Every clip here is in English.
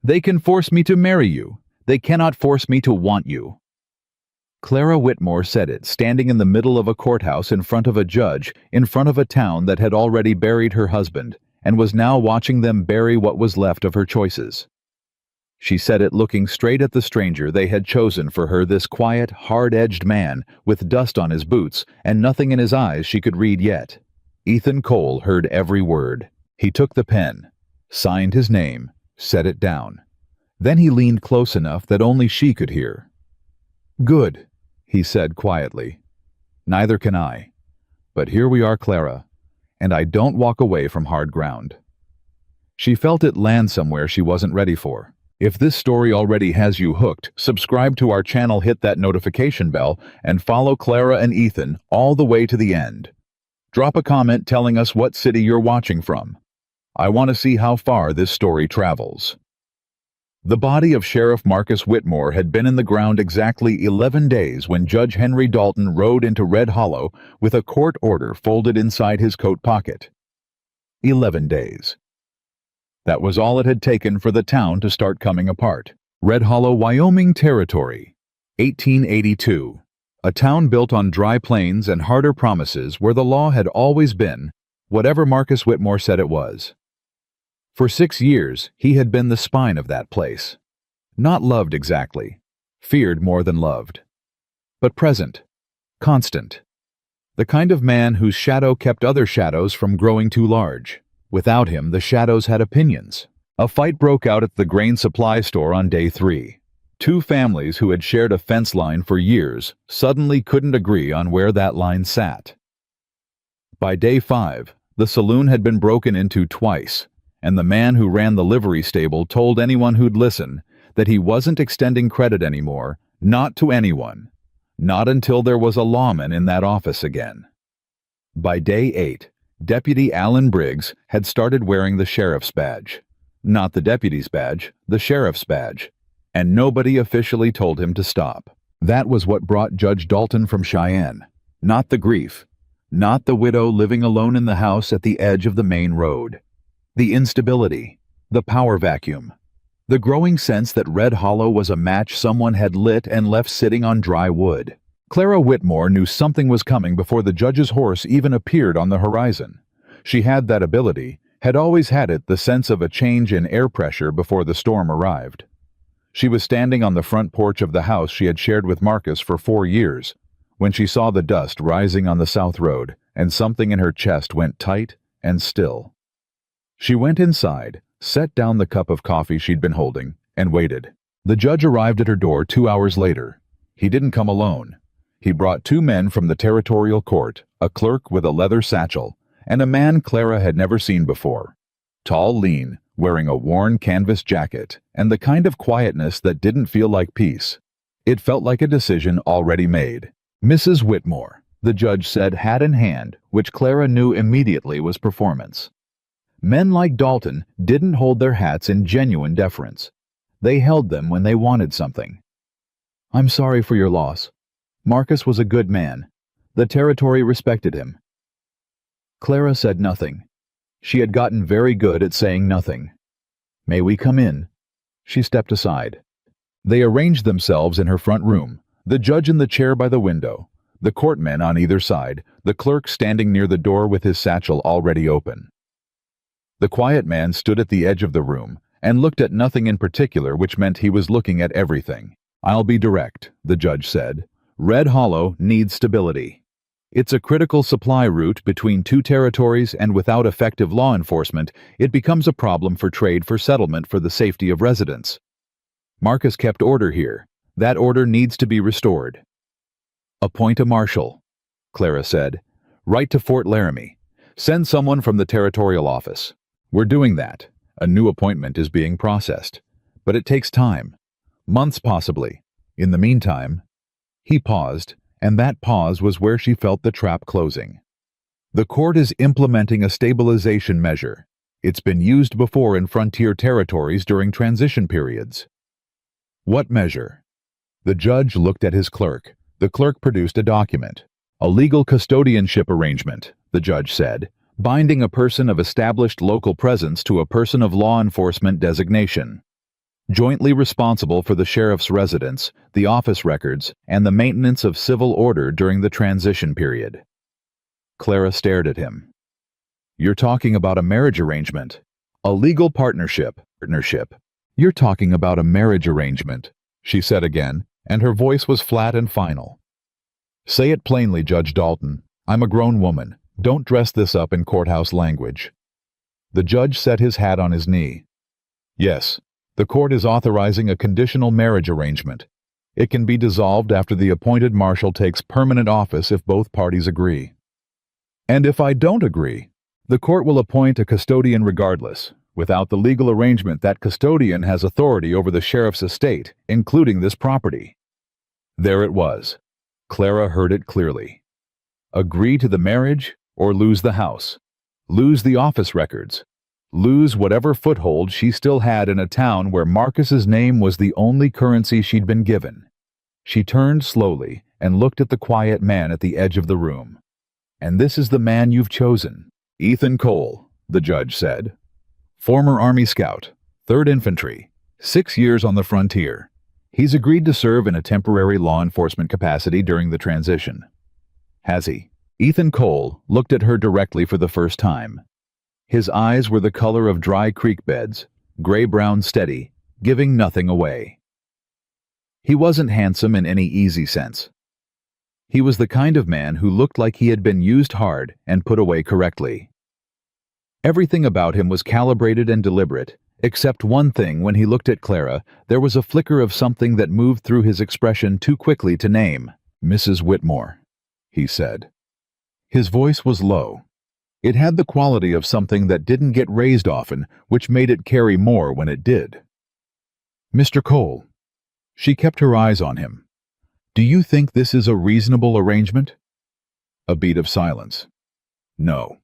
They can force me to marry you. They cannot force me to want you." Clara Whitmore said it, standing in the middle of a courthouse in front of a judge, in front of a town that had already buried her husband, and was now watching them bury what was left of her choices. She said it looking straight at the stranger they had chosen for her, this quiet, hard-edged man, with dust on his boots and nothing in his eyes she could read yet. Ethan Cole heard every word. He took the pen, signed his name, set it down. Then he leaned close enough that only she could hear. "Good," he said quietly. "Neither can I. But here we are, Clara, and I don't walk away from hard ground." She felt it land somewhere she wasn't ready for. If this story already has you hooked, subscribe to our channel, hit that notification bell, and follow Clara and Ethan all the way to the end. Drop a comment telling us what city you're watching from. I want to see how far this story travels. The body of Sheriff Marcus Whitmore had been in the ground exactly 11 days when Judge Henry Dalton rode into Red Hollow with a court order folded inside his coat pocket. 11 days. That was all it had taken for the town to start coming apart. Red Hollow, Wyoming Territory, 1882. A town built on dry plains and harder promises where the law had always been whatever Marcus Whitmore said it was. For 6 years, he had been the spine of that place. Not loved exactly, feared more than loved. But present, constant. The kind of man whose shadow kept other shadows from growing too large. Without him, the shadows had opinions. A fight broke out at the grain supply store on day 3. 2 families who had shared a fence line for years suddenly couldn't agree on where that line sat. By day 5, the saloon had been broken into twice, and the man who ran the livery stable told anyone who'd listen that he wasn't extending credit anymore, not to anyone, not until there was a lawman in that office again. By day 8, Deputy Alan Briggs had started wearing the sheriff's badge. Not the deputy's badge, the sheriff's badge. And nobody officially told him to stop. That was what brought Judge Dalton from Cheyenne. Not the grief. Not the widow living alone in the house at the edge of the main road. The instability. The power vacuum. The growing sense that Red Hollow was a match someone had lit and left sitting on dry wood. Clara Whitmore knew something was coming before the judge's horse even appeared on the horizon. She had that ability, had always had it, the sense of a change in air pressure before the storm arrived. She was standing on the front porch of the house she had shared with Marcus for 4 years, when she saw the dust rising on the south road, and something in her chest went tight and still. She went inside, set down the cup of coffee she'd been holding, and waited. The judge arrived at her door 2 hours later. He didn't come alone. He brought 2 men from the territorial court, a clerk with a leather satchel, and a man Clara had never seen before. Tall, lean, wearing a worn canvas jacket, and the kind of quietness that didn't feel like peace. It felt like a decision already made. "Mrs. Whitmore," the judge said, hat in hand, which Clara knew immediately was performance. Men like Dalton didn't hold their hats in genuine deference. They held them when they wanted something. "I'm sorry for your loss. Marcus was a good man. The territory respected him." Clara said nothing. She had gotten very good at saying nothing. "May we come in?" She stepped aside. They arranged themselves in her front room, the judge in the chair by the window, the courtmen on either side, the clerk standing near the door with his satchel already open. The quiet man stood at the edge of the room and looked at nothing in particular, which meant he was looking at everything. "I'll be direct," the judge said. "Red Hollow needs stability. It's a critical supply route between 2 territories, and without effective law enforcement, it becomes a problem for trade, for settlement, for the safety of residents. Marcus kept order here. That order needs to be restored." "Appoint a marshal," Clara said. "Write to Fort Laramie. Send someone from the territorial office. We're doing that. A new appointment is being processed. But it takes time. Months possibly. In the meantime..." He paused, and that pause was where she felt the trap closing. "The court is implementing a stabilization measure. It's been used before in frontier territories during transition periods." "What measure?" The judge looked at his clerk. The clerk produced a document. "A legal custodianship arrangement," the judge said, "binding a person of established local presence to a person of law enforcement designation." jointly responsible for the sheriff's residence, the office records, and the maintenance of civil order during the transition period. Clara stared at him. "You're talking about a marriage arrangement. A legal partnership. You're talking about a marriage arrangement," she said again, and her voice was flat and final. "Say it plainly, Judge Dalton. I'm a grown woman. Don't dress this up in courthouse language." The judge set his hat on his knee. "Yes, the court is authorizing a conditional marriage arrangement. It can be dissolved after the appointed marshal takes permanent office if both parties agree. And if I don't agree, the court will appoint a custodian regardless. Without the legal arrangement, that custodian has authority over the sheriff's estate, including this property." There it was. Clara heard it clearly. Agree to the marriage or lose the house. Lose the office records. Lose whatever foothold she still had in a town where Marcus's name was the only currency she'd been given. She turned slowly and looked at the quiet man at the edge of the room. "And this is the man you've chosen. Ethan Cole," the judge said. "Former Army Scout, 3rd Infantry, 6 years on the frontier. He's agreed to serve in a temporary law enforcement capacity during the transition." "Has he?" Ethan Cole looked at her directly for the first time. His eyes were the color of dry creek beds, gray-brown steady, giving nothing away. He wasn't handsome in any easy sense. He was the kind of man who looked like he had been used hard and put away correctly. Everything about him was calibrated and deliberate, except one thing. When he looked at Clara, there was a flicker of something that moved through his expression too quickly to name. "Mrs. Whitmore," he said. His voice was low. It had the quality of something that didn't get raised often, which made it carry more when it did. "Mr. Cole." She kept her eyes on him. "Do you think this is a reasonable arrangement?" A beat of silence. "No,"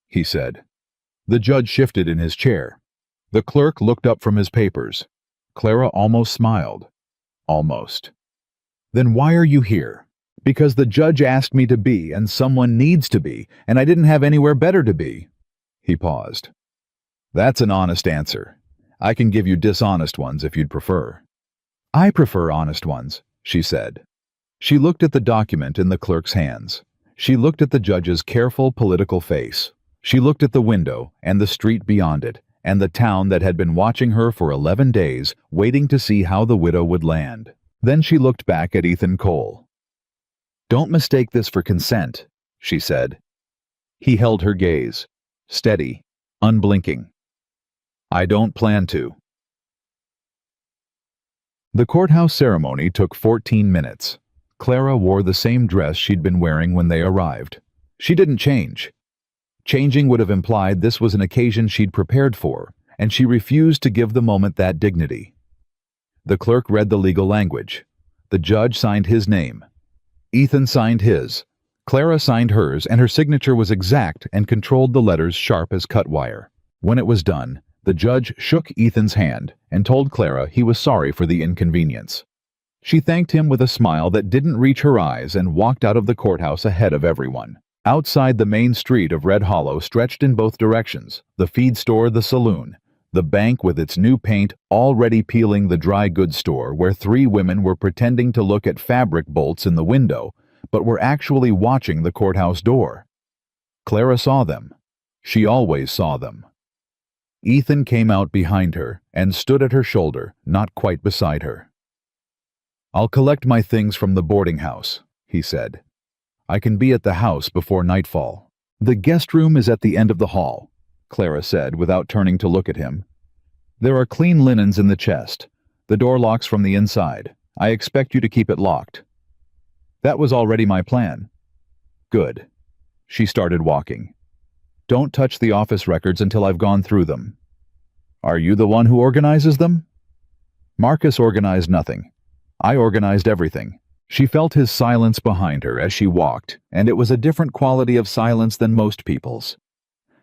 he said. The judge shifted in his chair. The clerk looked up from his papers. Clara almost smiled. Almost. "Then why are you here?" "Because the judge asked me to be, and someone needs to be, and I didn't have anywhere better to be." He paused. "That's an honest answer. I can give you dishonest ones if you'd prefer." "I prefer honest ones," she said. She looked at the document in the clerk's hands. She looked at the judge's careful political face. She looked at the window and the street beyond it, and the town that had been watching her for 11 days, waiting to see how the widow would land. Then she looked back at Ethan Cole. "Don't mistake this for consent," she said. He held her gaze, steady, unblinking. "I don't plan to." The courthouse ceremony took 14 minutes. Clara wore the same dress she'd been wearing when they arrived. She didn't change. Changing would have implied this was an occasion she'd prepared for, and she refused to give the moment that dignity. The clerk read the legal language. The judge signed his name. Ethan signed his. Clara signed hers, and her signature was exact and controlled the letters sharp as cut wire. When it was done, the judge shook Ethan's hand and told Clara he was sorry for the inconvenience. She thanked him with a smile that didn't reach her eyes and walked out of the courthouse ahead of everyone. Outside, the main street of Red Hollow stretched in both directions, the feed store, the saloon, the bank with its new paint already peeling the dry goods store where 3 women were pretending to look at fabric bolts in the window, but were actually watching the courthouse door. Clara saw them. She always saw them. Ethan came out behind her and stood at her shoulder, not quite beside her. "I'll collect my things from the boarding house," he said. "I can be at the house before nightfall." "The guest room is at the end of the hall," Clara said without turning to look at him. "There are clean linens in the chest. The door locks from the inside. I expect you to keep it locked." "That was already my plan." "Good." She started walking. "Don't touch the office records until I've gone through them." "Are you the one who organizes them?" "Marcus organized nothing. I organized everything." She felt his silence behind her as she walked, and it was a different quality of silence than most people's.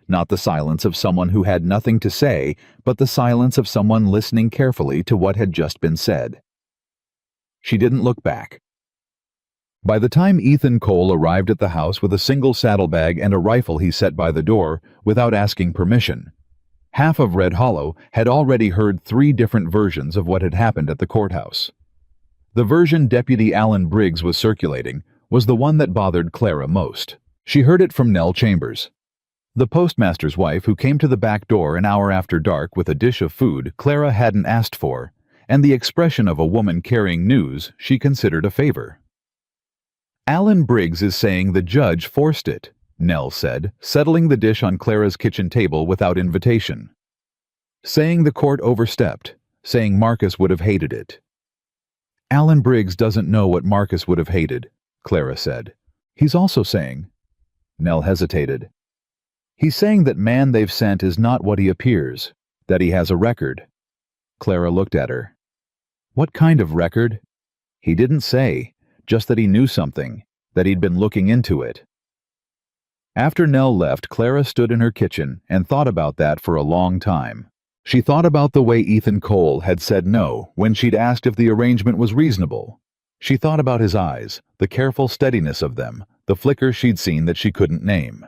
Not the silence of someone who had nothing to say, but the silence of someone listening carefully to what had just been said. She didn't look back. By the time Ethan Cole arrived at the house with a single saddlebag and a rifle he set by the door, without asking permission, Half of Red Hollow had already heard 3 different versions of what had happened at the courthouse. The version Deputy Alan Briggs was circulating was the one that bothered Clara most. She heard it from Nell Chambers, the postmaster's wife who came to the back door an hour after dark with a dish of food Clara hadn't asked for, and the expression of a woman carrying news she considered a favor. "Alan Briggs is saying the judge forced it," Nell said, settling the dish on Clara's kitchen table without invitation. "Saying the court overstepped, saying Marcus would have hated it." "Alan Briggs doesn't know what Marcus would have hated," Clara said. "He's also saying—" Nell hesitated. "He's saying that man they've sent is not what he appears, that he has a record." Clara looked at her. "What kind of record?" "He didn't say, just that he knew something, that he'd been looking into it." After Nell left, Clara stood in her kitchen and thought about that for a long time. She thought about the way Ethan Cole had said no when she'd asked if the arrangement was reasonable. She thought about his eyes, the careful steadiness of them, the flicker she'd seen that she couldn't name.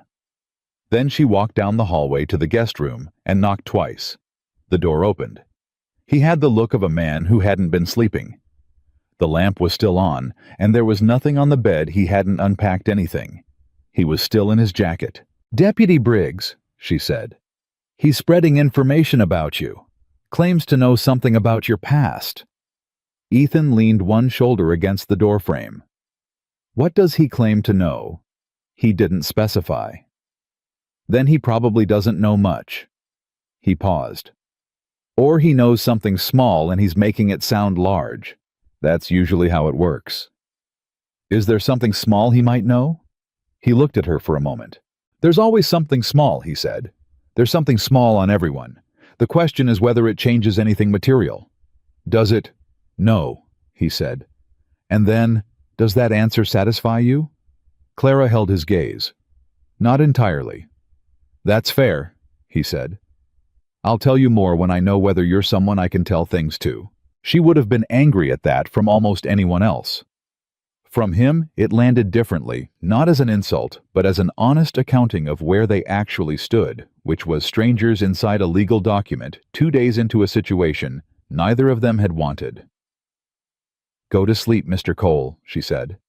Then she walked down the hallway to the guest room and knocked twice. The door opened. He had the look of a man who hadn't been sleeping. The lamp was still on, and there was nothing on the bed. He hadn't unpacked anything. He was still in his jacket. "Deputy Briggs," she said. "He's spreading information about you. Claims to know something about your past." Ethan leaned one shoulder against the doorframe. "What does he claim to know?" He didn't specify. "Then he probably doesn't know much." He paused. "Or he knows something small and he's making it sound large. That's usually how it works." "Is there something small he might know?" He looked at her for a moment. "There's always something small," he said. "There's something small on everyone. The question is whether it changes anything material." "Does it?" "No," he said. "And then, does that answer satisfy you?" Clara held his gaze. "Not entirely." "That's fair," he said. "I'll tell you more when I know whether you're someone I can tell things to." She would have been angry at that from almost anyone else. From him, it landed differently, not as an insult, but as an honest accounting of where they actually stood, which was strangers inside a legal document 2 days into a situation neither of them had wanted. "Go to sleep, Mr. Cole," she said.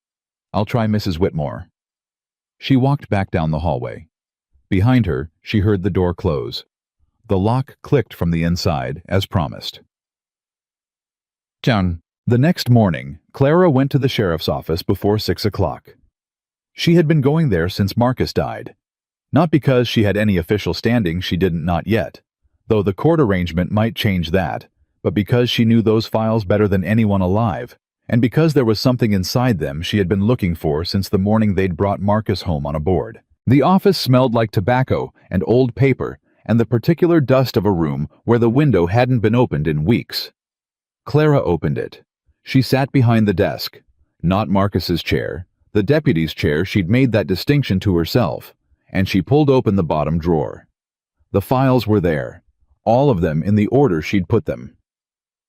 "I'll try Mrs. Whitmore." She walked back down the hallway. Behind her, she heard the door close. The lock clicked from the inside, as promised. Down. The next morning, Clara went to the sheriff's office before 6 o'clock. She had been going there since Marcus died. Not because she had any official standing, she didn't, not yet, though the court arrangement might change that, but because she knew those files better than anyone alive, and because there was something inside them she had been looking for since the morning they'd brought Marcus home on a board. The office smelled like tobacco and old paper and the particular dust of a room where the window hadn't been opened in weeks. Clara opened it. She sat behind the desk. Not Marcus's chair, the deputy's chair. She'd made that distinction to herself, and she pulled open the bottom drawer. The files were there, all of them in the order she'd put them.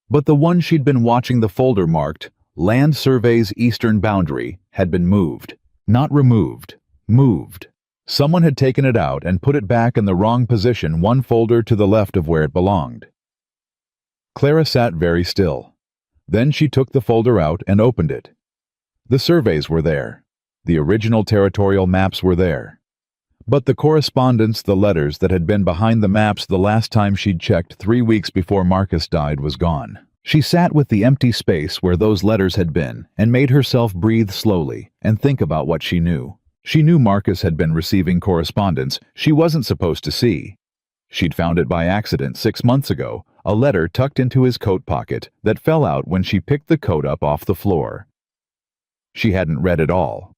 But the one she'd been watching, the folder marked Land Survey's Eastern Boundary, had been moved. Not removed, moved. Someone had taken it out and put it back in the wrong position, one folder to the left of where it belonged. Clara sat very still. Then she took the folder out and opened it. The surveys were there. The original territorial maps were there. But the correspondence, the letters that had been behind the maps the last time she'd checked 3 weeks before Marcus died, was gone. She sat with the empty space where those letters had been and made herself breathe slowly and think about what she knew. She knew Marcus had been receiving correspondence she wasn't supposed to see. She'd found it by accident 6 months ago, a letter tucked into his coat pocket that fell out when she picked the coat up off the floor. She hadn't read it all.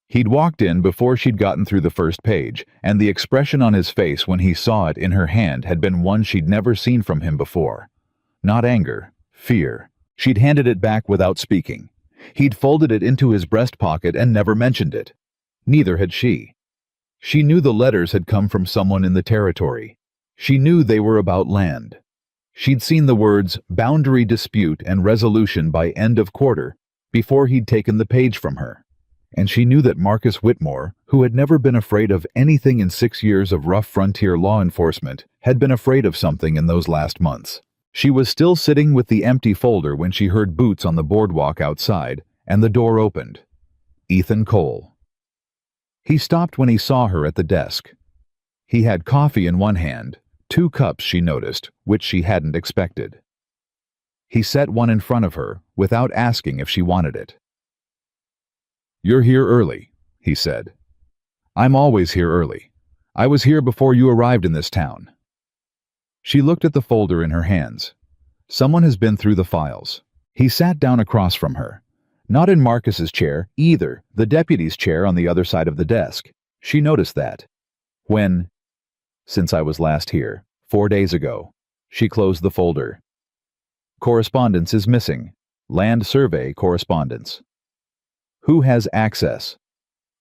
He'd walked in before she'd gotten through the first page, and the expression on his face when he saw it in her hand had been one she'd never seen from him before. Not anger, fear. She'd handed it back without speaking. He'd folded it into his breast pocket and never mentioned it. Neither had she. She knew the letters had come from someone in the territory. She knew they were about land. She'd seen the words boundary dispute and resolution by end of quarter before he'd taken the page from her. And she knew that Marcus Whitmore, who had never been afraid of anything in 6 years of rough frontier law enforcement, had been afraid of something in those last months. She was still sitting with the empty folder when she heard boots on the boardwalk outside, and the door opened. Ethan Cole. He stopped when he saw her at the desk. He had coffee in one hand, 2 cups she noticed, which she hadn't expected. He set one in front of her, without asking if she wanted it. "You're here early," he said. "I'm always here early. I was here before you arrived in this town." She looked at the folder in her hands. Someone has been through the files. He sat down across from her. Not in Marcus's chair, either, the deputy's chair on the other side of the desk. She noticed that. Since I was last here, 4 days ago. She closed the folder. Correspondence is missing. Land survey correspondence. Who has access?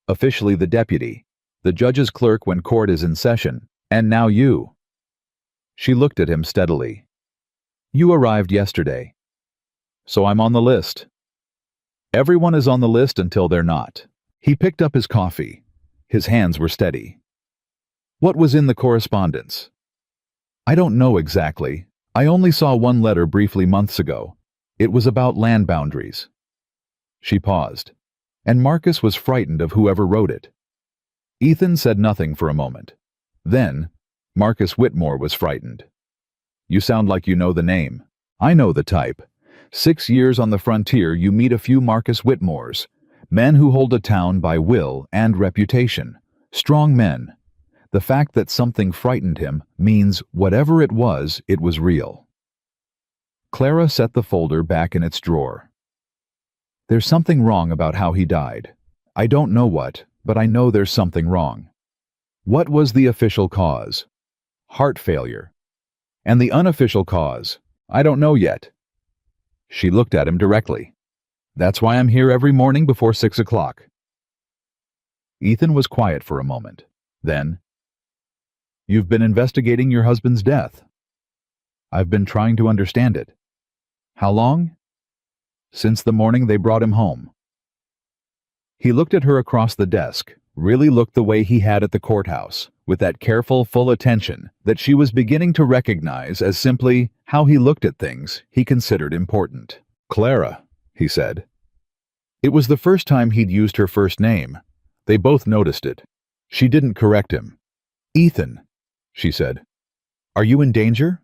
Officially the deputy, the judge's clerk when court is in session, and now you. She looked at him steadily. You arrived yesterday. So I'm on the list. Everyone is on the list until they're not. He picked up his coffee. His hands were steady. What was in the correspondence? I don't know exactly. I only saw one letter briefly months ago. It was about land boundaries. She paused, and Marcus was frightened of whoever wrote it. Ethan said nothing for a moment. Then, Marcus Whitmore was frightened. You sound like you know the name. I know the type. 6 years on the frontier, you meet a few Marcus Whitmores, men who hold a town by will and reputation. Strong men. The fact that something frightened him means whatever it was real. Clara set the folder back in its drawer. There's something wrong about how he died. I don't know what, but I know there's something wrong. What was the official cause? Heart failure. And the unofficial cause? I don't know yet. She looked at him directly. That's why I'm here every morning before 6 o'clock. Ethan was quiet for a moment. Then, You've been investigating your husband's death. I've been trying to understand it. How long? Since the morning they brought him home. He looked at her across the desk, really looked the way he had at the courthouse, with that careful, full attention that she was beginning to recognize as simply how he looked at things he considered important. Clara, he said. It was the first time he'd used her first name. They both noticed it. She didn't correct him. Ethan, she said. Are you in danger?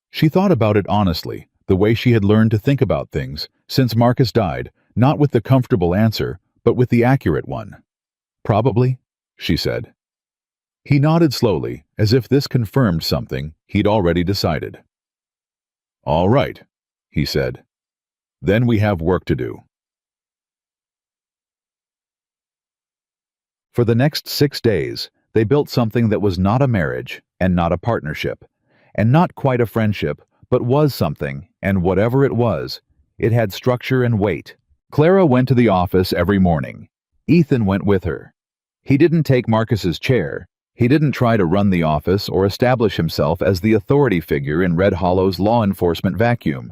She thought about it honestly, the way she had learned to think about things since Marcus died, not with the comfortable answer, but with the accurate one. Probably, she said. He nodded slowly, as if this confirmed something he'd already decided. All right, he said. Then we have work to do. For the next 6 days, they built something that was not a marriage and not a partnership, and not quite a friendship, but was something, and whatever it was, it had structure and weight. Clara went to the office every morning. Ethan went with her. He didn't take Marcus's chair. He didn't try to run the office or establish himself as the authority figure in Red Hollow's law enforcement vacuum,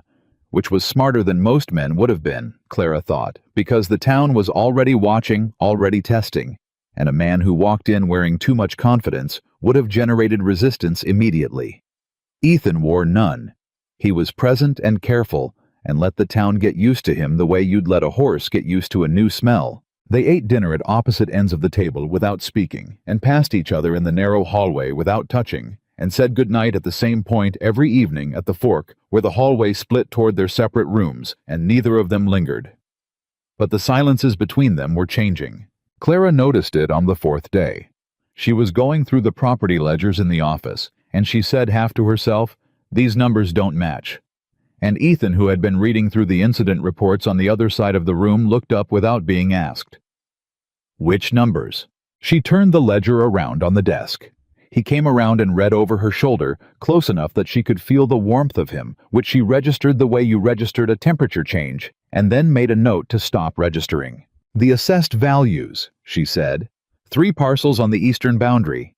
which was smarter than most men would have been, Clara thought, because the town was already watching, already testing, and a man who walked in wearing too much confidence would have generated resistance immediately. Ethan wore none. He was present and careful, and let the town get used to him the way you'd let a horse get used to a new smell. They ate dinner at opposite ends of the table without speaking, and passed each other in the narrow hallway without touching, and said goodnight at the same point every evening at the fork where the hallway split toward their separate rooms, and neither of them lingered. But the silences between them were changing. Clara noticed it on the 4th day. She was going through the property ledgers in the office, and she said half to herself, these numbers don't match. And Ethan, who had been reading through the incident reports on the other side of the room, looked up without being asked. Which numbers? She turned the ledger around on the desk. He came around and read over her shoulder, close enough that she could feel the warmth of him, which she registered the way you registered a temperature change, and then made a note to stop registering. The assessed values, she said. 3 parcels on the eastern boundary.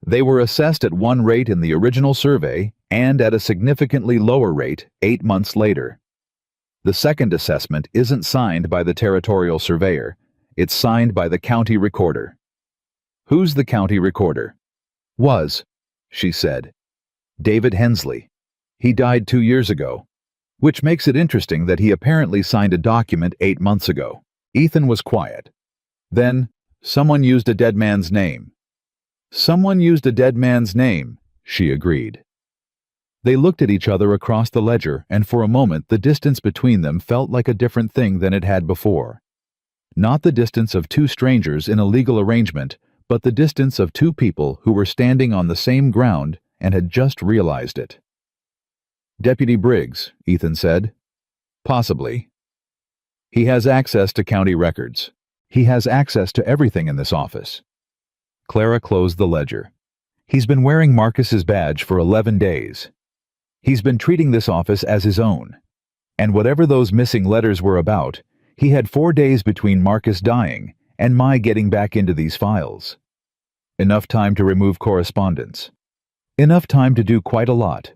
They were assessed at one rate in the original survey and at a significantly lower rate 8 months later. The second assessment isn't signed by the territorial surveyor. It's signed by the county recorder. Who's the county recorder? Was. she said. David Hensley. He died 2 years ago. Which makes it interesting that he apparently signed a document 8 months ago. Ethan was quiet. Then, someone used a dead man's name. Someone used a dead man's name, she agreed. They looked at each other across the ledger, and for a moment the distance between them felt like a different thing than it had before. Not the distance of two strangers in a legal arrangement, but the distance of two people who were standing on the same ground and had just realized it. Deputy Briggs, Ethan said. Possibly. He has access to county records. He has access to everything in this office. Clara closed the ledger. He's been wearing Marcus's badge for 11 days. He's been treating this office as his own. And whatever those missing letters were about, he had 4 days between Marcus dying and my getting back into these files. Enough time to remove correspondence. Enough time to do quite a lot,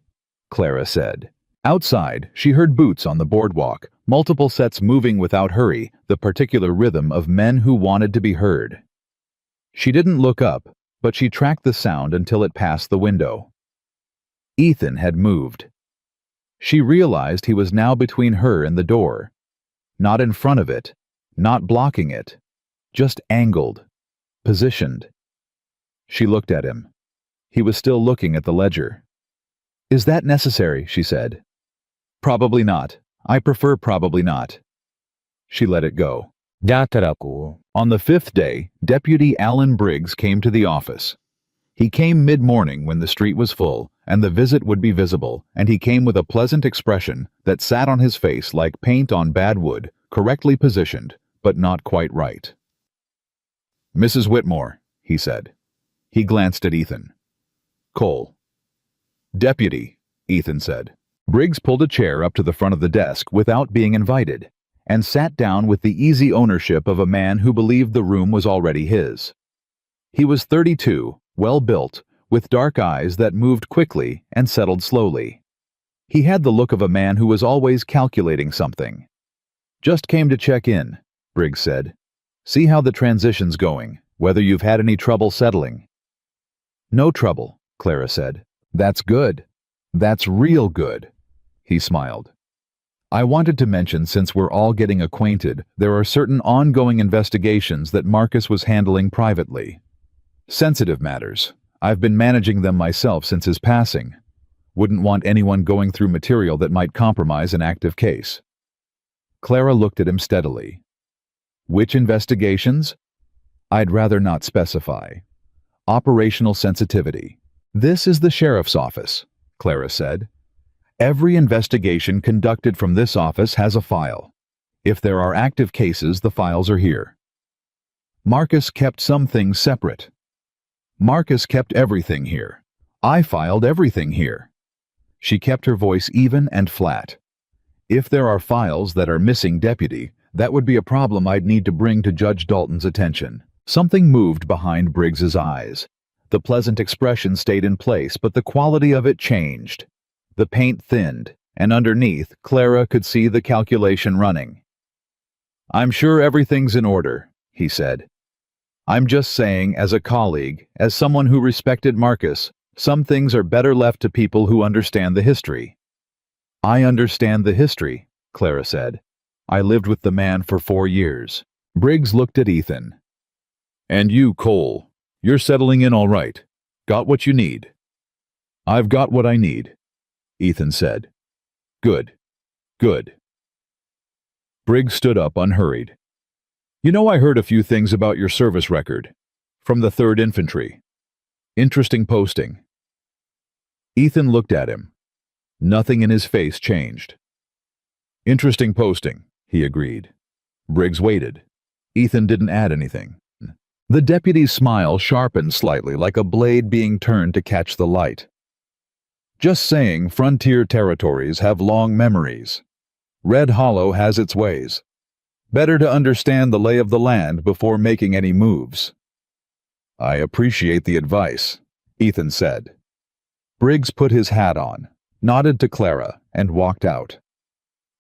Clara said. Outside, she heard boots on the boardwalk, multiple sets moving without hurry, the particular rhythm of men who wanted to be heard. She didn't look up, but she tracked the sound until it passed the window. Ethan had moved. She realized he was now between her and the door. Not in front of it, not blocking it, just angled, positioned. She looked at him. He was still looking at the ledger. Is that necessary? She said. Probably not. I prefer probably not. She let it go. On the 5th day, Deputy Alan Briggs came to the office. He came mid-morning when the street was full, and the visit would be visible, and he came with a pleasant expression that sat on his face like paint on bad wood, correctly positioned, but not quite right. Mrs. Whitmore, he said. He glanced at Ethan. Cole. Deputy, Ethan said. Briggs pulled a chair up to the front of the desk without being invited, and sat down with the easy ownership of a man who believed the room was already his. He was 32, well-built, with dark eyes that moved quickly and settled slowly. He had the look of a man who was always calculating something. Just came to check in, Briggs said. See how the transition's going, whether you've had any trouble settling. No trouble, Clara said. That's good. That's real good. He smiled. I wanted to mention, since we're all getting acquainted, there are certain ongoing investigations that Marcus was handling privately. Sensitive matters. I've been managing them myself since his passing. Wouldn't want anyone going through material that might compromise an active case. Clara looked at him steadily. Which investigations? I'd rather not specify. Operational sensitivity. This is the sheriff's office, Clara said. Every investigation conducted from this office has a file. If there are active cases, the files are here. Marcus kept some things separate. Marcus kept everything here. I filed everything here. She kept her voice even and flat. If there are files that are missing, Deputy, that would be a problem I'd need to bring to Judge Dalton's attention. Something moved behind Briggs's eyes. The pleasant expression stayed in place, but the quality of it changed. The paint thinned, and underneath, Clara could see the calculation running. I'm sure everything's in order, he said. I'm just saying, as a colleague, as someone who respected Marcus, some things are better left to people who understand the history. I understand the history, Clara said. I lived with the man for 4 years. Briggs looked at Ethan. And you, Cole, you're settling in all right. Got what you need? I've got what I need, Ethan said. Good. Good. Briggs stood up unhurried. You know, I heard a few things about your service record. From the 3rd Infantry. Interesting posting. Ethan looked at him. Nothing in his face changed. Interesting posting, he agreed. Briggs waited. Ethan didn't add anything. The deputy's smile sharpened slightly, like a blade being turned to catch the light. Just saying, frontier territories have long memories. Red Hollow has its ways. Better to understand the lay of the land before making any moves. I appreciate the advice, Ethan said. Briggs put his hat on, nodded to Clara, and walked out.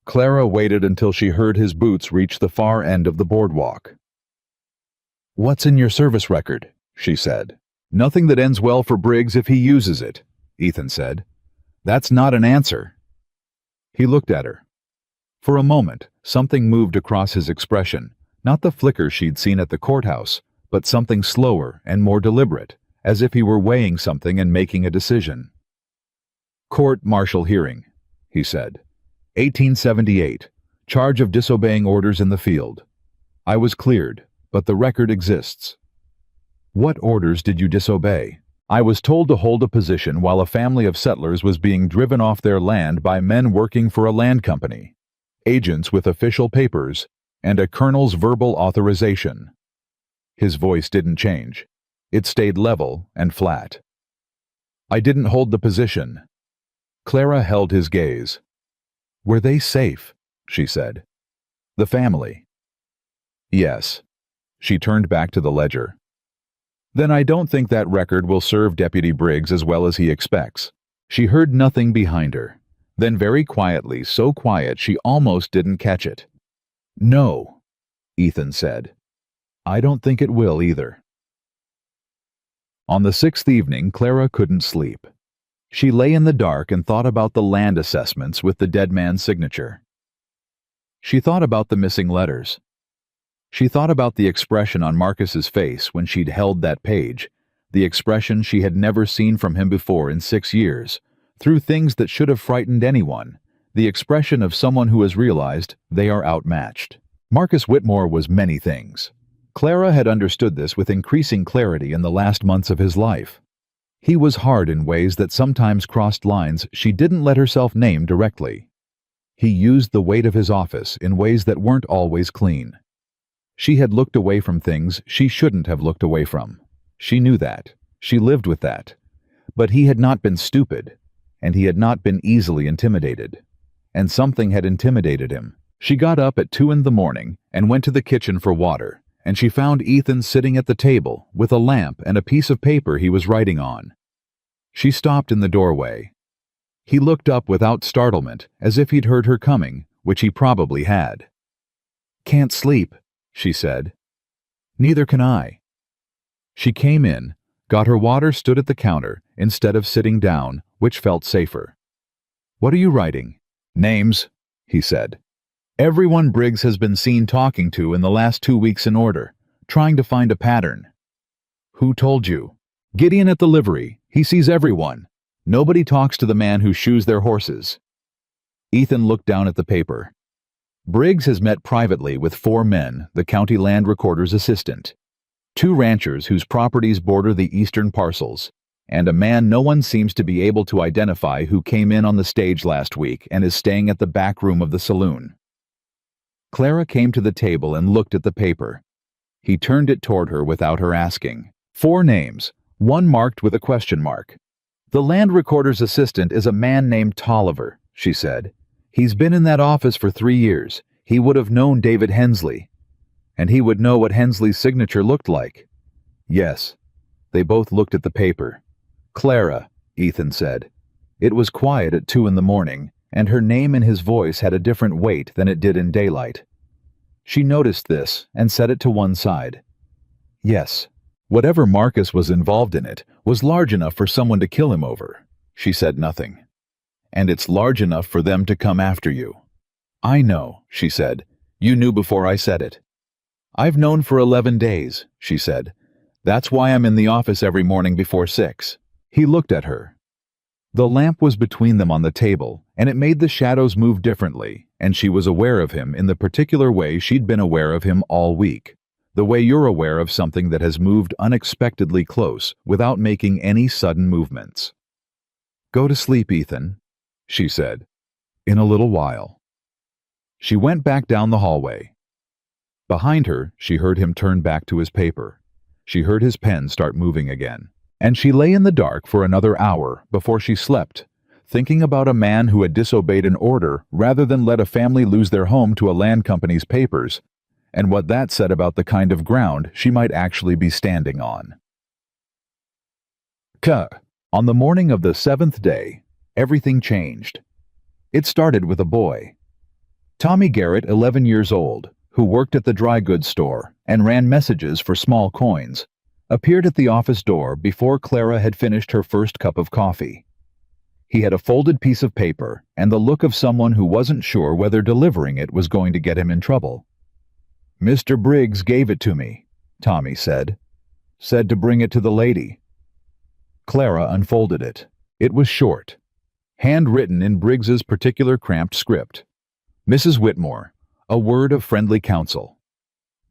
Clara waited until she heard his boots reach the far end of the boardwalk. What's in your service record? She said. Nothing that ends well for Briggs if he uses it, Ethan said. That's not an answer. He looked at her. For a moment, something moved across his expression, not the flicker she'd seen at the courthouse, but something slower and more deliberate, as if he were weighing something and making a decision. Court-martial hearing, he said. 1878. Charge of disobeying orders in the field. I was cleared, but the record exists. What orders did you disobey? I was told to hold a position while a family of settlers was being driven off their land by men working for a land company, agents with official papers, and a colonel's verbal authorization. His voice didn't change. It stayed level and flat. I didn't hold the position. Clara held his gaze. Were they safe? She said. The family. Yes. She turned back to the ledger. Then I don't think that record will serve Deputy Briggs as well as he expects. She heard nothing behind her. Then very quietly, so quiet she almost didn't catch it. No, Ethan said. I don't think it will either. On the 6th evening, Clara couldn't sleep. She lay in the dark and thought about the land assessments with the dead man's signature. She thought about the missing letters. She thought about the expression on Marcus's face when she'd held that page, the expression she had never seen from him before in 6 years, through things that should have frightened anyone, the expression of someone who has realized they are outmatched. Marcus Whitmore was many things. Clara had understood this with increasing clarity in the last months of his life. He was hard in ways that sometimes crossed lines she didn't let herself name directly. He used the weight of his office in ways that weren't always clean. She had looked away from things she shouldn't have looked away from. She knew that. She lived with that. But he had not been stupid, and he had not been easily intimidated. And something had intimidated him. She got up at 2 a.m. and went to the kitchen for water, and she found Ethan sitting at the table with a lamp and a piece of paper he was writing on. She stopped in the doorway. He looked up without startlement, as if he'd heard her coming, which he probably had. Can't sleep, she said. Neither can I. She came in, got her water, stood at the counter, instead of sitting down, which felt safer. What are you writing? Names, he said. Everyone Briggs has been seen talking to in the last 2 weeks in order, trying to find a pattern. Who told you? Gideon at the livery. He sees everyone. Nobody talks to the man who shoes their horses. Ethan looked down at the paper. Briggs has met privately with 4 men, the county land recorder's assistant, 2 ranchers whose properties border the eastern parcels, and a man no one seems to be able to identify who came in on the stage last week and is staying at the back room of the saloon. Clara came to the table and looked at the paper. He turned it toward her without her asking. 4 names, one marked with a question mark. The land recorder's assistant is a man named Tolliver, she said. He's been in that office for 3 years. He would have known David Hensley. And he would know what Hensley's signature looked like. Yes. They both looked at the paper. Clara, Ethan said. It was quiet at 2 a.m, and her name in his voice had a different weight than it did in daylight. She noticed this and set it to one side. Yes. Whatever Marcus was involved in it was large enough for someone to kill him over. She said nothing. And it's large enough for them to come after you. I know, she said. You knew before I said it. I've known for 11 days, she said. That's why I'm in the office every morning before 6. He looked at her. The lamp was between them on the table, and it made the shadows move differently, and she was aware of him in the particular way she'd been aware of him all week. The way you're aware of something that has moved unexpectedly close without making any sudden movements. Go to sleep, Ethan, she said. In a little while. She went back down the hallway. Behind her, she heard him turn back to his paper. She heard his pen start moving again. And she lay in the dark for another hour before she slept, thinking about a man who had disobeyed an order rather than let a family lose their home to a land company's papers, and what that said about the kind of ground she might actually be standing on. On the morning of the 7th day, everything changed. It started with a boy. Tommy Garrett, 11 years old, who worked at the dry goods store and ran messages for small coins, appeared at the office door before Clara had finished her first cup of coffee. He had a folded piece of paper and the look of someone who wasn't sure whether delivering it was going to get him in trouble. "Mr. Briggs gave it to me," Tommy said. "Said to bring it to the lady." Clara unfolded it. It was short, handwritten in Briggs's particular cramped script. "Mrs. Whitmore, a word of friendly counsel.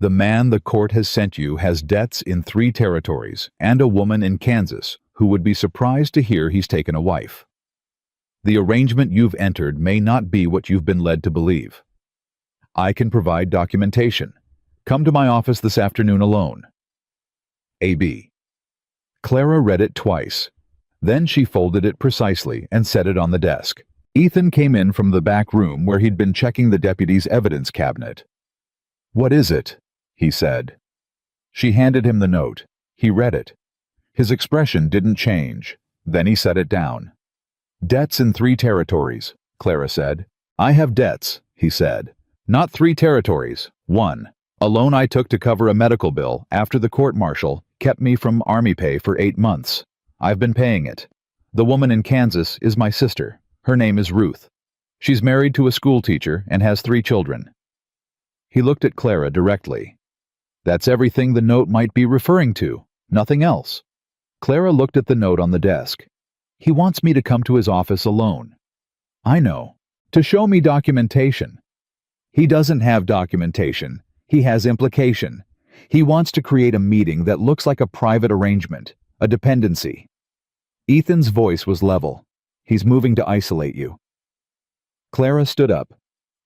The man the court has sent you has debts in 3 territories and a woman in Kansas who would be surprised to hear he's taken a wife. The arrangement you've entered may not be what you've been led to believe. I can provide documentation. Come to my office this afternoon alone. A.B." Clara read it twice. Then she folded it precisely and set it on the desk. Ethan came in from the back room where he'd been checking the deputy's evidence cabinet. "What is it?" he said. She handed him the note. He read it. His expression didn't change. Then he set it down. "Debts in 3 territories," Clara said. "I have debts," he said. "Not 3 territories, 1. A loan I took to cover a medical bill after the court-martial kept me from army pay for 8 months. I've been paying it. The woman in Kansas is my sister. Her name is Ruth. She's married to a school teacher and has 3 children." He looked at Clara directly. "That's everything the note might be referring to. Nothing else." Clara looked at the note on the desk. "He wants me to come to his office alone." "I know. To show me documentation." "He doesn't have documentation. He has implication. He wants to create a meeting that looks like a private arrangement, a dependency." Ethan's voice was level. "He's moving to isolate you." Clara stood up.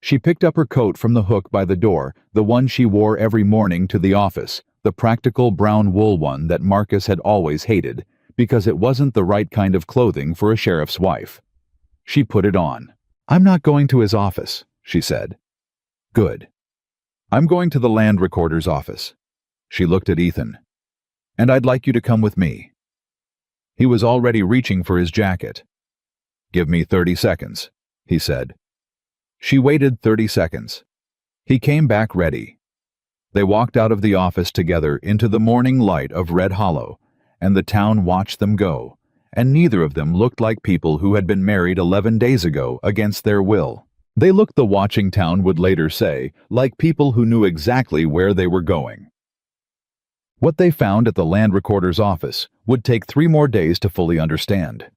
She picked up her coat from the hook by the door, the one she wore every morning to the office, the practical brown wool one that Marcus had always hated, because it wasn't the right kind of clothing for a sheriff's wife. She put it on. "I'm not going to his office," she said. "Good. I'm going to the land recorder's office." She looked at Ethan. "And I'd like you to come with me." He was already reaching for his jacket. "Give me 30 seconds, he said. She waited 30 seconds. He came back ready. They walked out of the office together into the morning light of Red Hollow, and the town watched them go, and neither of them looked like people who had been married 11 days ago against their will. They looked, the watching town would later say, like people who knew exactly where they were going. What they found at the land recorder's office would take 3 more days to fully understand.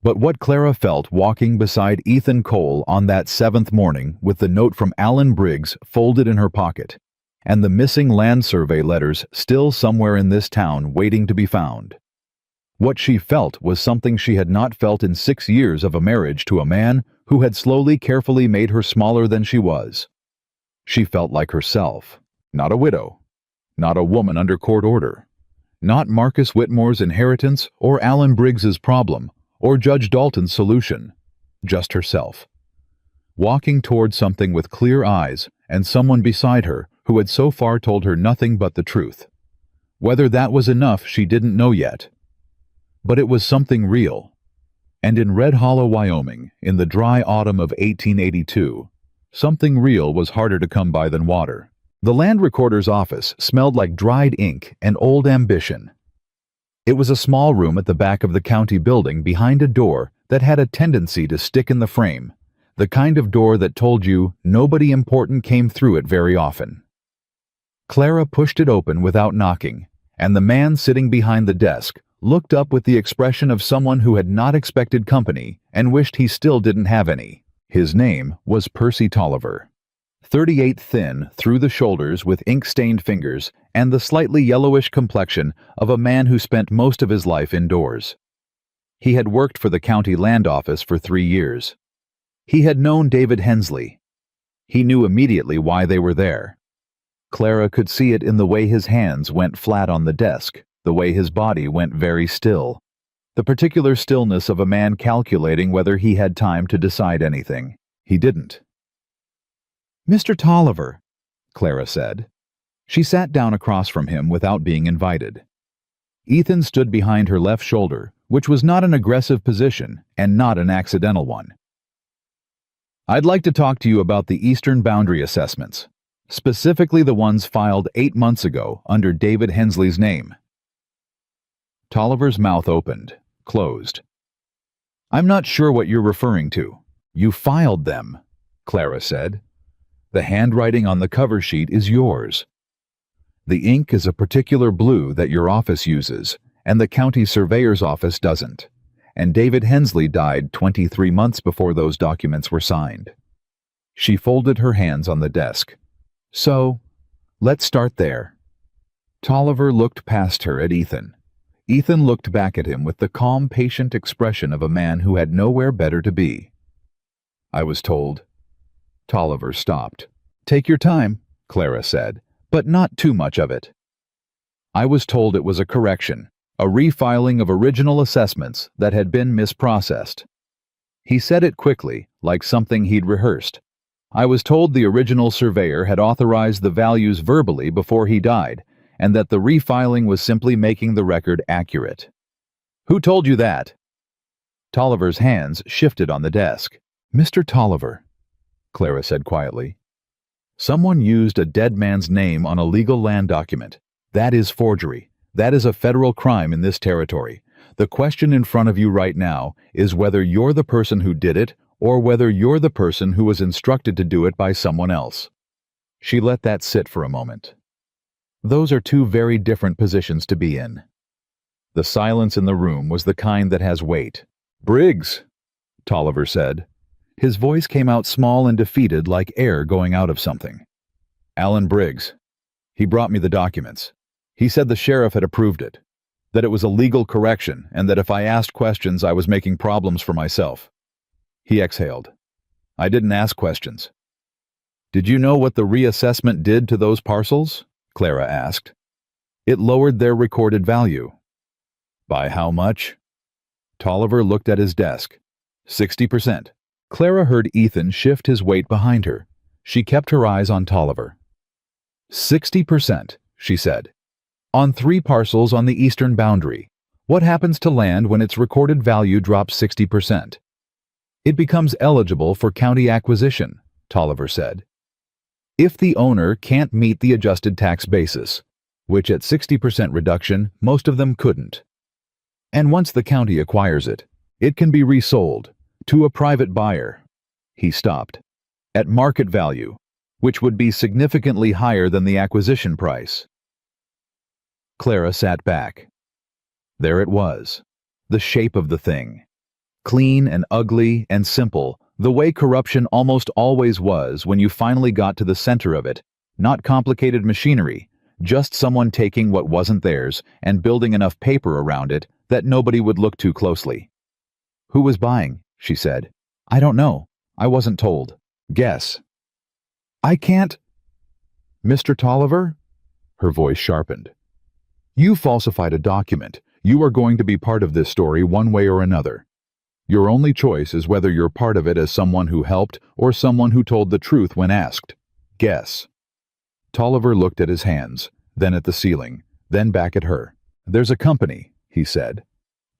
But what Clara felt walking beside Ethan Cole on that 7th morning with the note from Alan Briggs folded in her pocket, and the missing land survey letters still somewhere in this town waiting to be found. What she felt was something she had not felt in 6 years of a marriage to a man who had slowly, carefully made her smaller than she was. She felt like herself, not a widow, not a woman under court order, not Marcus Whitmore's inheritance or Alan Briggs's problem or Judge Dalton's solution, just herself. Walking toward something with clear eyes and someone beside her who had so far told her nothing but the truth. Whether that was enough, she didn't know yet. But it was something real. And in Red Hollow, Wyoming, in the dry autumn of 1882, something real was harder to come by than water. The land recorder's office smelled like dried ink and old ambition. It was a small room at the back of the county building behind a door that had a tendency to stick in the frame, the kind of door that told you nobody important came through it very often. Clara pushed it open without knocking, and the man sitting behind the desk looked up with the expression of someone who had not expected company and wished he still didn't have any. His name was Percy Tolliver. 38, thin, through the shoulders with ink-stained fingers and the slightly yellowish complexion of a man who spent most of his life indoors. He had worked for the county land office for 3 years. He had known David Hensley. He knew immediately why they were there. Clara could see it in the way his hands went flat on the desk, the way his body went very still, the particular stillness of a man calculating whether he had time to decide anything. He didn't. "Mr. Tolliver," Clara said. She sat down across from him without being invited. Ethan stood behind her left shoulder, which was not an aggressive position and not an accidental one. "I'd like to talk to you about the Eastern Boundary Assessments, specifically the ones filed 8 months ago under David Hensley's name." Tolliver's mouth opened, closed. "I'm not sure what you're referring to. You filed them," Clara said. "The handwriting on the cover sheet is yours. The ink is a particular blue that your office uses, and the county surveyor's office doesn't. And David Hensley died 23 months before those documents were signed." She folded her hands on the desk. "So, let's start there." Tolliver looked past her at Ethan. Ethan looked back at him with the calm, patient expression of a man who had nowhere better to be. "I was told." Tolliver stopped. "Take your time," Clara said, "but not too much of it." "I was told it was a correction, a refiling of original assessments that had been misprocessed." He said it quickly, like something he'd rehearsed. "I was told the original surveyor had authorized the values verbally before he died, and that the refiling was simply making the record accurate." "Who told you that?" Tolliver's hands shifted on the desk. "Mr. Tolliver," Clara said quietly, "someone used a dead man's name on a legal land document. That is forgery. That is a federal crime in this territory. The question in front of you right now is whether you're the person who did it or whether you're the person who was instructed to do it by someone else." She let that sit for a moment. Those are two very different positions to be in. The silence in the room was the kind that has weight. "Briggs," Tolliver said. His voice came out small and defeated like air going out of something. "Alan Briggs. He brought me the documents. He said the sheriff had approved it, that it was a legal correction, and that if I asked questions I was making problems for myself." He exhaled. "I didn't ask questions." "Did you know what the reassessment did to those parcels?" Clara asked. "It lowered their recorded value." "By how much?" Tolliver looked at his desk. 60%. Clara heard Ethan shift his weight behind her. She kept her eyes on Tolliver. 60%, she said. "On 3 parcels on the eastern boundary. What happens to land when its recorded value drops 60%? It becomes eligible for county acquisition," Tolliver said. "If the owner can't meet the adjusted tax basis," which at 60% reduction, most of them couldn't. "And once the county acquires it, it can be resold to a private buyer." He stopped. "At market value, which would be significantly higher than the acquisition price." Clara sat back. There it was, the shape of the thing. Clean and ugly and simple, the way corruption almost always was when you finally got to the center of it. Not complicated machinery, just someone taking what wasn't theirs and building enough paper around it that nobody would look too closely. "Who was buying?" she said. "I don't know. I wasn't told. Guess." "I can't—" "Mr. Tolliver?" Her voice sharpened. "You falsified a document. You are going to be part of this story one way or another. Your only choice is whether you're part of it as someone who helped or someone who told the truth when asked. Guess." Tolliver looked at his hands, then at the ceiling, then back at her. "There's a company," he said.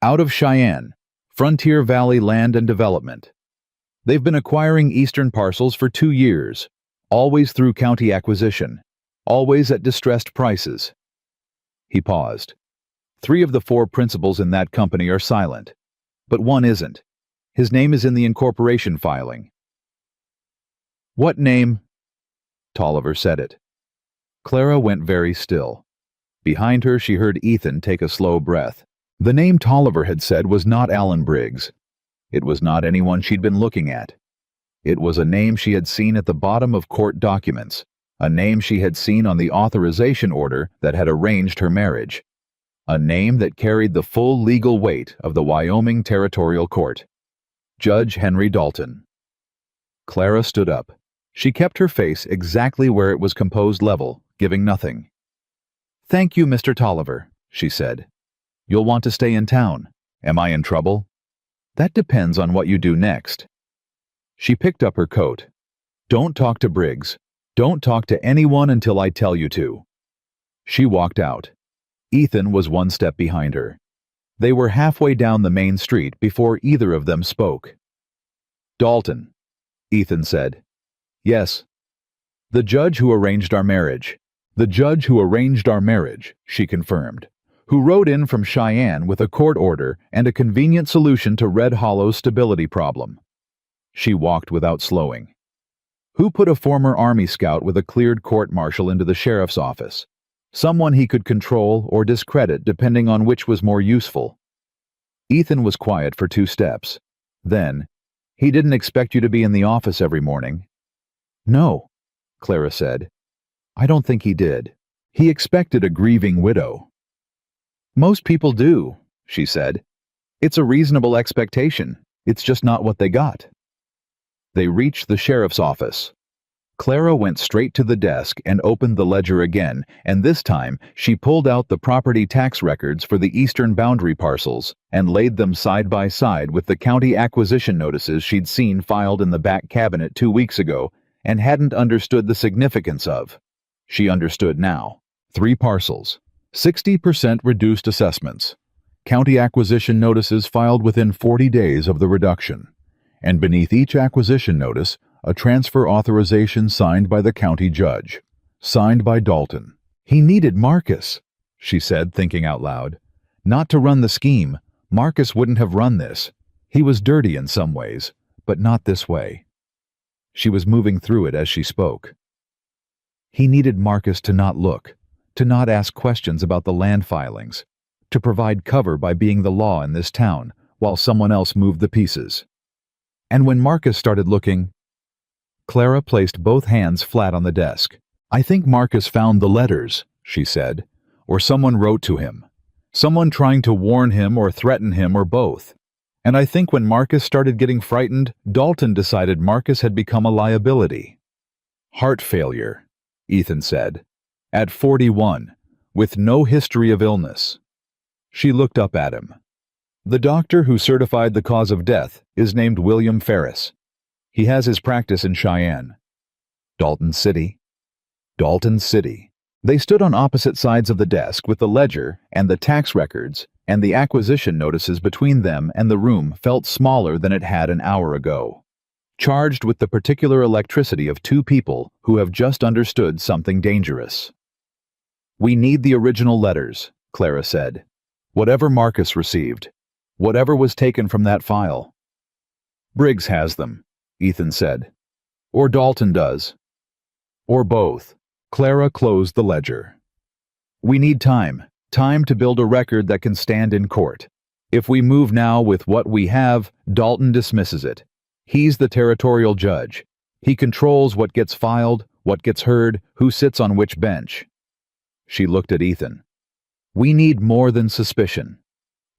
"Out of Cheyenne, Frontier Valley Land and Development. They've been acquiring eastern parcels for 2 years, always through county acquisition, always at distressed prices." He paused. 3 of the 4 principals in that company are silent, but one isn't. His name is in the incorporation filing." "What name?" Tolliver said it. Clara went very still. Behind her she heard Ethan take a slow breath. The name Tolliver had said was not Alan Briggs. It was not anyone she'd been looking at. It was a name she had seen at the bottom of court documents, a name she had seen on the authorization order that had arranged her marriage, a name that carried the full legal weight of the Wyoming Territorial Court. Judge Henry Dalton. Clara stood up. She kept her face exactly where it was composed level, giving nothing. "Thank you, Mr. Tolliver," she said. "You'll want to stay in town. Am I in trouble?" "That depends on what you do next." She picked up her coat. "Don't talk to Briggs. Don't talk to anyone until I tell you to." She walked out. Ethan was 1 step behind her. They were halfway down the main street before either of them spoke. "Dalton," Ethan said. "Yes." "The judge who arranged our marriage." "The judge who arranged our marriage," she confirmed. who rode in from Cheyenne with a court order and a convenient solution to Red Hollow's stability problem. She walked without slowing. Who put a former Army scout with a cleared court-martial into the sheriff's office? Someone he could control or discredit depending on which was more useful. Ethan was quiet for 2 steps. Then, "He didn't expect you to be in the office every morning." "No," Clara said. "I don't think he did. He expected a grieving widow." "Most people do," she said. "It's a reasonable expectation. It's just not what they got." They reached the sheriff's office. Clara went straight to the desk and opened the ledger again, and this time she pulled out the property tax records for the eastern boundary parcels and laid them side by side with the county acquisition notices she'd seen filed in the back cabinet 2 weeks ago and hadn't understood the significance of. She understood now. 3 parcels, 60% reduced assessments, county acquisition notices filed within 40 days of the reduction, and beneath each acquisition notice, a transfer authorization signed by the county judge, signed by Dalton. "He needed Marcus," she said, thinking out loud. "Not to run the scheme. Marcus wouldn't have run this. He was dirty in some ways, but not this way." She was moving through it as she spoke. He needed Marcus to not look, to not ask questions about the land filings, to provide cover by being the law in this town while someone else moved the pieces. And when Marcus started looking, Clara placed both hands flat on the desk. "I think Marcus found the letters," she said, "or someone wrote to him. Someone trying to warn him or threaten him or both. And I think when Marcus started getting frightened, Dalton decided Marcus had become a liability." "Heart failure," Ethan said, "at 41, with no history of illness." She looked up at him. "The doctor who certified the cause of death is named William Ferris. He has his practice in Cheyenne." Dalton City. Dalton City. They stood on opposite sides of the desk with the ledger and the tax records, and the acquisition notices between them, and the room felt smaller than it had an hour ago. Charged with the particular electricity of 2 people who have just understood something dangerous. "We need the original letters," Clara said. "Whatever Marcus received. Whatever was taken from that file." "Briggs has them," Ethan said. "Or Dalton does. Or both." Clara closed the ledger. "We need time to build a record that can stand in court. If we move now with what we have, Dalton dismisses it. He's the territorial judge. He controls what gets filed, what gets heard, who sits on which bench." She looked at Ethan. "We need more than suspicion."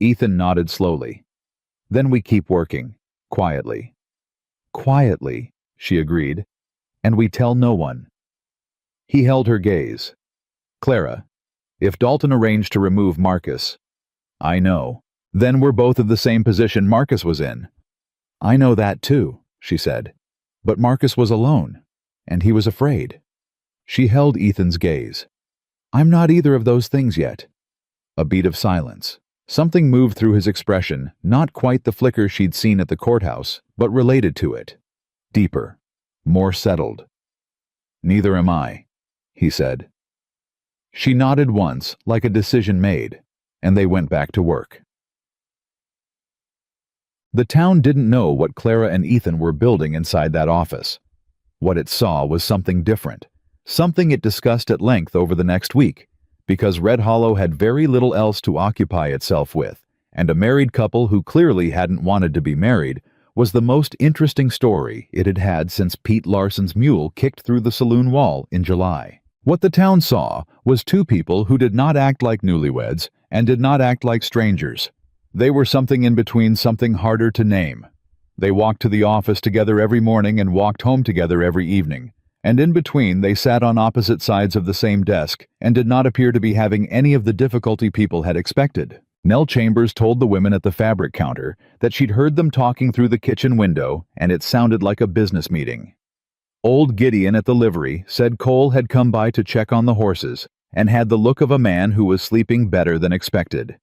Ethan nodded slowly. "Then we keep working, quietly." "Quietly," she agreed, "and we tell no one." He held her gaze. "Clara, if Dalton arranged to remove Marcus—" "I know. Then we're both of the same position Marcus was in." "I know that too," she said. "But Marcus was alone, and he was afraid." She held Ethan's gaze. "I'm not either of those things yet." A beat of silence. Something moved through his expression, not quite the flicker she'd seen at the courthouse, but related to it. Deeper, more settled. "Neither am I," he said. She nodded once, like a decision made, and they went back to work. The town didn't know what Clara and Ethan were building inside that office. What it saw was something different, something it discussed at length over the next week, because Red Hollow had very little else to occupy itself with, and a married couple who clearly hadn't wanted to be married was the most interesting story it had had since Pete Larson's mule kicked through the saloon wall in July. What the town saw was 2 people who did not act like newlyweds and did not act like strangers. They were something in between, something harder to name. They walked to the office together every morning and walked home together every evening. And in between they sat on opposite sides of the same desk and did not appear to be having any of the difficulty people had expected. Nell Chambers told the women at the fabric counter that she'd heard them talking through the kitchen window and it sounded like a business meeting. Old Gideon at the livery said Cole had come by to check on the horses and had the look of a man who was sleeping better than expected.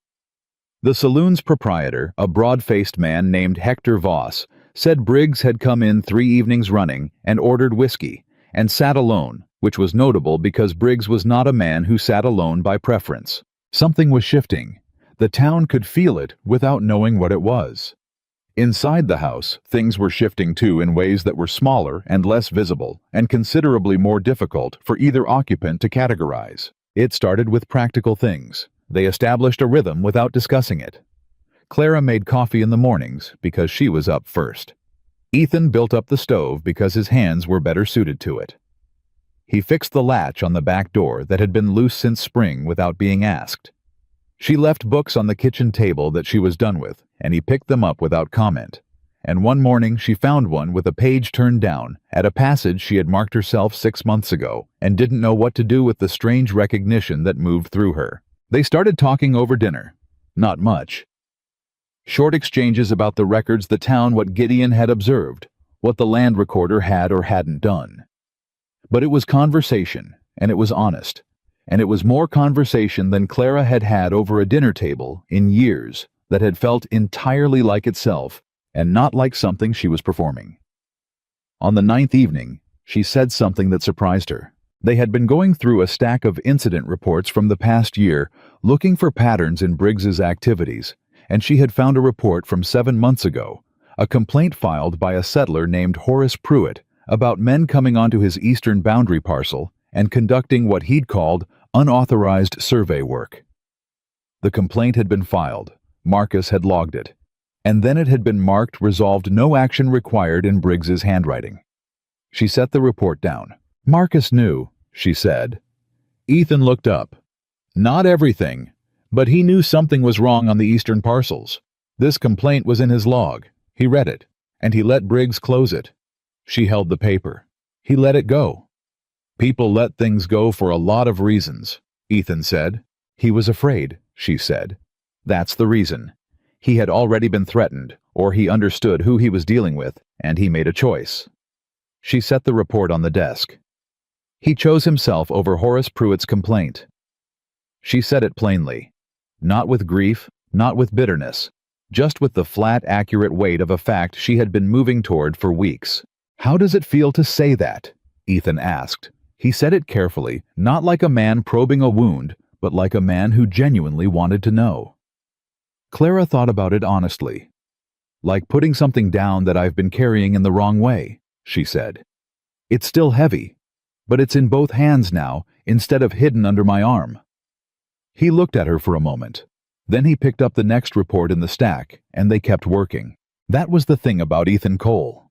The saloon's proprietor, a broad-faced man named Hector Voss, said Briggs had come in 3 evenings running and ordered whiskey, and sat alone, which was notable because Briggs was not a man who sat alone by preference. Something was shifting. The town could feel it without knowing what it was. Inside the house, things were shifting too in ways that were smaller and less visible and considerably more difficult for either occupant to categorize. It started with practical things. They established a rhythm without discussing it. Clara made coffee in the mornings because she was up first. Ethan built up the stove because his hands were better suited to it. He fixed the latch on the back door that had been loose since spring without being asked. She left books on the kitchen table that she was done with, and he picked them up without comment. And one morning she found one with a page turned down at a passage she had marked herself 6 months ago and didn't know what to do with the strange recognition that moved through her. They started talking over dinner. Not much. Short exchanges about the records, the town, what Gideon had observed, what the land recorder had or hadn't done. But it was conversation, and it was honest. And it was more conversation than Clara had had over a dinner table in years that had felt entirely like itself and not like something she was performing. On the 9th evening, she said something that surprised her. They had been going through a stack of incident reports from the past year, looking for patterns in Briggs's activities, and she had found a report from 7 months ago, a complaint filed by a settler named Horace Pruitt about men coming onto his eastern boundary parcel and conducting what he'd called unauthorized survey work. The complaint had been filed, Marcus had logged it, and then it had been marked resolved no action required in Briggs's handwriting. She set the report down. Marcus knew, she said. Ethan looked up. Not everything, but he knew something was wrong on the eastern parcels. This complaint was in his log. He read it, and he let Briggs close it. She held the paper. He let it go. People let things go for a lot of reasons, Ethan said. He was afraid, she said. That's the reason. He had already been threatened, or he understood who he was dealing with, and he made a choice. She set the report on the desk. He chose himself over Horace Pruitt's complaint. She said it plainly. Not with grief, not with bitterness, just with the flat, accurate weight of a fact she had been moving toward for weeks. How does it feel to say that? Ethan asked. He said it carefully, not like a man probing a wound, but like a man who genuinely wanted to know. Clara thought about it honestly. Like putting something down that I've been carrying in the wrong way, she said. It's still heavy, but it's in both hands now, instead of hidden under my arm. He looked at her for a moment. Then he picked up the next report in the stack, and they kept working. That was the thing about Ethan Cole.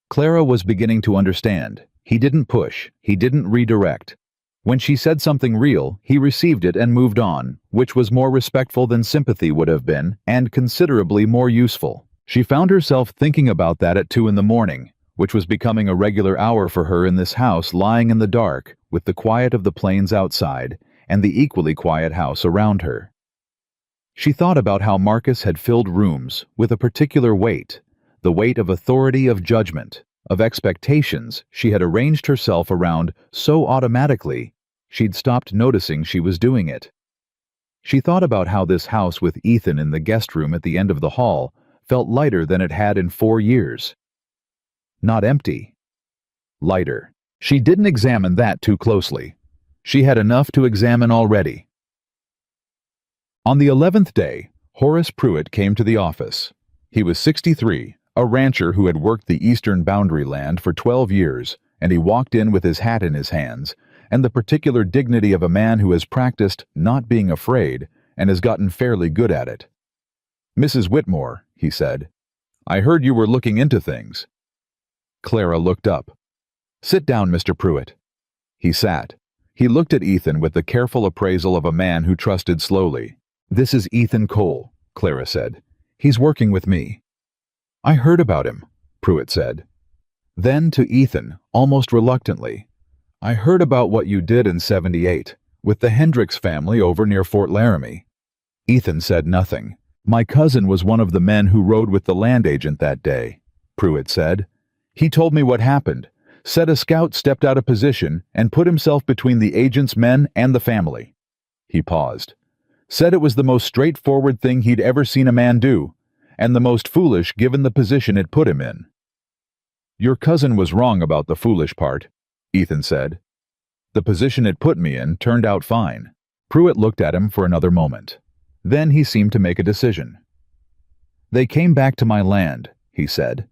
Clara was beginning to understand. He didn't push, he didn't redirect. When she said something real, he received it and moved on, which was more respectful than sympathy would have been, and considerably more useful. She found herself thinking about that at 2 in the morning, which was becoming a regular hour for her in this house, lying in the dark, with the quiet of the plains outside, and the equally quiet house around her. She thought about how Marcus had filled rooms with a particular weight, the weight of authority, of judgment, of expectations she had arranged herself around so automatically she'd stopped noticing she was doing it. She thought about how this house with Ethan in the guest room at the end of the hall felt lighter than it had in 4 years. Not empty. Lighter. She didn't examine that too closely. She had enough to examine already. On the 11th day, Horace Pruitt came to the office. He was 63, a rancher who had worked the eastern boundary land for 12 years, and he walked in with his hat in his hands, and the particular dignity of a man who has practiced not being afraid and has gotten fairly good at it. Mrs. Whitmore, he said, I heard you were looking into things. Clara looked up. Sit down, Mr. Pruitt. He sat. He looked at Ethan with the careful appraisal of a man who trusted slowly. This is Ethan Cole, Clara said. He's working with me. I heard about him, Pruitt said. Then to Ethan, almost reluctantly, I heard about what you did in 78, with the Hendricks family over near Fort Laramie. Ethan said nothing. My cousin was one of the men who rode with the land agent that day, Pruitt said. He told me what happened, said a scout stepped out of position and put himself between the agent's men and the family. He paused. Said it was the most straightforward thing he'd ever seen a man do, and the most foolish given the position it put him in. Your cousin was wrong about the foolish part, Ethan said. The position it put me in turned out fine. Pruitt looked at him for another moment. Then he seemed to make a decision. "They came back to my land," he said.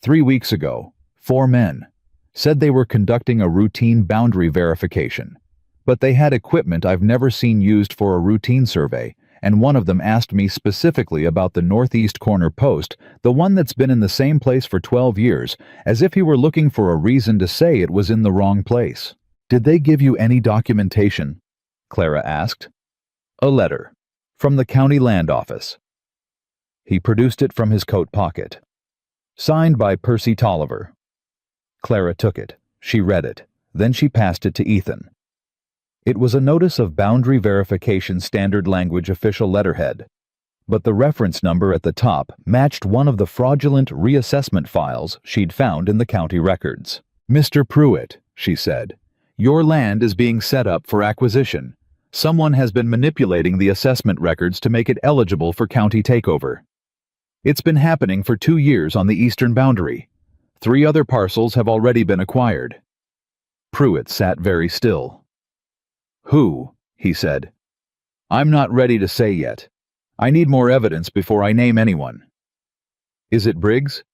3 weeks ago, 4 men. Said they were conducting a routine boundary verification. But they had equipment I've never seen used for a routine survey, and one of them asked me specifically about the northeast corner post, the one that's been in the same place for 12 years, as if he were looking for a reason to say it was in the wrong place. "Did they give you any documentation?" Clara asked. "A letter. From the county land office." He produced it from his coat pocket. "Signed by Percy Tolliver." Clara took it. She read it. Then she passed it to Ethan. It was a notice of boundary verification standard language official letterhead, but the reference number at the top matched one of the fraudulent reassessment files she'd found in the county records. "Mr. Pruitt," she said, "your land is being set up for acquisition. Someone has been manipulating the assessment records to make it eligible for county takeover. It's been happening for 2 years on the eastern boundary. 3 other parcels have already been acquired." Pruitt sat very still. "Who?" he said. "I'm not ready to say yet. I need more evidence before I name anyone." "Is it Briggs?"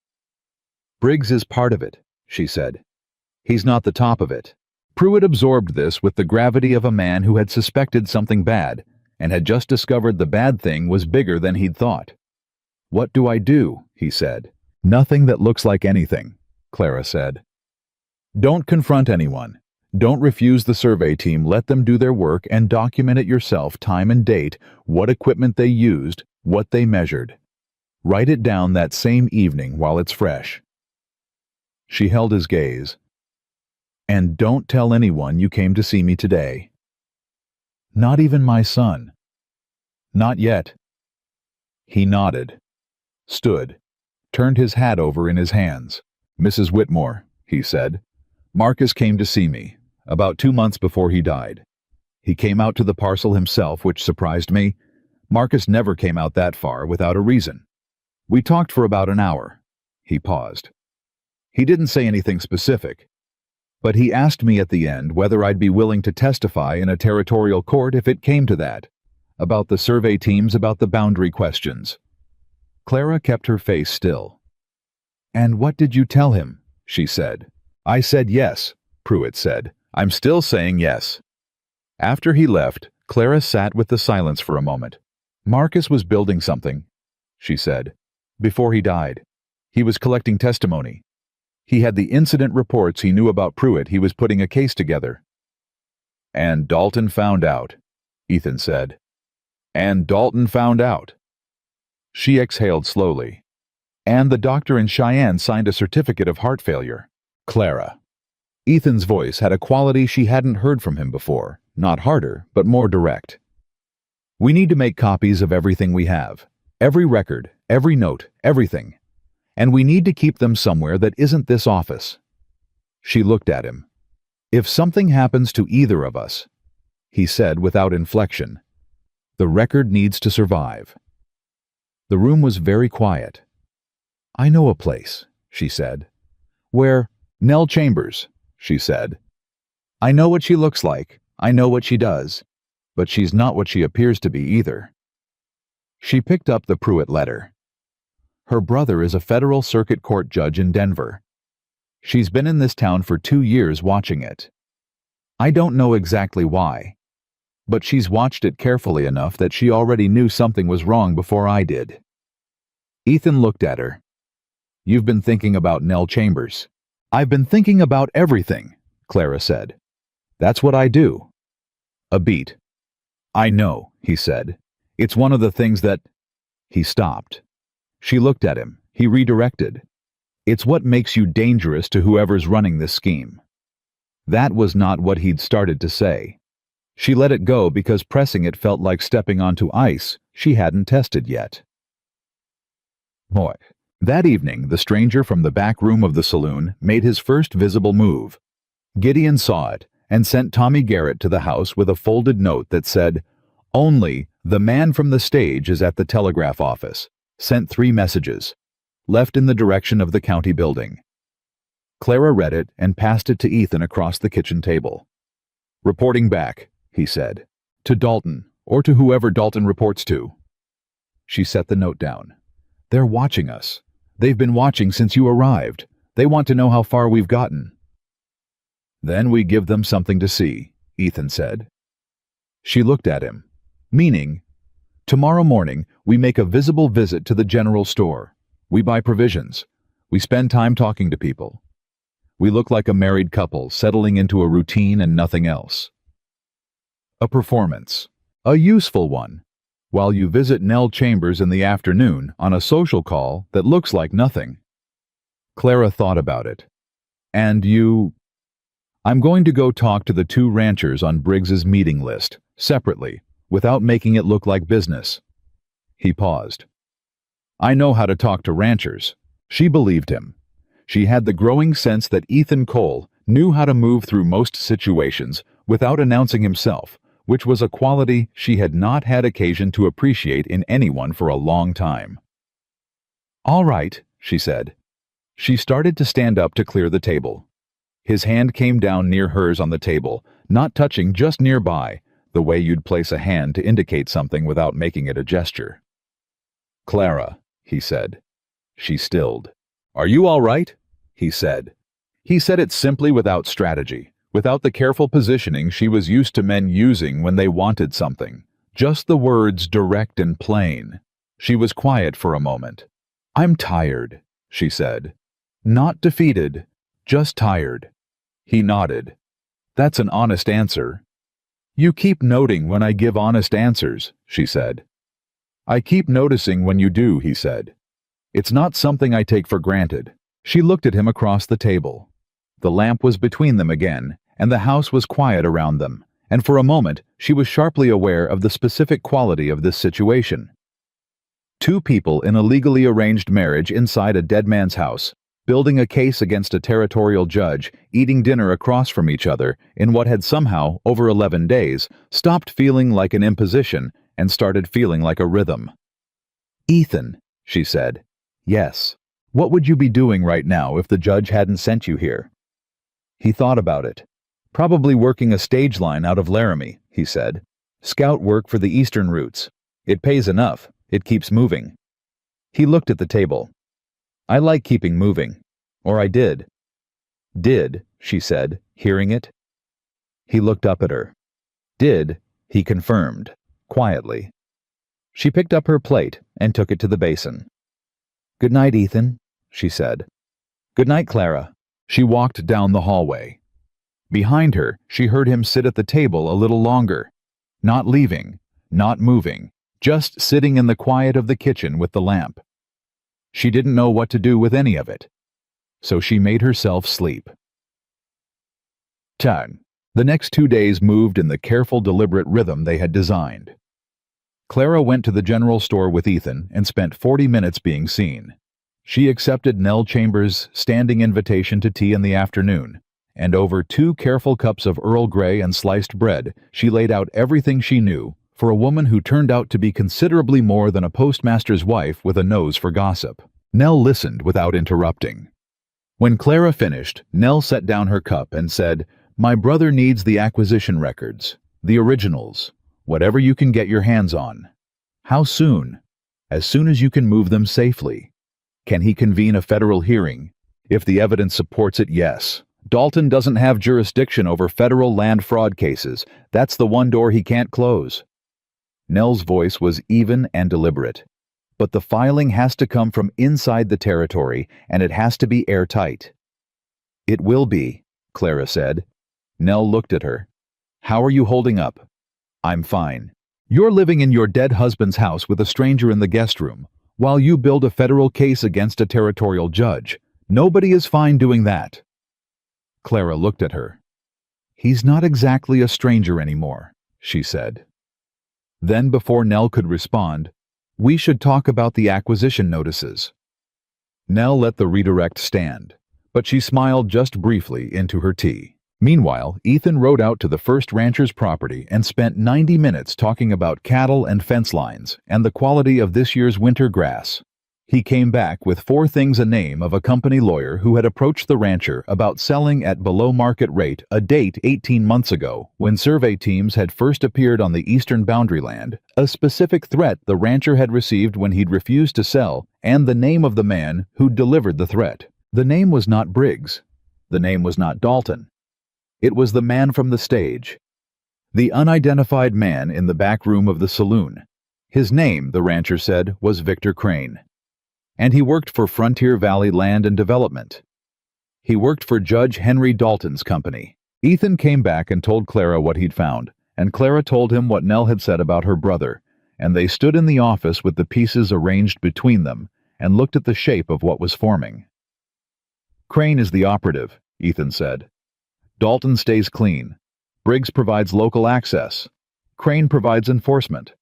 "Briggs is part of it," she said. "He's not the top of it." Pruitt absorbed this with the gravity of a man who had suspected something bad, and had just discovered the bad thing was bigger than he'd thought. "What do I do?" he said. "Nothing that looks like anything," Clara said. "Don't confront anyone. Don't refuse the survey team. Let them do their work and document it yourself, time and date, what equipment they used, what they measured. Write it down that same evening while it's fresh." She held his gaze. "And don't tell anyone you came to see me today." "Not even my son?" "Not yet." He nodded, stood, turned his hat over in his hands. "Mrs. Whitmore," he said, "Marcus came to see me, about 2 months before he died. He came out to the parcel himself, which surprised me. Marcus never came out that far without a reason. We talked for about an hour." He paused. "He didn't say anything specific, but he asked me at the end whether I'd be willing to testify in a territorial court if it came to that, about the survey teams, about the boundary questions." Clara kept her face still. "And what did you tell him?" she said. "I said yes," Pruitt said. "I'm still saying yes." After he left, Clara sat with the silence for a moment. "Marcus was building something," she said, "before he died. He was collecting testimony. He had the incident reports he knew about Pruitt. He was putting a case together." "And Dalton found out," Ethan said. "And Dalton found out." She exhaled slowly. "And the doctor in Cheyenne signed a certificate of heart failure." Clara. Ethan's voice had a quality she hadn't heard from him before, not harder, but more direct. "We need to make copies of everything we have. Every record, every note, everything. And we need to keep them somewhere that isn't this office." She looked at him. "If something happens to either of us," he said without inflection, "the record needs to survive." The room was very quiet. "I know a place," she said. "Where?" "Nell Chambers," she said. "I know what she looks like. I know what she does. But she's not what she appears to be either." She picked up the Pruitt letter. "Her brother is a federal circuit court judge in Denver. She's been in this town for 2 years watching it. I don't know exactly why, but she's watched it carefully enough that she already knew something was wrong before I did." Ethan looked at her. "You've been thinking about Nell Chambers." "I've been thinking about everything," Clara said. "That's what I do." A beat. "I know," he said. "It's one of the things that—" He stopped. She looked at him. He redirected. "It's what makes you dangerous to whoever's running this scheme." That was not what he'd started to say. She let it go because pressing it felt like stepping onto ice she hadn't tested yet. Boy. That evening, the stranger from the back room of the saloon made his first visible move. Gideon saw it and sent Tommy Garrett to the house with a folded note that said, "Only the man from the stage is at the telegraph office." Sent 3 messages, left in the direction of the county building. Clara read it and passed it to Ethan across the kitchen table. "Reporting back," he said. To Dalton, or to whoever Dalton reports to. She set the note down. They're watching us. They've been watching since you arrived. They want to know how far we've gotten. Then we give them something to see, Ethan said. She looked at him, meaning, tomorrow morning we make a visible visit to the general store. We buy provisions. We spend time talking to people. We look like a married couple settling into a routine and nothing else. A performance. A useful one. While you visit Nell Chambers in the afternoon on a social call that looks like nothing. Clara thought about it. And you... I'm going to go talk to the 2 ranchers on Briggs's meeting list, separately, without making it look like business. He paused. I know how to talk to ranchers. She believed him. She had the growing sense that Ethan Cole knew how to move through most situations without announcing himself, which was a quality she had not had occasion to appreciate in anyone for a long time. All right, she said. She started to stand up to clear the table. His hand came down near hers on the table, not touching, just nearby, the way you'd place a hand to indicate something without making it a gesture. Clara, he said. She stilled. Are you all right? He said. He said it simply, without strategy, without the careful positioning she was used to men using when they wanted something. Just the words, direct and plain. She was quiet for a moment. I'm tired, she said. Not defeated, just tired. He nodded. That's an honest answer. You keep noting when I give honest answers, she said. I keep noticing when you do, he said. It's not something I take for granted. She looked at him across the table. The lamp was between them again, and the house was quiet around them, and for a moment she was sharply aware of the specific quality of this situation. 2 people in a legally arranged marriage inside a dead man's house, building a case against a territorial judge, eating dinner across from each other in what had somehow, over 11 days, stopped feeling like an imposition and started feeling like a rhythm. Ethan, she said. Yes. What would you be doing right now if the judge hadn't sent you here? He thought about it. Probably working a stage line out of Laramie, he said. Scout work for the eastern routes. It pays enough. It keeps moving. He looked at the table. I like keeping moving. Or I did. Did, she said, hearing it. He looked up at her. Did, he confirmed, quietly. She picked up her plate and took it to the basin. Good night, Ethan, she said. Good night, Clara. She walked down the hallway. Behind her, she heard him sit at the table a little longer. Not leaving, not moving, just sitting in the quiet of the kitchen with the lamp. She didn't know what to do with any of it. So she made herself sleep. 10. The next 2 days moved in the careful, deliberate rhythm they had designed. Clara went to the general store with Ethan and spent 40 minutes being seen. She accepted Nell Chambers' standing invitation to tea in the afternoon, and over 2 careful cups of Earl Grey and sliced bread, she laid out everything she knew for a woman who turned out to be considerably more than a postmaster's wife with a nose for gossip. Nell listened without interrupting. When Clara finished, Nell set down her cup and said, My brother needs the acquisition records, the originals, whatever you can get your hands on. How soon? As soon as you can move them safely. Can he convene a federal hearing? If the evidence supports it, yes. Dalton doesn't have jurisdiction over federal land fraud cases. That's the one door he can't close. Nell's voice was even and deliberate. But the filing has to come from inside the territory, and it has to be airtight. It will be, Clara said. Nell looked at her. How are you holding up? I'm fine. You're living in your dead husband's house with a stranger in the guest room, while you build a federal case against a territorial judge. Nobody is fine doing that. Clara looked at her. He's not exactly a stranger anymore, she said. Then, before Nell could respond, we should talk about the acquisition notices. Nell let the redirect stand, but she smiled just briefly into her tea. Meanwhile, Ethan rode out to the first rancher's property and spent 90 minutes talking about cattle and fence lines and the quality of this year's winter grass. He came back with 4 things: a name of a company lawyer who had approached the rancher about selling at below market rate, a date 18 months ago when survey teams had first appeared on the eastern boundary land, a specific threat the rancher had received when he'd refused to sell, and the name of the man who'd delivered the threat. The name was not Briggs. The name was not Dalton. It was the man from the stage. The unidentified man in the back room of the saloon. His name, the rancher said, was Victor Crane. And he worked for Frontier Valley Land and Development. He worked for Judge Henry Dalton's company. Ethan came back and told Clara what he'd found, and Clara told him what Nell had said about her brother, and they stood in the office with the pieces arranged between them and looked at the shape of what was forming. Crane is the operative, Ethan said. Dalton stays clean. Briggs provides local access. Crane provides enforcement.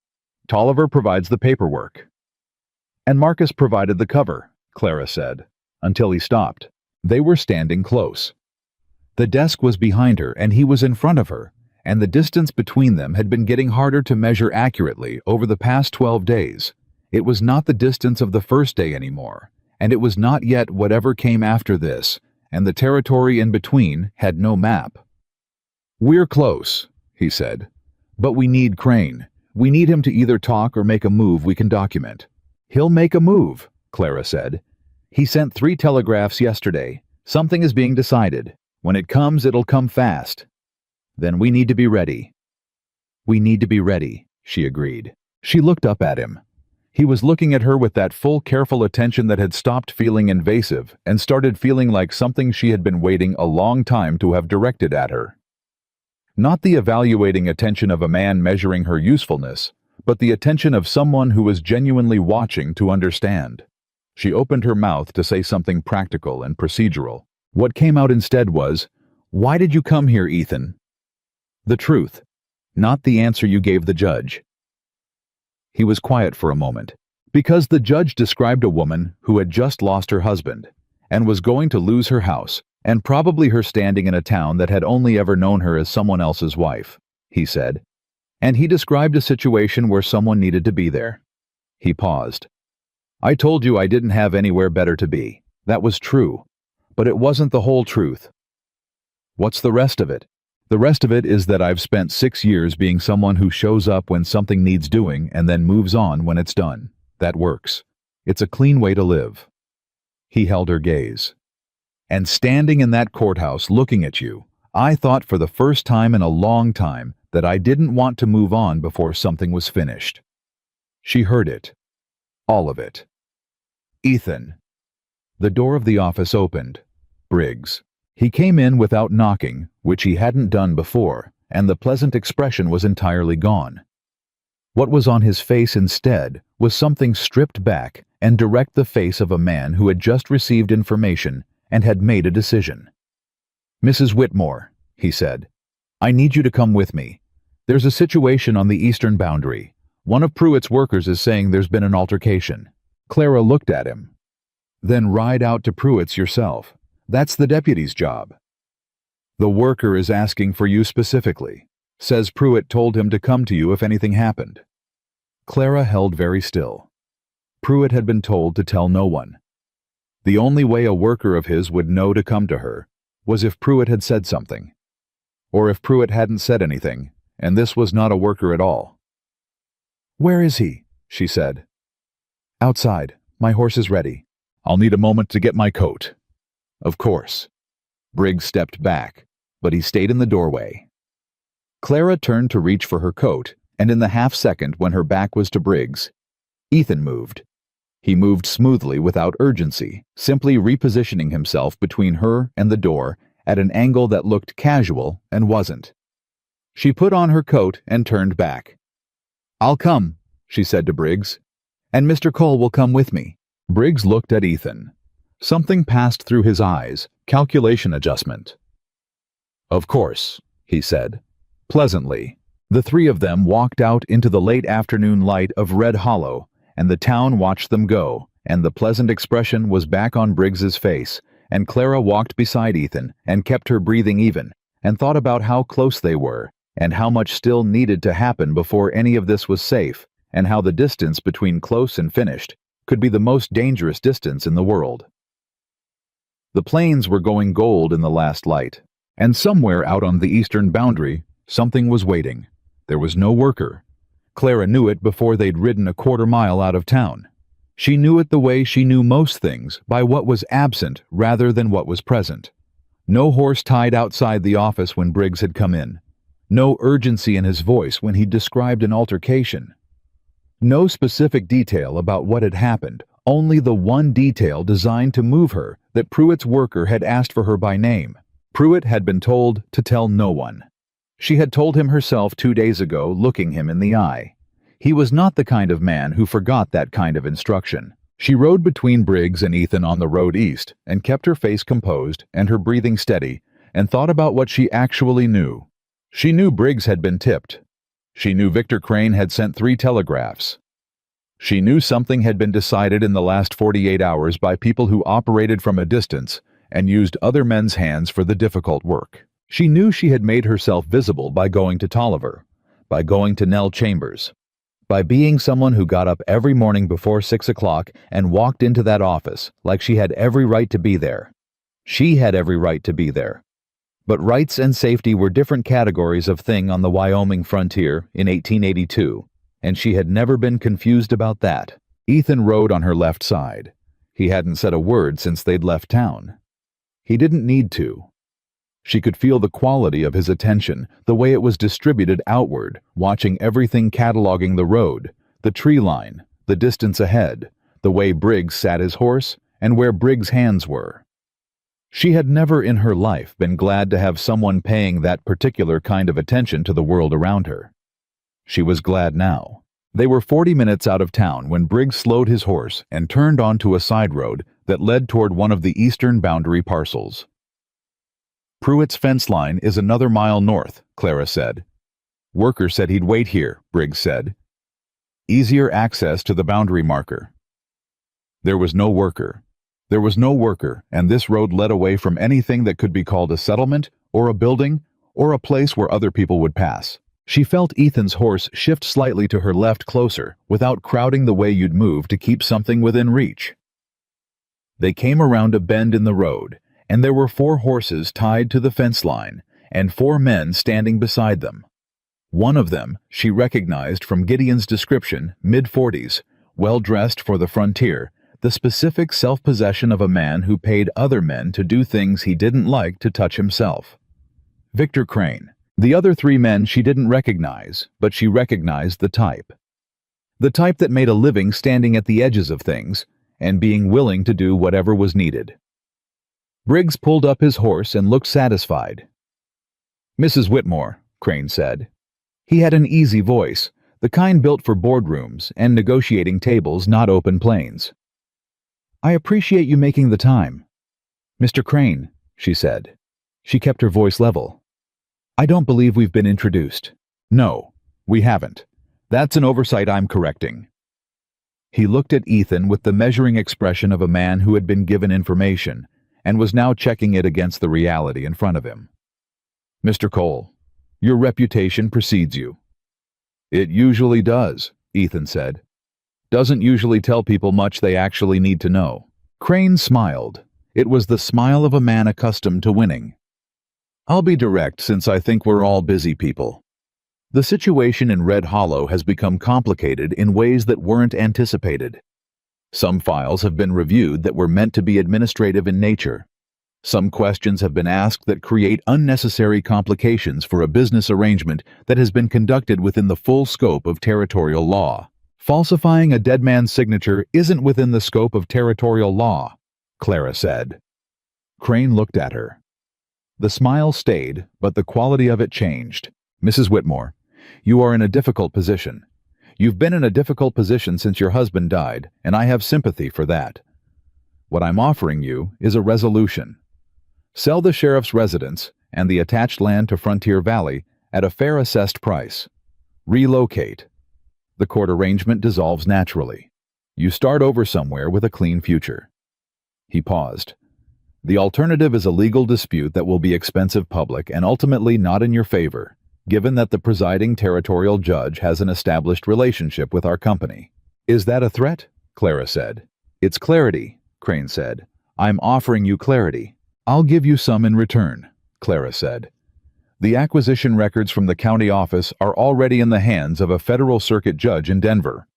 Tolliver provides the paperwork. And Marcus provided the cover, Clara said, until he stopped. They were standing close. The desk was behind her and he was in front of her, and the distance between them had been getting harder to measure accurately over the past 12 days. It was not the distance of the first day anymore, and it was not yet whatever came after this, and the territory in between had no map. "We're close," he said, "but we need Crane. We need him to either talk or make a move we can document." "He'll make a move," Clara said. "He sent 3 telegraphs yesterday. Something is being decided. When it comes, it'll come fast. Then we need to be ready." "We need to be ready," she agreed. She looked up at him. He was looking at her with that full, careful attention that had stopped feeling invasive and started feeling like something she had been waiting a long time to have directed at her. Not the evaluating attention of a man measuring her usefulness, but the attention of someone who was genuinely watching to understand. She opened her mouth to say something practical and procedural. What came out instead was, "Why did you come here, Ethan?" "The truth, not the answer you gave the judge." He was quiet for a moment, because the judge described a woman who had just lost her husband and was going to lose her house and probably her standing in a town that had only ever known her as someone else's wife, he said. And he described a situation where someone needed to be there. He paused. "I told you I didn't have anywhere better to be. That was true. But it wasn't the whole truth." "What's the rest of it?" "The rest of it is that I've spent 6 years being someone who shows up when something needs doing and then moves on when it's done. That works. It's a clean way to live." He held her gaze. "And standing in that courthouse looking at you, I thought for the first time in a long time that I didn't want to move on before something was finished." She heard it. All of it. "Ethan." The door of the office opened. Briggs. He came in without knocking, which he hadn't done before, and the pleasant expression was entirely gone. What was on his face instead was something stripped back and direct, the face of a man who had just received information and had made a decision. "Mrs. Whitmore," he said, "I need you to come with me. There's a situation on the eastern boundary. One of Pruitt's workers is saying there's been an altercation." Clara looked at him. "Then ride out to Pruitt's yourself. That's the deputy's job." "The worker is asking for you specifically. Says Pruitt told him to come to you if anything happened." Clara held very still. Pruitt had been told to tell no one. The only way a worker of his would know to come to her was if Pruitt had said something. Or if Pruitt hadn't said anything, and this was not a worker at all. "Where is he?" she said. "Outside. My horse is ready. I'll need a moment to get my coat." "Of course." Briggs stepped back, but he stayed in the doorway. Clara turned to reach for her coat, and in the half-second when her back was to Briggs, Ethan moved. He moved smoothly without urgency, simply repositioning himself between her and the door at an angle that looked casual and wasn't. She put on her coat and turned back. "I'll come," she said to Briggs, "and Mr. Cole will come with me." Briggs looked at Ethan. Something passed through his eyes, calculation adjustment. "Of course," he said, pleasantly. The 3 of them walked out into the late afternoon light of Red Hollow, and the town watched them go, and the pleasant expression was back on Briggs's face, and Clara walked beside Ethan and kept her breathing even, and thought about how close they were, and how much still needed to happen before any of this was safe, and how the distance between close and finished could be the most dangerous distance in the world. The planes were going gold in the last light, and somewhere out on the eastern boundary, something was waiting. There was no worker. Clara knew it before they'd ridden a quarter-mile out of town. She knew it the way she knew most things, by what was absent rather than what was present. No horse tied outside the office when Briggs had come in. No urgency in his voice when he described an altercation. No specific detail about what had happened, only the one detail designed to move her, that Pruitt's worker had asked for her by name. Pruitt had been told to tell no one. She had told him herself 2 days ago, looking him in the eye. He was not the kind of man who forgot that kind of instruction. She rode between Briggs and Ethan on the road east, and kept her face composed and her breathing steady, and thought about what she actually knew. She knew Briggs had been tipped. She knew Victor Crane had sent 3 telegraphs. She knew something had been decided in the last 48 hours by people who operated from a distance and used other men's hands for the difficult work. She knew she had made herself visible by going to Tolliver, by going to Nell Chambers, by being someone who got up every morning before 6 o'clock and walked into that office like she had every right to be there. She had every right to be there. But rights and safety were different categories of thing on the Wyoming frontier in 1882, and she had never been confused about that. Ethan rode on her left side. He hadn't said a word since they'd left town. He didn't need to. She could feel the quality of his attention, the way it was distributed outward, watching everything, cataloging the road, the tree line, the distance ahead, the way Briggs sat his horse, and where Briggs' hands were. She had never in her life been glad to have someone paying that particular kind of attention to the world around her. She was glad now. They were 40 minutes out of town when Briggs slowed his horse and turned onto a side road that led toward one of the eastern boundary parcels. Pruitt's fence line is another mile north, Clara said. Worker said he'd wait here, Briggs said. Easier access to the boundary marker. There was no worker. There was no worker, and this road led away from anything that could be called a settlement, or a building, or a place where other people would pass. She felt Ethan's horse shift slightly to her left closer, without crowding the way you'd move to keep something within reach. They came around a bend in the road, and there were 4 horses tied to the fence line, and 4 men standing beside them. One of them she recognized from Gideon's description, mid-40s, well-dressed for the frontier, the specific self-possession of a man who paid other men to do things he didn't like to touch himself. Victor Crane. The other 3 men she didn't recognize, but she recognized the type. The type that made a living standing at the edges of things, and being willing to do whatever was needed. Briggs pulled up his horse and looked satisfied. "Mrs. Whitmore," Crane said. He had an easy voice, the kind built for boardrooms and negotiating tables, not open plains. "I appreciate you making the time." "Mr. Crane," she said. She kept her voice level. "I don't believe we've been introduced." "No, we haven't. That's an oversight I'm correcting." He looked at Ethan with the measuring expression of a man who had been given information and was now checking it against the reality in front of him. "Mr. Cole, your reputation precedes you." "It usually does," Ethan said. "Doesn't usually tell people much they actually need to know." Crane smiled. It was the smile of a man accustomed to winning. "I'll be direct since I think we're all busy people. The situation in Red Hollow has become complicated in ways that weren't anticipated. Some files have been reviewed that were meant to be administrative in nature. Some questions have been asked that create unnecessary complications for a business arrangement that has been conducted within the full scope of territorial law. Falsifying a dead man's signature isn't within the scope of territorial law," Clara said. Crane looked at her. The smile stayed, but the quality of it changed. "Mrs. Whitmore, you are in a difficult position. You've been in a difficult position since your husband died, and I have sympathy for that. What I'm offering you is a resolution. Sell the sheriff's residence and the attached land to Frontier Valley at a fair assessed price. Relocate. The court arrangement dissolves naturally. You start over somewhere with a clean future." He paused. "The alternative is a legal dispute that will be expensive public and ultimately not in your favor, given that the presiding territorial judge has an established relationship with our company." "Is that a threat?" Clara said. It's clarity, Crane said. I'm offering you clarity. I'll give you some in return, Clara said. The acquisition records from the county office are already in the hands of a federal circuit judge in Denver.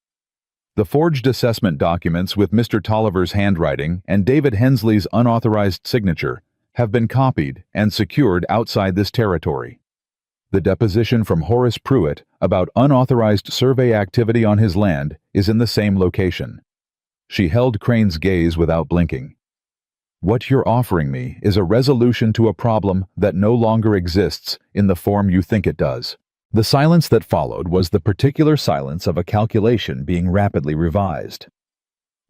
The forged assessment documents with Mr. Tolliver's handwriting and David Hensley's unauthorized signature have been copied and secured outside this territory. The deposition from Horace Pruitt about unauthorized survey activity on his land is in the same location. She held Crane's gaze without blinking. What you're offering me is a resolution to a problem that no longer exists in the form you think it does. The silence that followed was the particular silence of a calculation being rapidly revised.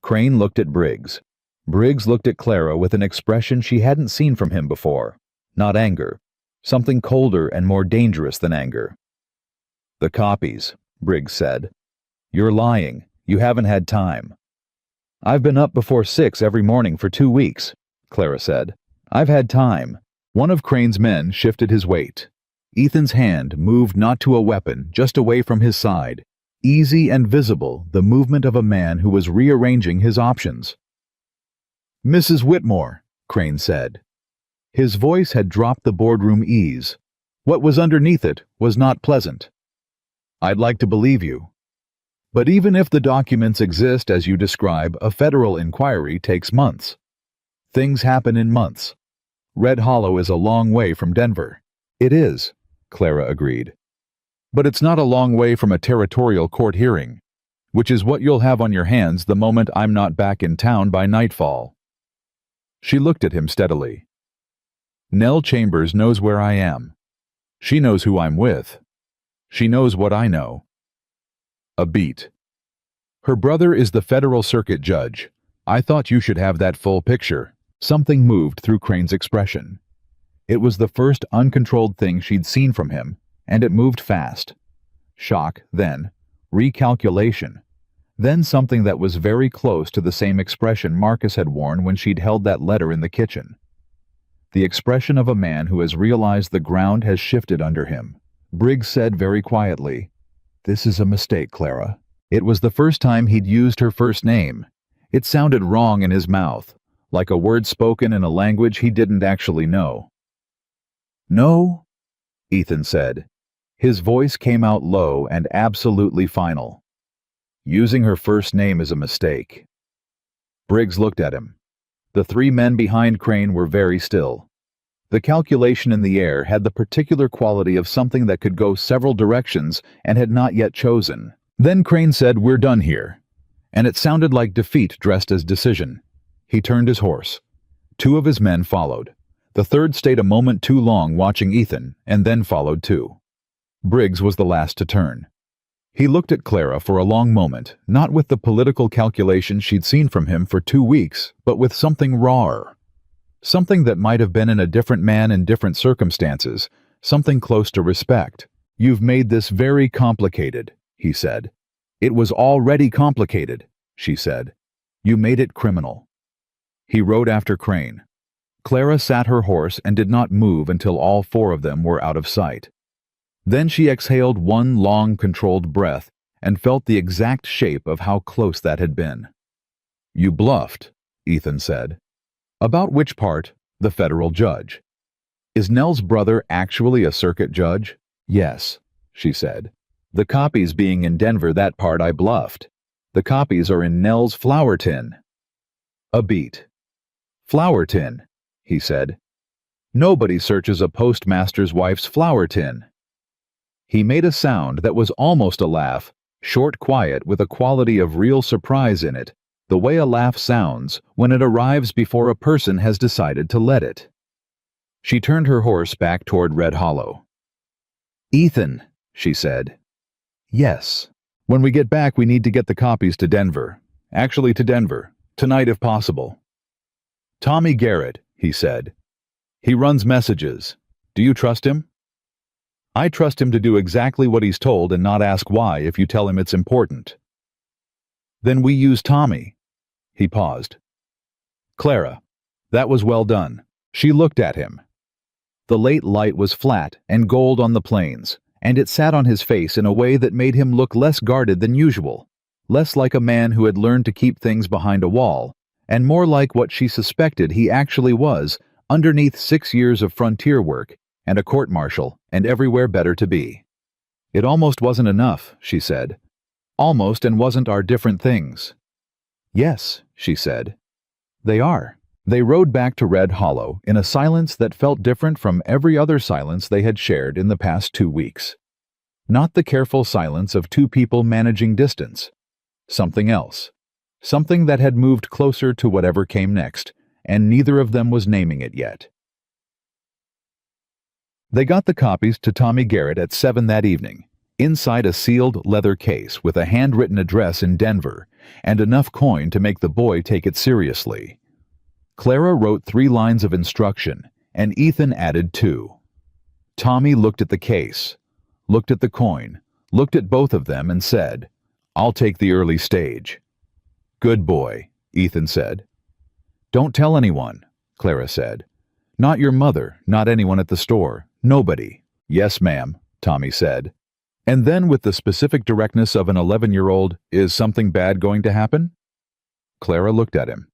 Crane looked at Briggs. Briggs looked at Clara with an expression she hadn't seen from him before. Not anger. Something colder and more dangerous than anger. The copies, Briggs said. You're lying. You haven't had time. I've been up before 6 every morning for 2 weeks, Clara said. I've had time. One of Crane's men shifted his weight. Ethan's hand moved not to a weapon, just away from his side. Easy and visible, the movement of a man who was rearranging his options. Mrs. Whitmore, Crane said. His voice had dropped the boardroom ease. What was underneath it was not pleasant. I'd like to believe you. But even if the documents exist as you describe, a federal inquiry takes months. Things happen in months. Red Hollow is a long way from Denver. It is, Clara agreed. But it's not a long way from a territorial court hearing, which is what you'll have on your hands the moment I'm not back in town by nightfall. She looked at him steadily. Nell Chambers knows where I am. She knows who I'm with. She knows what I know. A beat. Her brother is the federal circuit judge. I thought you should have that full picture. Something moved through Crane's expression. It was the first uncontrolled thing she'd seen from him, and it moved fast. Shock, then recalculation, then something that was very close to the same expression Marcus had worn when she'd held that letter in the kitchen. The expression of a man who has realized the ground has shifted under him. Briggs said very quietly, "This is a mistake, Clara." It was the first time he'd used her first name. It sounded wrong in his mouth, like a word spoken in a language he didn't actually know. "No?" Ethan said. His voice came out low and absolutely final. Using her first name is a mistake. Briggs looked at him. The 3 men behind Crane were very still. The calculation in the air had the particular quality of something that could go several directions and had not yet chosen. Then Crane said, "We're done here." And it sounded like defeat dressed as decision. He turned his horse. 2 of his men followed. The 3rd stayed a moment too long watching Ethan, and then followed too. Briggs was the last to turn. He looked at Clara for a long moment, not with the political calculation she'd seen from him for 2 weeks, but with something rawer. Something that might have been in a different man in different circumstances, something close to respect. "You've made this very complicated," he said. "It was already complicated," she said. "You made it criminal." He rode after Crane. Clara sat her horse and did not move until all 4 of them were out of sight. Then she exhaled one long, controlled breath and felt the exact shape of how close that had been. "You bluffed," Ethan said. "About which part?" "The federal judge." "Is Nell's brother actually a circuit judge?" "Yes," she said. "The copies being in Denver, that part I bluffed. The copies are in Nell's flour tin." A beat. "Flour tin," he said. "Nobody searches a postmaster's wife's flour tin." He made a sound that was almost a laugh, short, quiet, with a quality of real surprise in it, the way a laugh sounds when it arrives before a person has decided to let it. She turned her horse back toward Red Hollow. "Ethan," she said. "Yes. When we get back, we need to get the copies to Denver. Actually, to Denver. Tonight, if possible." "Tommy Garrett," he said. "He runs messages. Do you trust him?" "I trust him to do exactly what he's told and not ask why if you tell him it's important." "Then we use Tommy." He paused. "Clara, that was well done." She looked at him. The late light was flat and gold on the plains, and it sat on his face in a way that made him look less guarded than usual, less like a man who had learned to keep things behind a wall, and more like what she suspected he actually was underneath 6 years of frontier work and a court-martial and everywhere better to be. It almost wasn't enough, she said. Almost and wasn't are different things. Yes, she said. They are. They rode back to Red Hollow in a silence that felt different from every other silence they had shared in the past 2 weeks. Not the careful silence of two people managing distance. Something else. Something that had moved closer to whatever came next, and neither of them was naming it yet. They got the copies to Tommy Garrett at 7 that evening, inside a sealed leather case with a handwritten address in Denver and enough coin to make the boy take it seriously. Clara wrote 3 lines of instruction, and Ethan added 2. Tommy looked at the case, looked at the coin, looked at both of them and said, "I'll take the early stage." "Good boy," Ethan said. "Don't tell anyone," Clara said. "Not your mother, not anyone at the store, nobody." "Yes, ma'am," Tommy said. And then with the specific directness of an 11-year-old, "Is something bad going to happen?" Clara looked at him.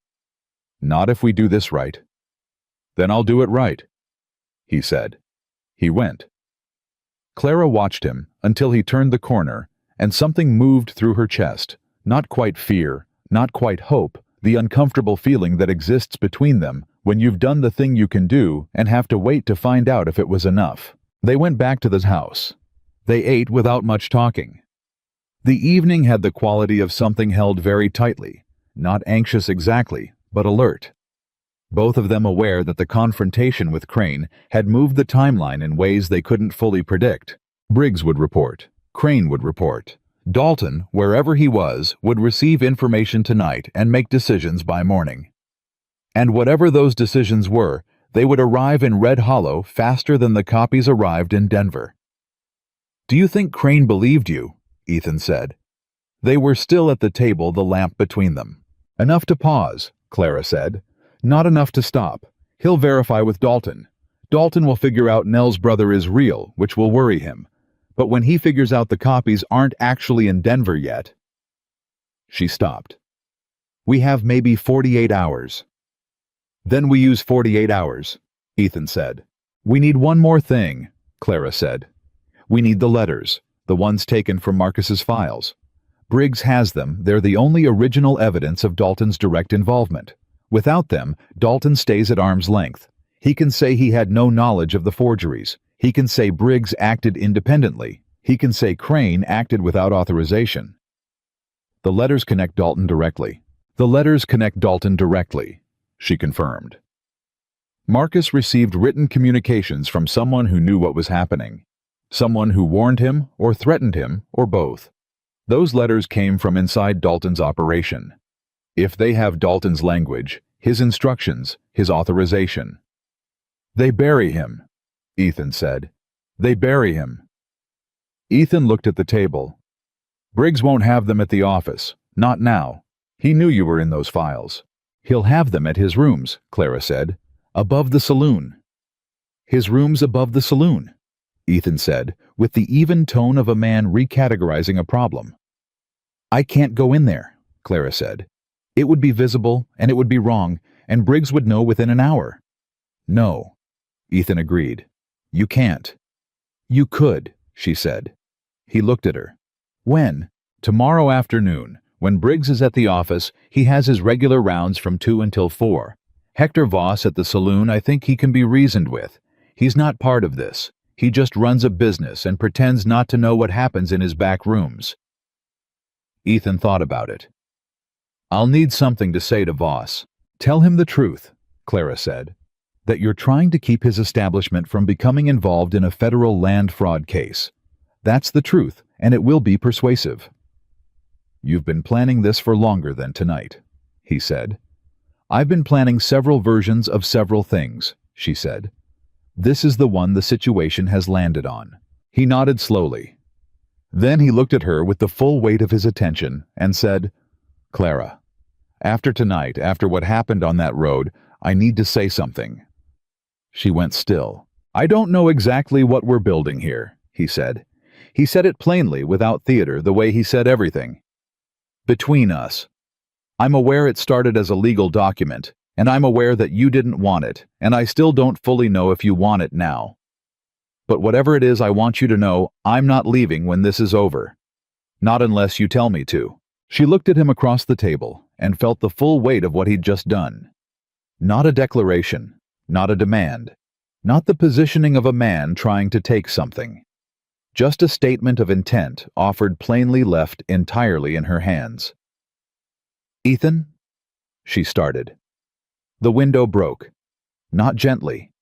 "Not if we do this right." "Then I'll do it right," he said. He went. Clara watched him until he turned the corner, and something moved through her chest, not quite fear, not quite hope, the uncomfortable feeling that exists between them when you've done the thing you can do and have to wait to find out if it was enough. They went back to the house. They ate without much talking. The evening had the quality of something held very tightly, not anxious exactly, but alert. Both of them aware that the confrontation with Crane had moved the timeline in ways they couldn't fully predict. Briggs would report. Crane would report. Dalton, wherever he was, would receive information tonight and make decisions by morning. And whatever those decisions were, they would arrive in Red Hollow faster than the copies arrived in Denver. "Do you think Crane believed you?" Ethan said. They were still at the table, the lamp between them. "Enough to pause," Clara said. "Not enough to stop. He'll verify with Dalton. Dalton will figure out Nell's brother is real, which will worry him. But when he figures out the copies aren't actually in Denver yet..." She stopped. "We have maybe 48 hours. "Then we use 48 hours, Ethan said. "We need one more thing," Clara said. "We need the letters, the ones taken from Marcus's files. Briggs has them. They're the only original evidence of Dalton's direct involvement. Without them, Dalton stays at arm's length. He can say he had no knowledge of the forgeries. He can say Briggs acted independently. He can say Crane acted without authorization. The letters connect Dalton directly. The letters connect Dalton directly," she confirmed. Marcus received written communications from someone who knew what was happening. Someone who warned him, or threatened him, or both. Those letters came from inside Dalton's operation. If they have Dalton's language, his instructions, his authorization. "They bury him," Ethan said. "They bury him." Ethan looked at the table. "Briggs won't have them at the office. Not now. He knew you were in those files. He'll have them at his rooms," Clara said. "Above the saloon." "His rooms above the saloon," Ethan said, with the even tone of a man recategorizing a problem. "I can't go in there," Clara said. "It would be visible, and it would be wrong, and Briggs would know within an hour." "No," Ethan agreed. "You can't." "You could," she said. He looked at her. "When?" "Tomorrow afternoon. When Briggs is at the office, he has his regular rounds from 2 until 4. Hector Voss at the saloon, I think he can be reasoned with. He's not part of this. He just runs a business and pretends not to know what happens in his back rooms." Ethan thought about it. "I'll need something to say to Voss." "Tell him the truth," Clara said. "That you're trying to keep his establishment from becoming involved in a federal land fraud case. That's the truth, and it will be persuasive." "You've been planning this for longer than tonight," he said. "I've been planning several versions of several things," she said. "This is the one the situation has landed on." He nodded slowly. Then he looked at her with the full weight of his attention and said, "Clara, after tonight, after what happened on that road, I need to say something." She went still. "I don't know exactly what we're building here," he said. He said it plainly, without theater, the way he said everything. Between us. I'm aware it started as a legal document, and I'm aware that you didn't want it, and I still don't fully know if you want it now. But whatever it is, I want you to know, I'm not leaving when this is over. Not unless you tell me to." She looked at him across the table and felt the full weight of what he'd just done. Not a declaration, not a demand, not the positioning of a man trying to take something. Just a statement of intent offered plainly, left entirely in her hands. "Ethan?" she started. The window broke. Not gently.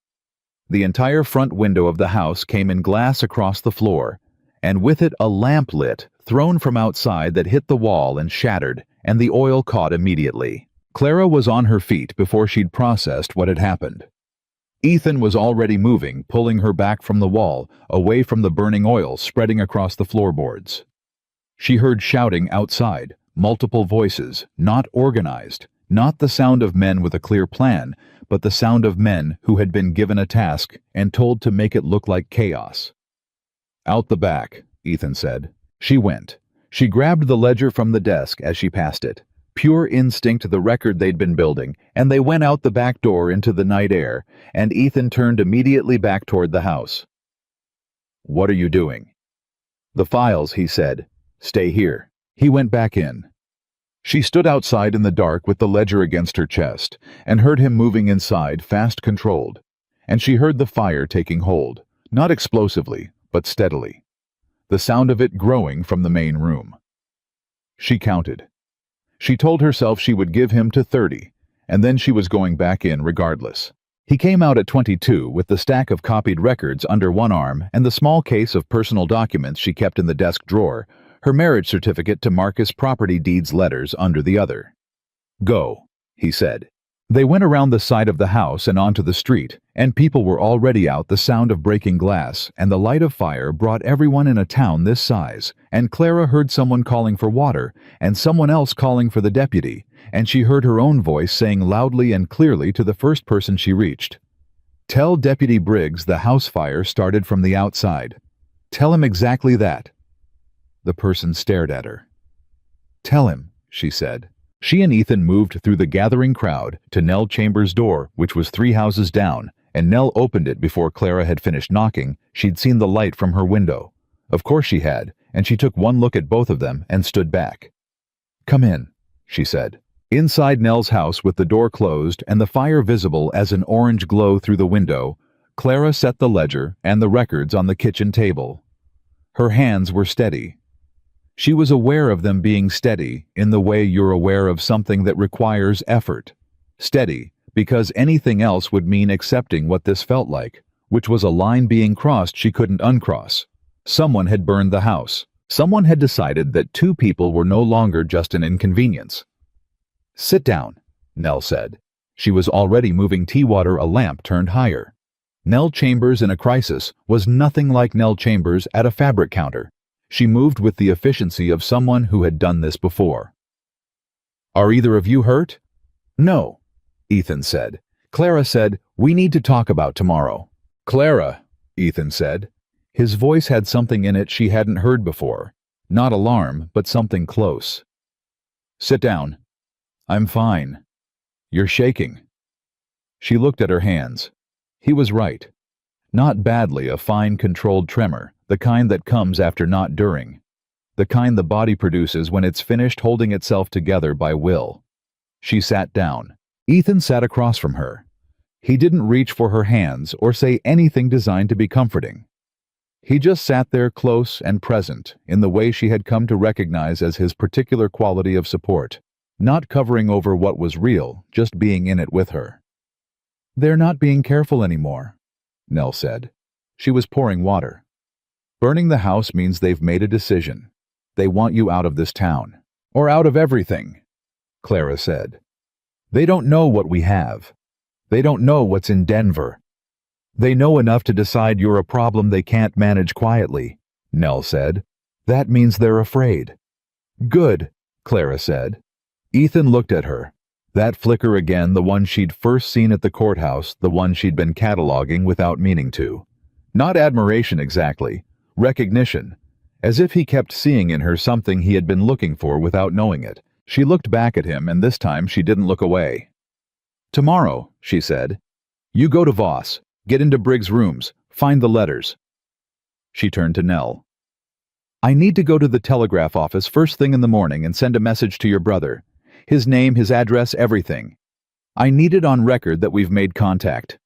The entire front window of the house came in glass across the floor, and with it a lamp lit, thrown from outside, that hit the wall and shattered, and the oil caught immediately. Clara was on her feet before she'd processed what had happened. Ethan was already moving, pulling her back from the wall, away from the burning oil spreading across the floorboards. She heard shouting outside, multiple voices, not organized, not the sound of men with a clear plan, but the sound of men who had been given a task and told to make it look like chaos. "Out the back," Ethan said. She went. She grabbed the ledger from the desk as she passed it. Pure instinct, the record they'd been building, and they went out the back door into the night air, and Ethan turned immediately back toward the house. "What are you doing?" "The files," he said. "Stay here." He went back in. She stood outside in the dark with the ledger against her chest, and heard him moving inside, fast, controlled. And she heard the fire taking hold, not explosively, but steadily. The sound of it growing from the main room. She counted. She told herself she would give him to 30, and then she was going back in regardless. He came out at 22 with the stack of copied records under one arm and the small case of personal documents she kept in the desk drawer, her marriage certificate to Marcus property deeds letters under the other. "Go," he said. They went around the side of the house and onto the street, and people were already out. The sound of breaking glass and the light of fire brought everyone in a town this size, and Clara heard someone calling for water, and someone else calling for the deputy, and she heard her own voice saying loudly and clearly to the first person she reached, "Tell Deputy Briggs the house fire started from the outside. Tell him exactly that." The person stared at her. "Tell him," she said. She and Ethan moved through the gathering crowd to Nell Chambers' door, which was 3 houses down, and Nell opened it before Clara had finished knocking. She'd seen the light from her window. Of course she had, and she took one look at both of them and stood back. "Come in," she said. Inside Nell's house, with the door closed and the fire visible as an orange glow through the window, Clara set the ledger and the records on the kitchen table. Her hands were steady. She was aware of them being steady in the way you're aware of something that requires effort. Steady, because anything else would mean accepting what this felt like, which was a line being crossed she couldn't uncross. Someone had burned the house. Someone had decided that 2 people were no longer just an inconvenience. "Sit down," Nell said. She was already moving tea water, a lamp turned higher. Nell Chambers in a crisis was nothing like Nell Chambers at a fabric counter. She moved with the efficiency of someone who had done this before. "Are either of you hurt?" "No," Ethan said. Clara said, "We need to talk about tomorrow." "Clara," Ethan said. His voice had something in it she hadn't heard before. Not alarm, but something close. "Sit down." "I'm fine." "You're shaking." She looked at her hands. He was right. Not badly, a fine, controlled tremor, the kind that comes after, not during. The kind the body produces when it's finished holding itself together by will. She sat down. Ethan sat across from her. He didn't reach for her hands or say anything designed to be comforting. He just sat there, close and present, in the way she had come to recognize as his particular quality of support, not covering over what was real, just being in it with her. "They're not being careful anymore," Nell said. She was pouring water. "Burning the house means they've made a decision. They want you out of this town. Or out of everything," Clara said. "They don't know what we have. They don't know what's in Denver. They know enough to decide you're a problem they can't manage quietly," Nell said. "That means they're afraid." "Good," Clara said. Ethan looked at her. That flicker again, the one she'd first seen at the courthouse, the one she'd been cataloging without meaning to. Not admiration exactly, recognition. As if he kept seeing in her something he had been looking for without knowing it. She looked back at him, and this time she didn't look away. "Tomorrow," she said. "You go to Voss, get into Briggs' rooms, find the letters." She turned to Nell. "I need to go to the telegraph office first thing in the morning and send a message to your brother. His name, his address, everything. I need it on record that we've made contact."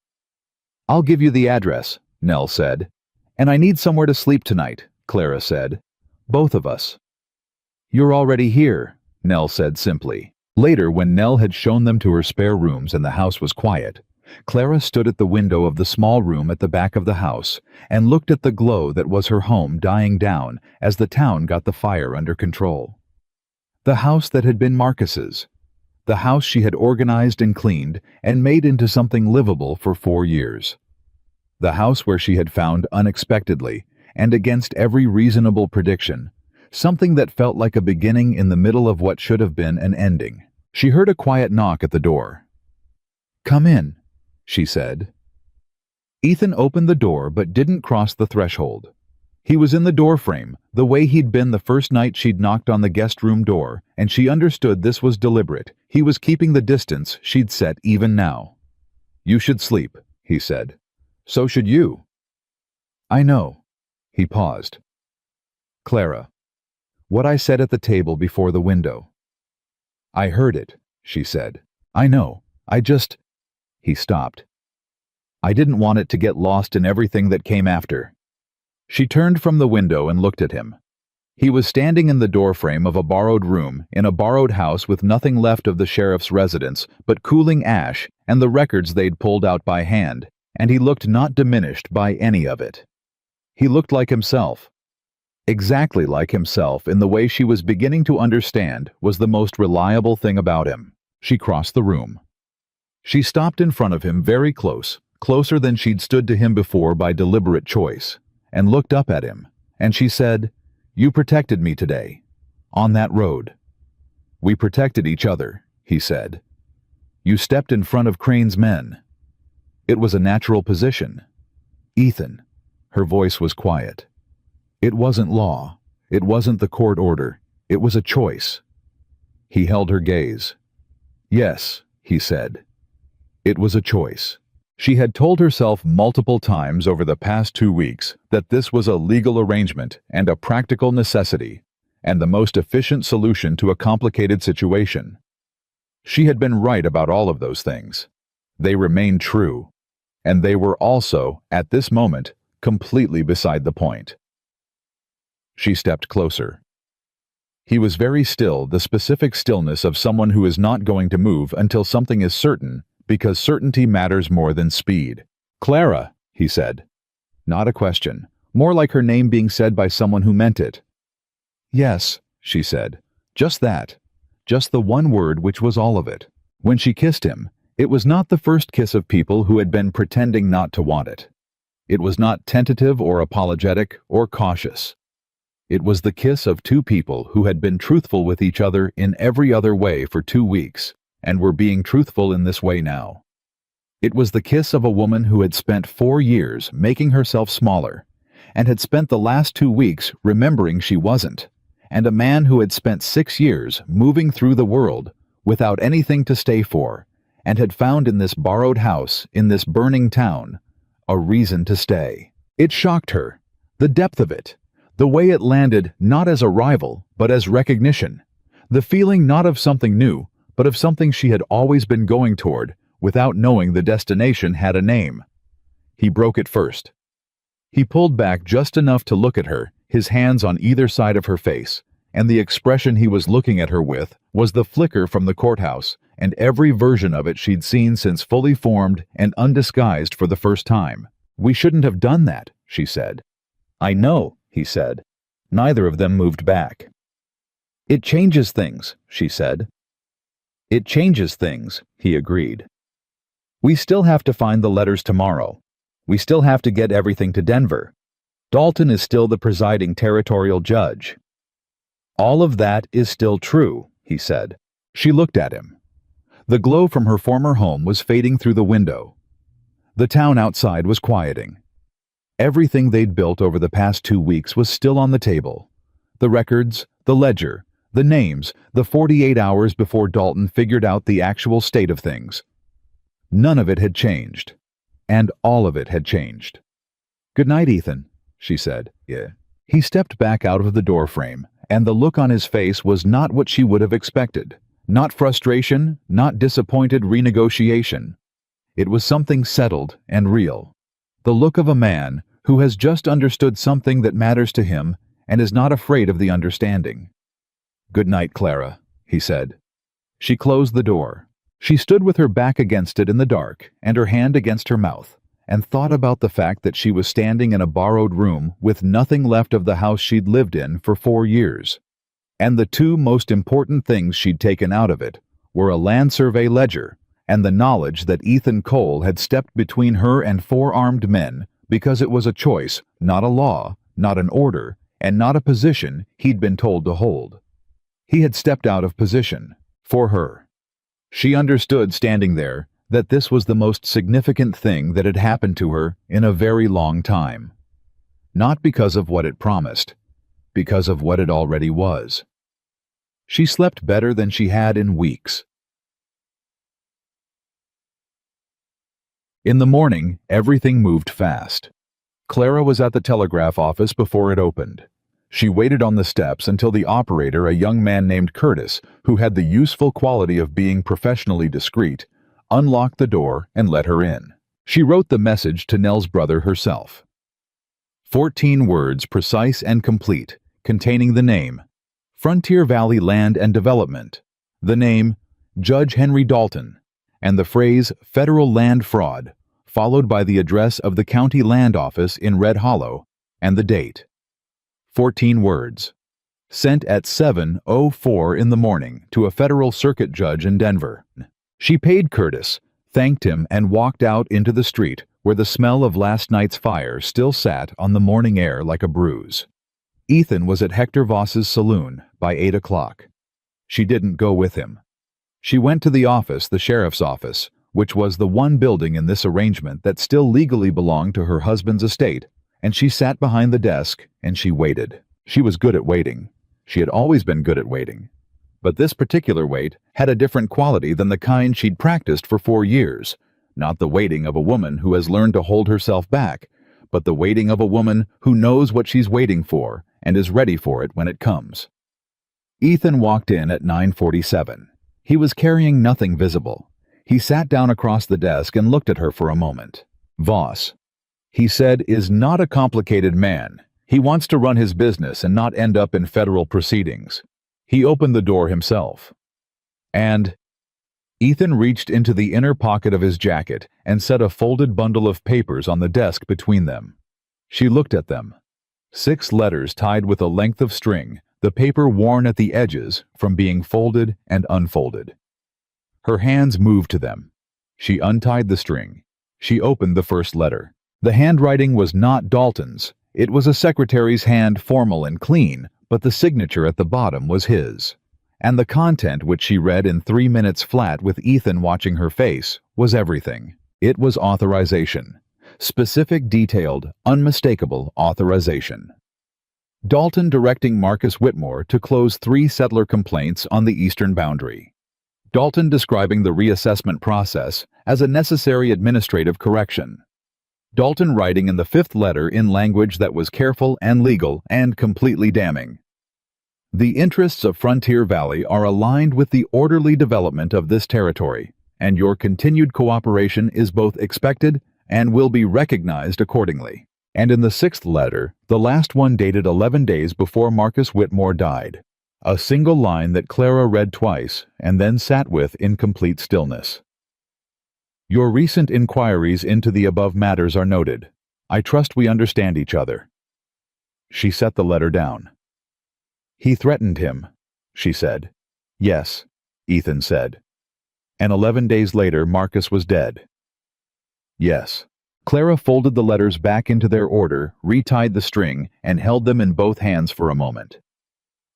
"I'll give you the address," Nell said. "And I need somewhere to sleep tonight," Clara said. "Both of us." "You're already here," Nell said simply. Later, when Nell had shown them to her spare rooms and the house was quiet, Clara stood at the window of the small room at the back of the house and looked at the glow that was her home dying down as the town got the fire under control. The house that had been Marcus's. The house she had organized and cleaned and made into something livable for 4 years. The house where she had found unexpectedly, and against every reasonable prediction, something that felt like a beginning in the middle of what should have been an ending. She heard a quiet knock at the door. "Come in," she said. Ethan opened the door but didn't cross the threshold. He was in the doorframe, the way he'd been the first night she'd knocked on the guest room door, and she understood this was deliberate. He was keeping the distance she'd set even now. "You should sleep," he said. "So should you." "I know." He paused. "Clara, what I said at the table before the window." "I heard it," she said. "I know. I just—" He stopped. "I didn't want it to get lost in everything that came after." She turned from the window and looked at him. He was standing in the doorframe of a borrowed room in a borrowed house with nothing left of the sheriff's residence but cooling ash and the records they'd pulled out by hand, and he looked not diminished by any of it. He looked like himself. Exactly like himself in the way she was beginning to understand was the most reliable thing about him. She crossed the room. She stopped in front of him very close, closer than she'd stood to him before by deliberate choice, and looked up at him, and she said, "You protected me today. On that road." "We protected each other," he said. "You stepped in front of Crane's men." It was a natural position. "Ethan," her voice was quiet. "It wasn't law. It wasn't the court order. It was a choice." He held her gaze. "Yes," he said. "It was a choice." She had told herself multiple times over the past 2 weeks that this was a legal arrangement and a practical necessity, and the most efficient solution to a complicated situation. She had been right about all of those things. They remained true, and they were also, at this moment, completely beside the point. She stepped closer. He was very still, the specific stillness of someone who is not going to move until something is certain, because certainty matters more than speed. "Clara," he said. Not a question, more like her name being said by someone who meant it. "Yes," she said. Just that. Just the one word which was all of it. When she kissed him, it was not the first kiss of people who had been pretending not to want it. It was not tentative or apologetic or cautious. It was the kiss of two people who had been truthful with each other in every other way for 2 weeks, and were being truthful in this way now. It was the kiss of a woman who had spent 4 years making herself smaller, and had spent the last 2 weeks remembering she wasn't, and a man who had spent 6 years moving through the world without anything to stay for, and had found in this borrowed house, in this burning town, a reason to stay. It shocked her, the depth of it, the way it landed not as a rival, but as recognition, the feeling not of something new, but of something she had always been going toward, without knowing the destination had a name. He broke it first. He pulled back just enough to look at her, his hands on either side of her face, and the expression he was looking at her with was the flicker from the courthouse, and every version of it she'd seen since fully formed and undisguised for the first time. "We shouldn't have done that," she said. "I know," he said. Neither of them moved back. "It changes things," she said. "It changes things," he agreed. "We still have to find the letters tomorrow. We still have to get everything to Denver. Dalton is still the presiding territorial judge." "All of that is still true," he said. She looked at him. The glow from her former home was fading through the window. The town outside was quieting. Everything they'd built over the past 2 weeks was still on the table. The records, the ledger, the names, the 48 hours before Dalton figured out the actual state of things. None of it had changed. And all of it had changed. "Good night, Ethan," she said. "Yeah." He stepped back out of the doorframe, and the look on his face was not what she would have expected. Not frustration, not disappointed renegotiation. It was something settled and real. The look of a man who has just understood something that matters to him and is not afraid of the understanding. "Good night, Clara," he said. She closed the door. She stood with her back against it in the dark and her hand against her mouth, and thought about the fact that she was standing in a borrowed room with nothing left of the house she'd lived in for 4 years. And the two most important things she'd taken out of it were a land survey ledger and the knowledge that Ethan Cole had stepped between her and 4 armed men because it was a choice, not a law, not an order, and not a position he'd been told to hold. He had stepped out of position, for her. She understood standing there that this was the most significant thing that had happened to her in a very long time. Not because of what it promised, because of what it already was. She slept better than she had in weeks. In the morning, everything moved fast. Clara was at the telegraph office before it opened. She waited on the steps until the operator, a young man named Curtis, who had the useful quality of being professionally discreet, unlocked the door and let her in. She wrote the message to Nell's brother herself. 14 words, precise and complete, containing the name, Frontier Valley Land and Development, the name, Judge Henry Dalton, and the phrase Federal Land Fraud, followed by the address of the County Land Office in Red Hollow, and the date. 14 words. Sent at 7:04 in the morning to a federal circuit judge in Denver. She paid Curtis, thanked him, and walked out into the street where the smell of last night's fire still sat on the morning air like a bruise. Ethan was at Hector Voss's saloon by 8 o'clock. She didn't go with him. She went to the office, the sheriff's office, which was the one building in this arrangement that still legally belonged to her husband's estate, and she sat behind the desk and she waited. She was good at waiting. She had always been good at waiting. But this particular wait had a different quality than the kind she'd practiced for 4 years. Not the waiting of a woman who has learned to hold herself back, but the waiting of a woman who knows what she's waiting for and is ready for it when it comes. Ethan walked in at 9:47. He was carrying nothing visible. He sat down across the desk and looked at her for a moment. Voss, he said, is not a complicated man. He wants to run his business and not end up in federal proceedings. He opened the door himself. And Ethan reached into the inner pocket of his jacket and set a folded bundle of papers on the desk between them. She looked at them. 6 letters tied with a length of string, the paper worn at the edges from being folded and unfolded. Her hands moved to them. She untied the string. She opened the first letter. The handwriting was not Dalton's. It was a secretary's hand, formal and clean, but the signature at the bottom was his. And the content, which she read in 3 minutes flat with Ethan watching her face, was everything. It was authorization. Specific, detailed, unmistakable authorization. Dalton directing Marcus Whitmore to close 3 settler complaints on the eastern boundary. Dalton describing the reassessment process as a necessary administrative correction. Dalton writing in the 5th letter in language that was careful and legal and completely damning. The interests of Frontier Valley are aligned with the orderly development of this territory, and your continued cooperation is both expected and will be recognized accordingly. And in the 6th letter, the last one dated 11 days before Marcus Whitmore died, a single line that Clara read twice and then sat with in complete stillness. Your recent inquiries into the above matters are noted. I trust we understand each other. She set the letter down. He threatened him, she said. Yes, Ethan said. And 11 days later, Marcus was dead. Yes. Clara folded the letters back into their order, retied the string, and held them in both hands for a moment.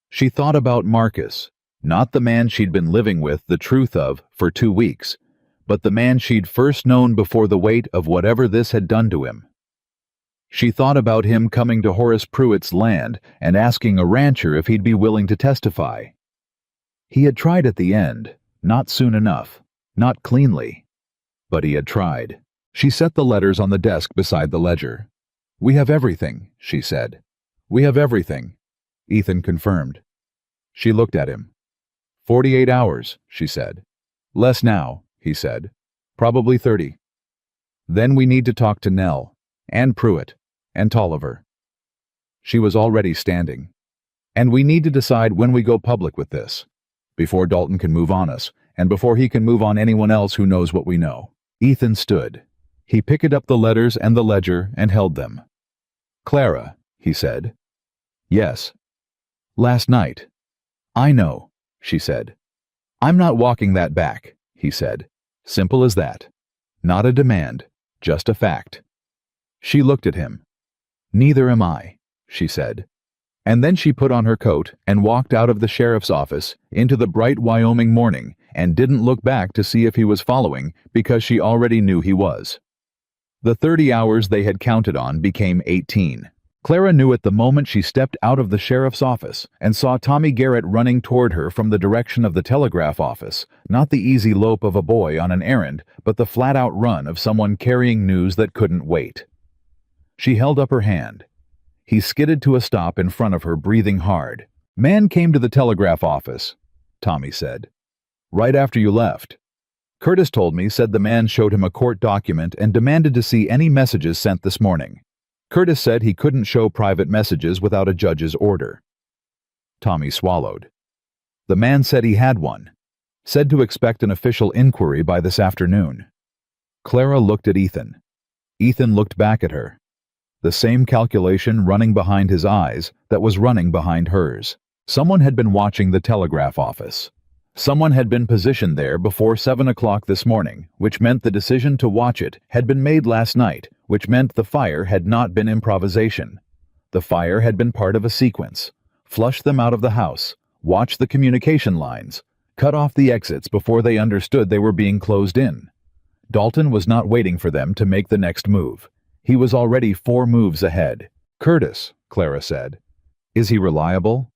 She thought about Marcus, not the man she'd been living with the truth of for 2 weeks, but the man she'd first known before the weight of whatever this had done to him. She thought about him coming to Horace Pruitt's land and asking a rancher if he'd be willing to testify. He had tried at the end, not soon enough, not cleanly. But he had tried. She set the letters on the desk beside the ledger. "We have everything," she said. "We have everything," Ethan confirmed. She looked at him. 48 hours, she said. "Less now," he said. "Probably 30. Then we need to talk to Nell, and Pruitt, and Tolliver." She was already standing. "And we need to decide when we go public with this, before Dalton can move on us, and before he can move on anyone else who knows what we know." Ethan stood. He picked up the letters and the ledger and held them. "Clara," he said. "Yes." "Last night." "I know," she said. "I'm not walking that back," he said. "Simple as that. Not a demand, just a fact." She looked at him. "Neither am I," she said. And then she put on her coat and walked out of the sheriff's office into the bright Wyoming morning and didn't look back to see if he was following because she already knew he was. The 30 hours they had counted on became 18. Clara knew at the moment she stepped out of the sheriff's office and saw Tommy Garrett running toward her from the direction of the telegraph office, not the easy lope of a boy on an errand, but the flat-out run of someone carrying news that couldn't wait. She held up her hand. He skidded to a stop in front of her, breathing hard. "Man came to the telegraph office," Tommy said. "Right after you left. Curtis told me, said the man showed him a court document and demanded to see any messages sent this morning. Curtis said he couldn't show private messages without a judge's order." Tommy swallowed. "The man said he had one. Said to expect an official inquiry by this afternoon." Clara looked at Ethan. Ethan looked back at her. The same calculation running behind his eyes that was running behind hers. Someone had been watching the telegraph office. Someone had been positioned there before 7 o'clock this morning, which meant the decision to watch it had been made last night, which meant the fire had not been improvisation. The fire had been part of a sequence. Flush them out of the house, watch the communication lines, cut off the exits before they understood they were being closed in. Dalton was not waiting for them to make the next move. He was already 4 moves ahead. "Curtis," Clara said. "Is he reliable?"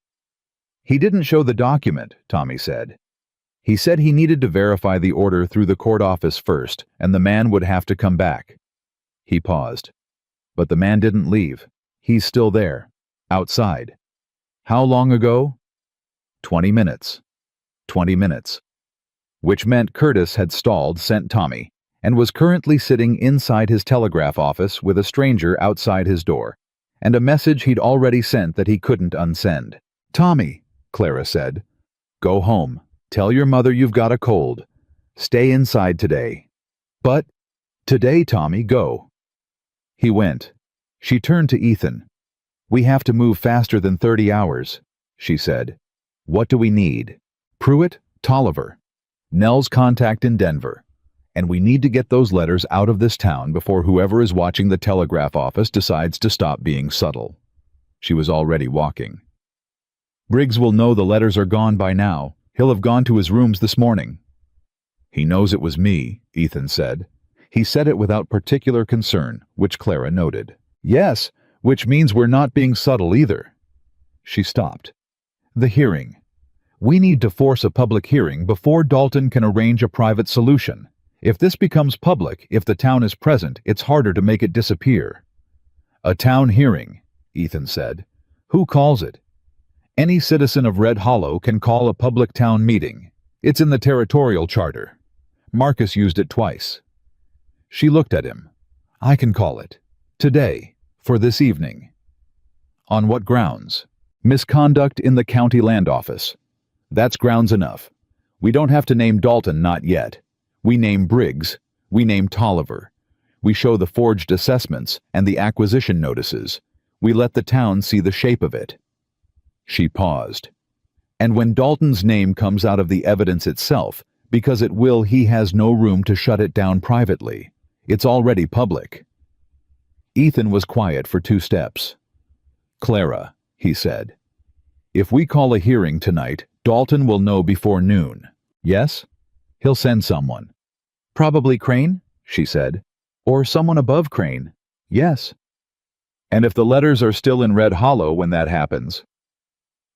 "He didn't show the document," Tommy said. "He said he needed to verify the order through the court office first, and the man would have to come back." He paused. "But the man didn't leave. He's still there. Outside." "How long ago?" 20 minutes. 20 minutes. Which meant Curtis had stalled, sent Tommy, and was currently sitting inside his telegraph office with a stranger outside his door, and a message he'd already sent that he couldn't unsend. "Tommy," Clara said, "go home. Tell your mother you've got a cold. Stay inside today." "But today, Tommy, go." He went. She turned to Ethan. "We have to move faster than 30 hours, she said. "What do we need?" "Pruitt, Tolliver. Nell's contact in Denver. And we need to get those letters out of this town before whoever is watching the telegraph office decides to stop being subtle." She was already walking. "Briggs will know the letters are gone by now. He'll have gone to his rooms this morning." "He knows it was me," Ethan said. He said it without particular concern, which Clara noted. "Yes, which means we're not being subtle either." She stopped. "The hearing. We need to force a public hearing before Dalton can arrange a private solution. If this becomes public, if the town is present, it's harder to make it disappear." "A town hearing," Ethan said. "Who calls it?" "Any citizen of Red Hollow can call a public town meeting. It's in the territorial charter. Marcus used it twice." She looked at him. "I can call it. Today. For this evening." "On what grounds?" "Misconduct in the county land office. That's grounds enough. We don't have to name Dalton, not yet. We name Briggs. We name Tolliver. We show the forged assessments and the acquisition notices. We let the town see the shape of it." She paused. "And when Dalton's name comes out of the evidence itself, because it will, he has no room to shut it down privately. It's already public." Ethan was quiet for 2 steps. "Clara," he said, "if we call a hearing tonight, Dalton will know before noon. Yes? He'll send someone." "Probably Crane," she said. "Or someone above Crane." "Yes." And if the letters are still in Red Hollow when that happens,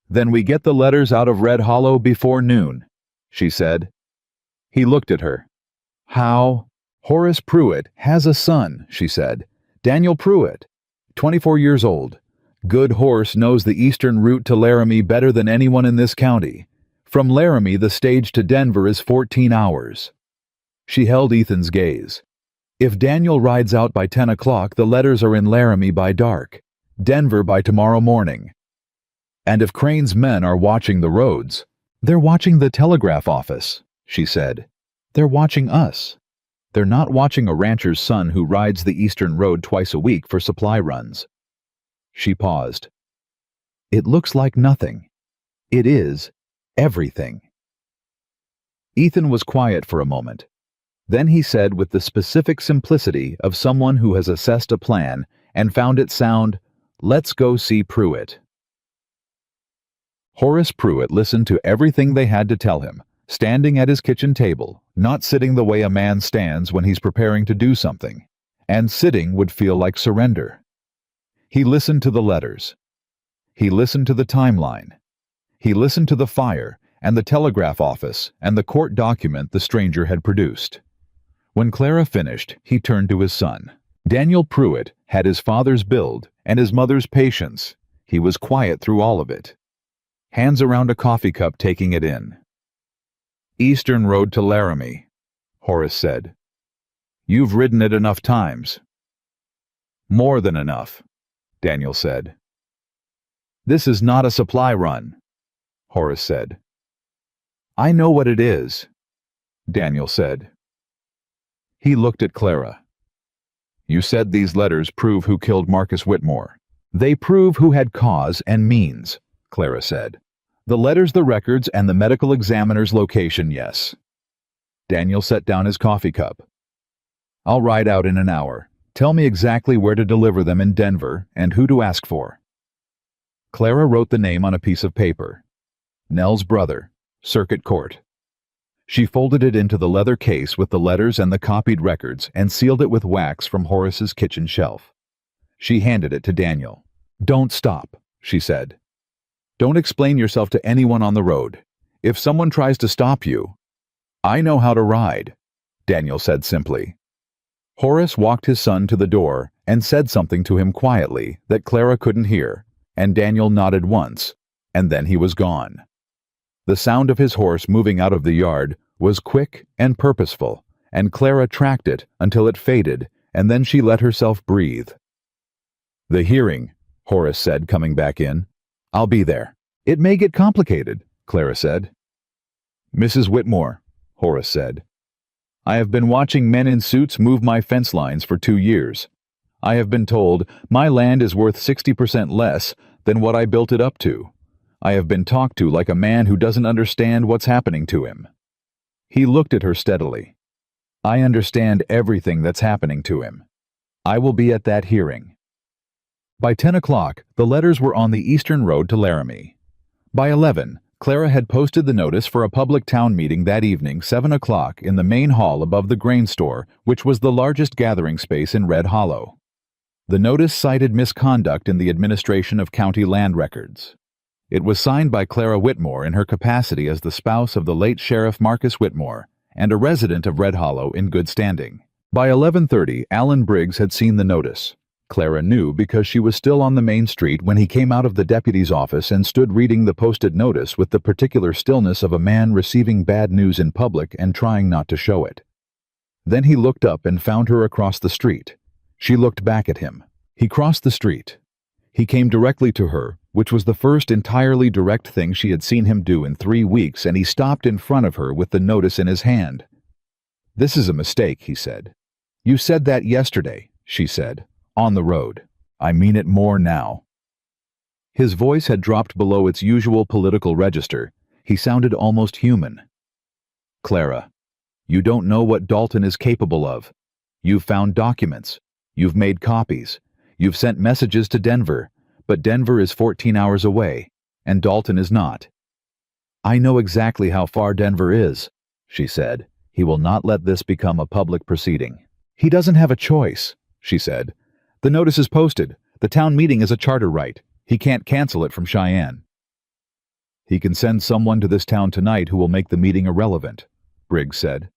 then we get the letters out of Red Hollow before noon, she said. He looked at her. How? Horace Pruitt has a son, she said. Daniel Pruitt, 24 years old. Good horse knows the eastern route to Laramie better than anyone in this county. From Laramie, the stage to Denver is 14 hours. She held Ethan's gaze. If Daniel rides out by 10 o'clock, the letters are in Laramie by dark, Denver by tomorrow morning. And if Crane's men are watching the roads, they're watching the telegraph office, she said. They're watching us. They're not watching a rancher's son who rides the eastern road twice a week for supply runs. She paused. It looks like nothing. It is everything. Ethan was quiet for a moment. Then he said with the specific simplicity of someone who has assessed a plan and found it sound, "Let's go see Pruitt." Horace Pruitt listened to everything they had to tell him, standing at his kitchen table, not sitting the way a man stands when he's preparing to do something, and sitting would feel like surrender. He listened to the letters. He listened to the timeline. He listened to the fire and the telegraph office and the court document the stranger had produced. When Clara finished, he turned to his son. Daniel Pruitt had his father's build and his mother's patience. He was quiet through all of it. Hands around a coffee cup, taking it in. Eastern Road to Laramie, Horace said. You've ridden it enough times. More than enough, Daniel said. This is not a supply run, Horace said. I know what it is, Daniel said. He looked at Clara. You said these letters prove who killed Marcus Whitmore. They prove who had cause and means, Clara said. The letters, the records, and the medical examiner's location, yes. Daniel set down his coffee cup. I'll ride out in an hour. Tell me exactly where to deliver them in Denver and who to ask for. Clara wrote the name on a piece of paper. Nell's brother, Circuit Court. She folded it into the leather case with the letters and the copied records and sealed it with wax from Horace's kitchen shelf. She handed it to Daniel. Don't stop, she said. Don't explain yourself to anyone on the road. If someone tries to stop you, I know how to ride, Daniel said simply. Horace walked his son to the door and said something to him quietly that Clara couldn't hear, and Daniel nodded once, and then he was gone. The sound of his horse moving out of the yard was quick and purposeful, and Clara tracked it until it faded, and then she let herself breathe. The hearing, Horace said, coming back in. I'll be there. It may get complicated, Clara said. Mrs. Whitmore, Horace said. I have been watching men in suits move my fence lines for 2 years. I have been told my land is worth 60% less than what I built it up to. I have been talked to like a man who doesn't understand what's happening to him. He looked at her steadily. I understand everything that's happening to him. I will be at that hearing. By 10 o'clock, the letters were on the eastern road to Laramie. By 11, Clara had posted the notice for a public town meeting that evening, 7 o'clock, in the main hall above the grain store, which was the largest gathering space in Red Hollow. The notice cited misconduct in the administration of county land records. It was signed by Clara Whitmore in her capacity as the spouse of the late Sheriff Marcus Whitmore and a resident of Red Hollow in good standing. By 11:30, Allen Briggs had seen the notice. Clara knew because she was still on the main street when he came out of the deputy's office and stood reading the posted notice with the particular stillness of a man receiving bad news in public and trying not to show it. Then he looked up and found her across the street. She looked back at him. He crossed the street. He came directly to her, which was the first entirely direct thing she had seen him do in 3 weeks, and he stopped in front of her with the notice in his hand. This is a mistake, he said. You said that yesterday, she said. On the road. I mean it more now. His voice had dropped below its usual political register. He sounded almost human. Clara, you don't know what Dalton is capable of. You've found documents. You've made copies. You've sent messages to Denver, but Denver is 14 hours away, and Dalton is not. I know exactly how far Denver is, she said. He will not let this become a public proceeding. He doesn't have a choice, she said. The notice is posted. The town meeting is a charter right. He can't cancel it from Cheyenne. He can send someone to this town tonight who will make the meeting irrelevant, Briggs said.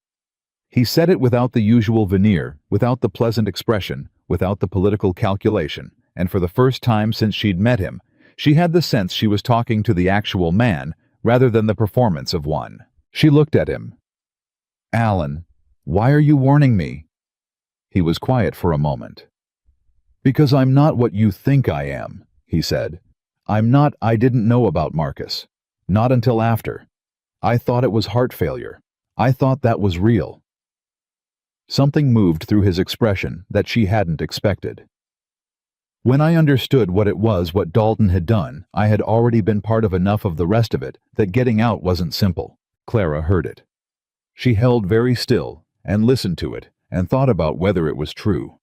He said it without the usual veneer, without the pleasant expression, without the political calculation, and for the first time since she'd met him, she had the sense she was talking to the actual man rather than the performance of one. She looked at him. "Alan, why are you warning me?" He was quiet for a moment. "Because I'm not what you think I am," he said. I didn't know about Marcus. Not until after. I thought it was heart failure. I thought that was real." Something moved through his expression that she hadn't expected. "When I understood what it was what Dalton had done, I had already been part of enough of the rest of it that getting out wasn't simple." Clara heard it. She held very still and listened to it and thought about whether it was true.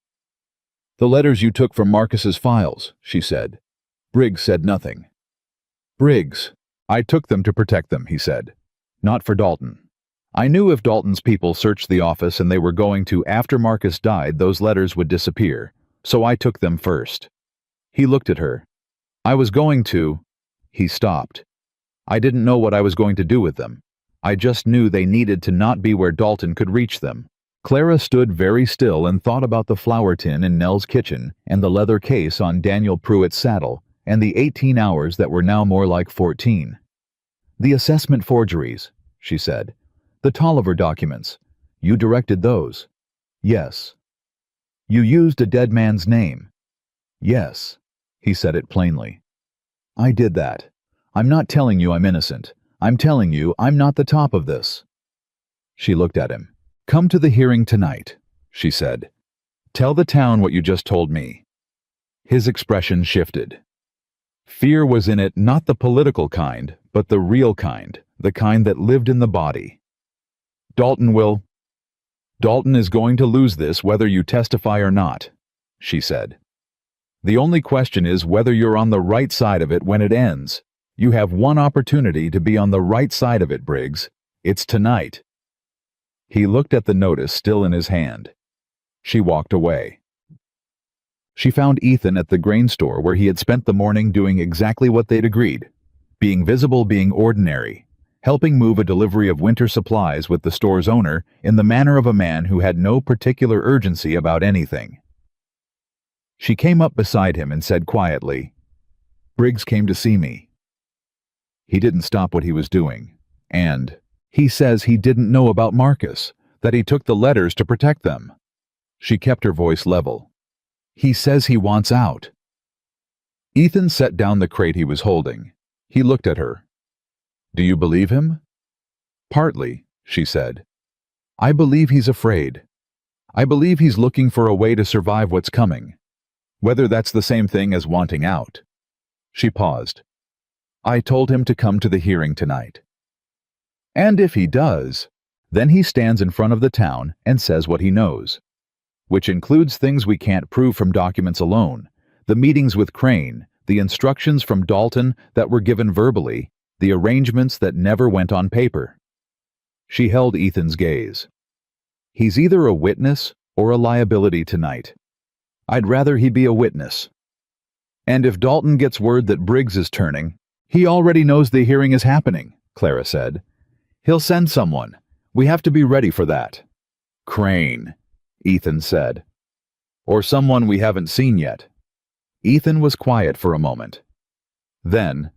"The letters you took from Marcus's files," she said. Briggs said nothing. "Briggs, I took them to protect them," he said. "Not for Dalton. I knew if Dalton's people searched the office and they were going to, after Marcus died, those letters would disappear, so I took them first." He looked at her. "I was going to—" He stopped. "I didn't know what I was going to do with them. I just knew they needed to not be where Dalton could reach them." Clara stood very still and thought about the flour tin in Nell's kitchen and the leather case on Daniel Pruitt's saddle and the 18 hours that were now more like 14. "The assessment forgeries," she said. "The Tolliver documents. You directed those." "Yes." "You used a dead man's name." "Yes." He said it plainly. "I did that. I'm not telling you I'm innocent. I'm telling you I'm not the top of this." She looked at him. "Come to the hearing tonight," she said. "Tell the town what you just told me." His expression shifted. Fear was in it, not the political kind, but the real kind, the kind that lived in the body. Dalton is going to lose this whether you testify or not," she said. "The only question is whether you're on the right side of it when it ends. You have one opportunity to be on the right side of it, Briggs. It's tonight." He looked at the notice still in his hand. She walked away. She found Ethan at the grain store where he had spent the morning doing exactly what they'd agreed. Being visible, being ordinary. Helping move a delivery of winter supplies with the store's owner in the manner of a man who had no particular urgency about anything. She came up beside him and said quietly, "Briggs came to see me. He didn't stop what he was doing. And he says he didn't know about Marcus, that he took the letters to protect them." She kept her voice level. "He says he wants out." Ethan set down the crate he was holding. He looked at her. "Do you believe him?" "Partly," she said. "I believe he's afraid. I believe he's looking for a way to survive what's coming. Whether that's the same thing as wanting out." She paused. "I told him to come to the hearing tonight. And if he does, then he stands in front of the town and says what he knows, which includes things we can't prove from documents alone, the meetings with Crane, the instructions from Dalton that were given verbally, the arrangements that never went on paper." She held Ethan's gaze. "He's either a witness or a liability tonight. I'd rather he be a witness. And if Dalton gets word that Briggs is turning, he already knows the hearing is happening," Clara said. "He'll send someone. We have to be ready for that." "Crane," Ethan said. "Or someone we haven't seen yet." Ethan was quiet for a moment. Then,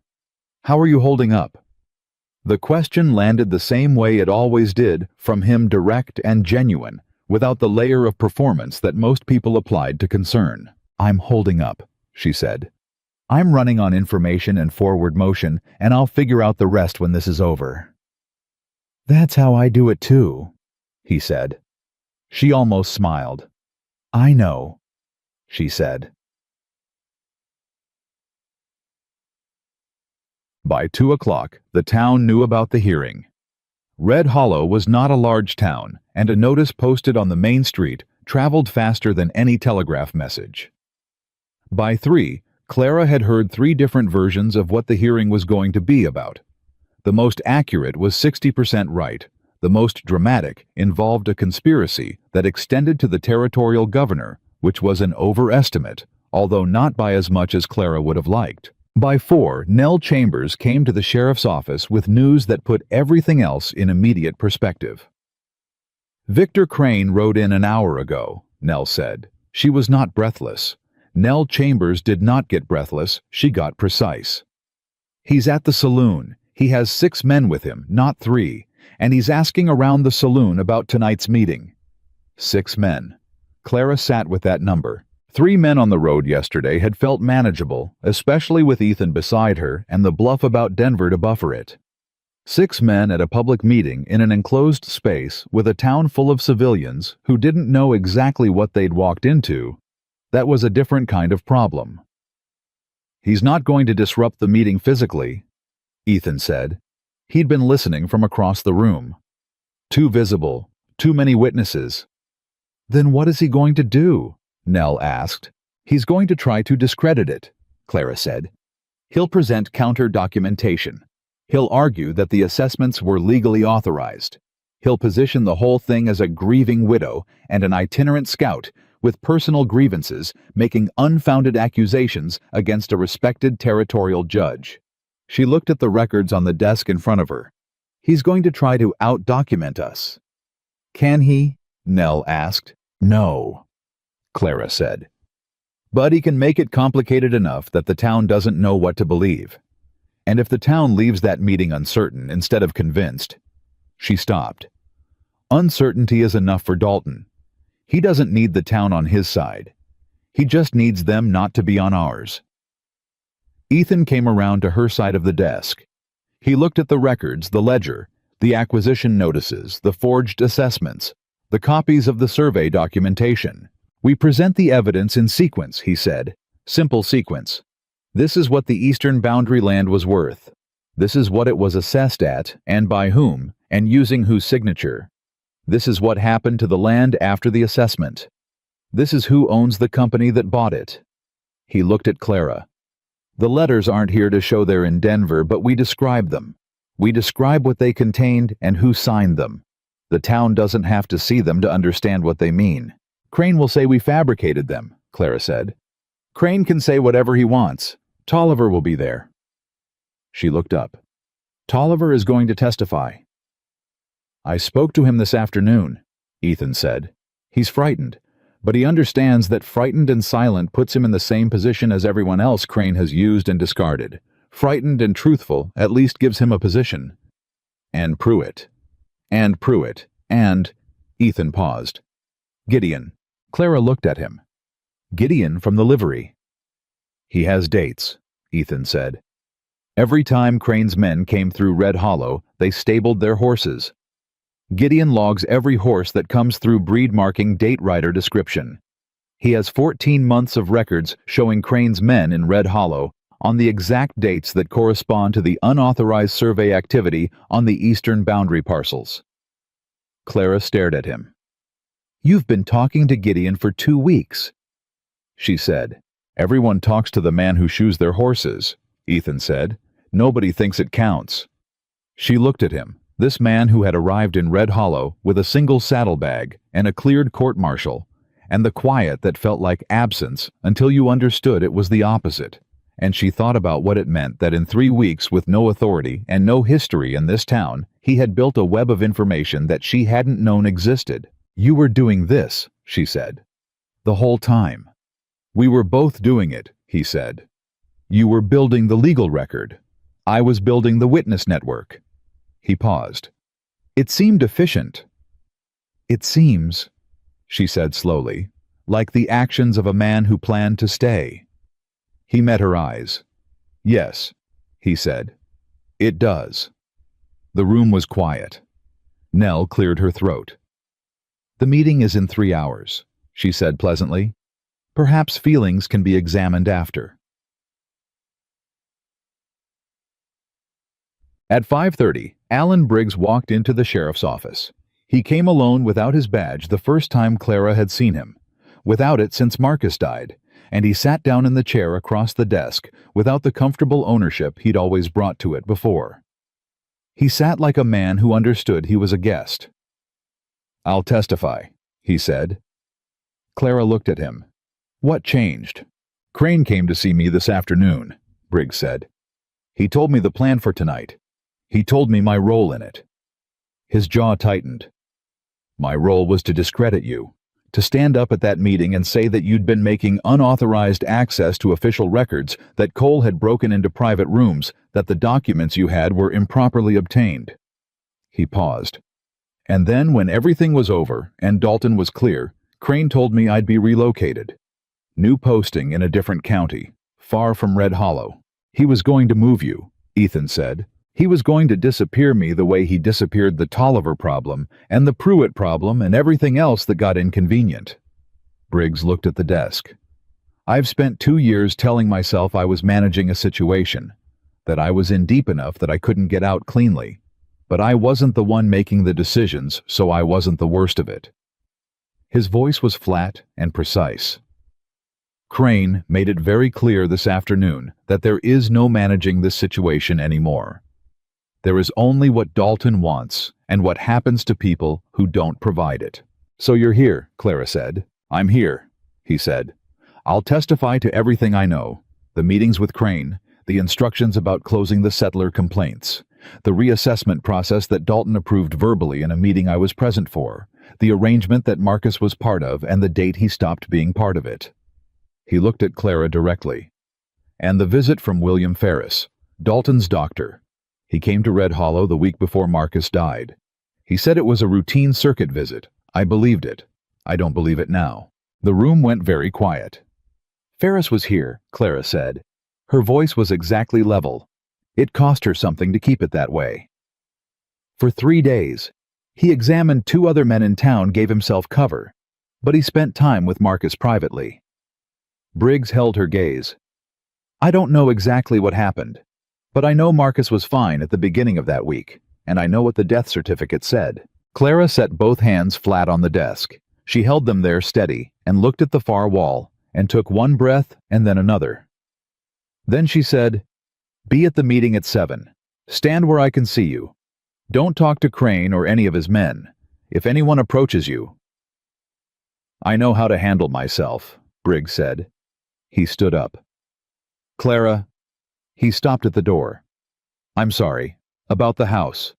"How are you holding up?" The question landed the same way it always did, from him, direct and genuine, without the layer of performance that most people applied to concern. "I'm holding up," she said. "I'm running on information and forward motion, and I'll figure out the rest when this is over." "That's how I do it too," he said. She almost smiled. "I know," she said. By 2 o'clock, the town knew about the hearing. Red Hollow was not a large town, and a notice posted on the main street traveled faster than any telegraph message. By 3, Clara had heard 3 different versions of what the hearing was going to be about. The most accurate was 60% right. The most dramatic involved a conspiracy that extended to the territorial governor, which was an overestimate, although not by as much as Clara would have liked. By 4, Nell Chambers came to the sheriff's office with news that put everything else in immediate perspective. Victor Crane rode in an hour ago, Nell said. She was not breathless. Nell Chambers did not get breathless, she got precise. He's at the saloon. He has 6 men with him, not 3, and he's asking around the saloon about tonight's meeting. 6 men. Clara sat with that number. 3 men on the road yesterday had felt manageable, especially with Ethan beside her and the bluff about Denver to buffer it. 6 men at a public meeting in an enclosed space with a town full of civilians who didn't know exactly what they'd walked into, that was a different kind of problem. He's not going to disrupt the meeting physically, Ethan said. He'd been listening from across the room. Too visible, too many witnesses. Then what is he going to do? Nell asked. He's going to try to discredit it, Clara said. He'll present counter-documentation. He'll argue that the assessments were legally authorized. He'll position the whole thing as a grieving widow and an itinerant scout with personal grievances, making unfounded accusations against a respected territorial judge. She looked at the records on the desk in front of her. He's going to try to out-document us. Can he? Nell asked. No, Clara said. But he can make it complicated enough that the town doesn't know what to believe. And if the town leaves that meeting uncertain instead of convinced... She stopped. Uncertainty is enough for Dalton. He doesn't need the town on his side. He just needs them not to be on ours. Ethan came around to her side of the desk. He looked at the records, the ledger, the acquisition notices, the forged assessments, the copies of the survey documentation. We present the evidence in sequence, he said. Simple sequence. This is what the eastern boundary land was worth. This is what it was assessed at, and by whom, and using whose signature. This is what happened to the land after the assessment. This is who owns the company that bought it. He looked at Clara. The letters aren't here to show they're in Denver, but we describe them. We describe what they contained and who signed them. The town doesn't have to see them to understand what they mean. Crane will say we fabricated them, Clara said. Crane can say whatever he wants. Tolliver will be there. She looked up. Tolliver is going to testify. I spoke to him this afternoon, Ethan said. He's frightened, but he understands that frightened and silent puts him in the same position as everyone else Crane has used and discarded. Frightened and truthful at least gives him a position. And Pruitt. And... Ethan paused. Gideon. Clara looked at him. Gideon from the livery. He has dates, Ethan said. Every time Crane's men came through Red Hollow, they stabled their horses. Gideon logs every horse that comes through breed marking date rider description. He has 14 months of records showing Crane's men in Red Hollow on the exact dates that correspond to the unauthorized survey activity on the eastern boundary parcels. Clara stared at him. You've been talking to Gideon for 2 weeks, she said. Everyone talks to the man who shoes their horses, Ethan said. Nobody thinks it counts. She looked at him, this man who had arrived in Red Hollow with a single saddlebag and a cleared court-martial, and the quiet that felt like absence until you understood it was the opposite. And she thought about what it meant that in 3 weeks with no authority and no history in this town, he had built a web of information that she hadn't known existed. You were doing this, she said. The whole time. We were both doing it, he said. You were building the legal record. I was building the witness network. He paused. It seemed efficient. It seems, she said slowly, like the actions of a man who planned to stay. He met her eyes. Yes, he said. It does. The room was quiet. Nell cleared her throat. The meeting is in 3 hours, she said pleasantly. Perhaps feelings can be examined after. At 5:30, Alan Briggs walked into the sheriff's office. He came alone without his badge the first time Clara had seen him, without it since Marcus died, and he sat down in the chair across the desk without the comfortable ownership he'd always brought to it before. He sat like a man who understood he was a guest. I'll testify, he said. Clara looked at him. What changed? Crane came to see me this afternoon, Briggs said. He told me the plan for tonight. He told me my role in it. His jaw tightened. My role was to discredit you, to stand up at that meeting and say that you'd been making unauthorized access to official records, that Cole had broken into private rooms, that the documents you had were improperly obtained. He paused. And then, when everything was over and Dalton was clear, Crane told me I'd be relocated. New posting in a different county, far from Red Hollow. He was going to move you, Ethan said. He was going to disappear me the way he disappeared the Tolliver problem and the Pruitt problem and everything else that got inconvenient. Briggs looked at the desk. I've spent 2 years telling myself I was managing a situation, that I was in deep enough that I couldn't get out cleanly. But I wasn't the one making the decisions, so I wasn't the worst of it. His voice was flat and precise. Crane made it very clear this afternoon that there is no managing this situation anymore. There is only what Dalton wants and what happens to people who don't provide it. So you're here, Clara said. I'm here, he said. I'll testify to everything I know. The meetings with Crane, the instructions about closing the settler complaints, the reassessment process that Dalton approved verbally in a meeting I was present for, the arrangement that Marcus was part of and the date he stopped being part of it. He looked at Clara directly. And the visit from William Ferris, Dalton's doctor. He came to Red Hollow the week before Marcus died. He said it was a routine circuit visit. I believed it. I don't believe it now. The room went very quiet. Ferris was here, Clara said. Her voice was exactly level. It cost her something to keep it that way. For 3 days, he examined 2 other men in town, gave himself cover, but he spent time with Marcus privately. Briggs held her gaze. I don't know exactly what happened, but I know Marcus was fine at the beginning of that week, and I know what the death certificate said. Clara set both hands flat on the desk. She held them there steady and looked at the far wall and took one breath and then another. Then she said, Be at the meeting at 7. Stand where I can see you. Don't talk to Crane or any of his men. If anyone approaches you. I know how to handle myself, Briggs said. He stood up. Clara, he stopped at the door. I'm sorry, about the house.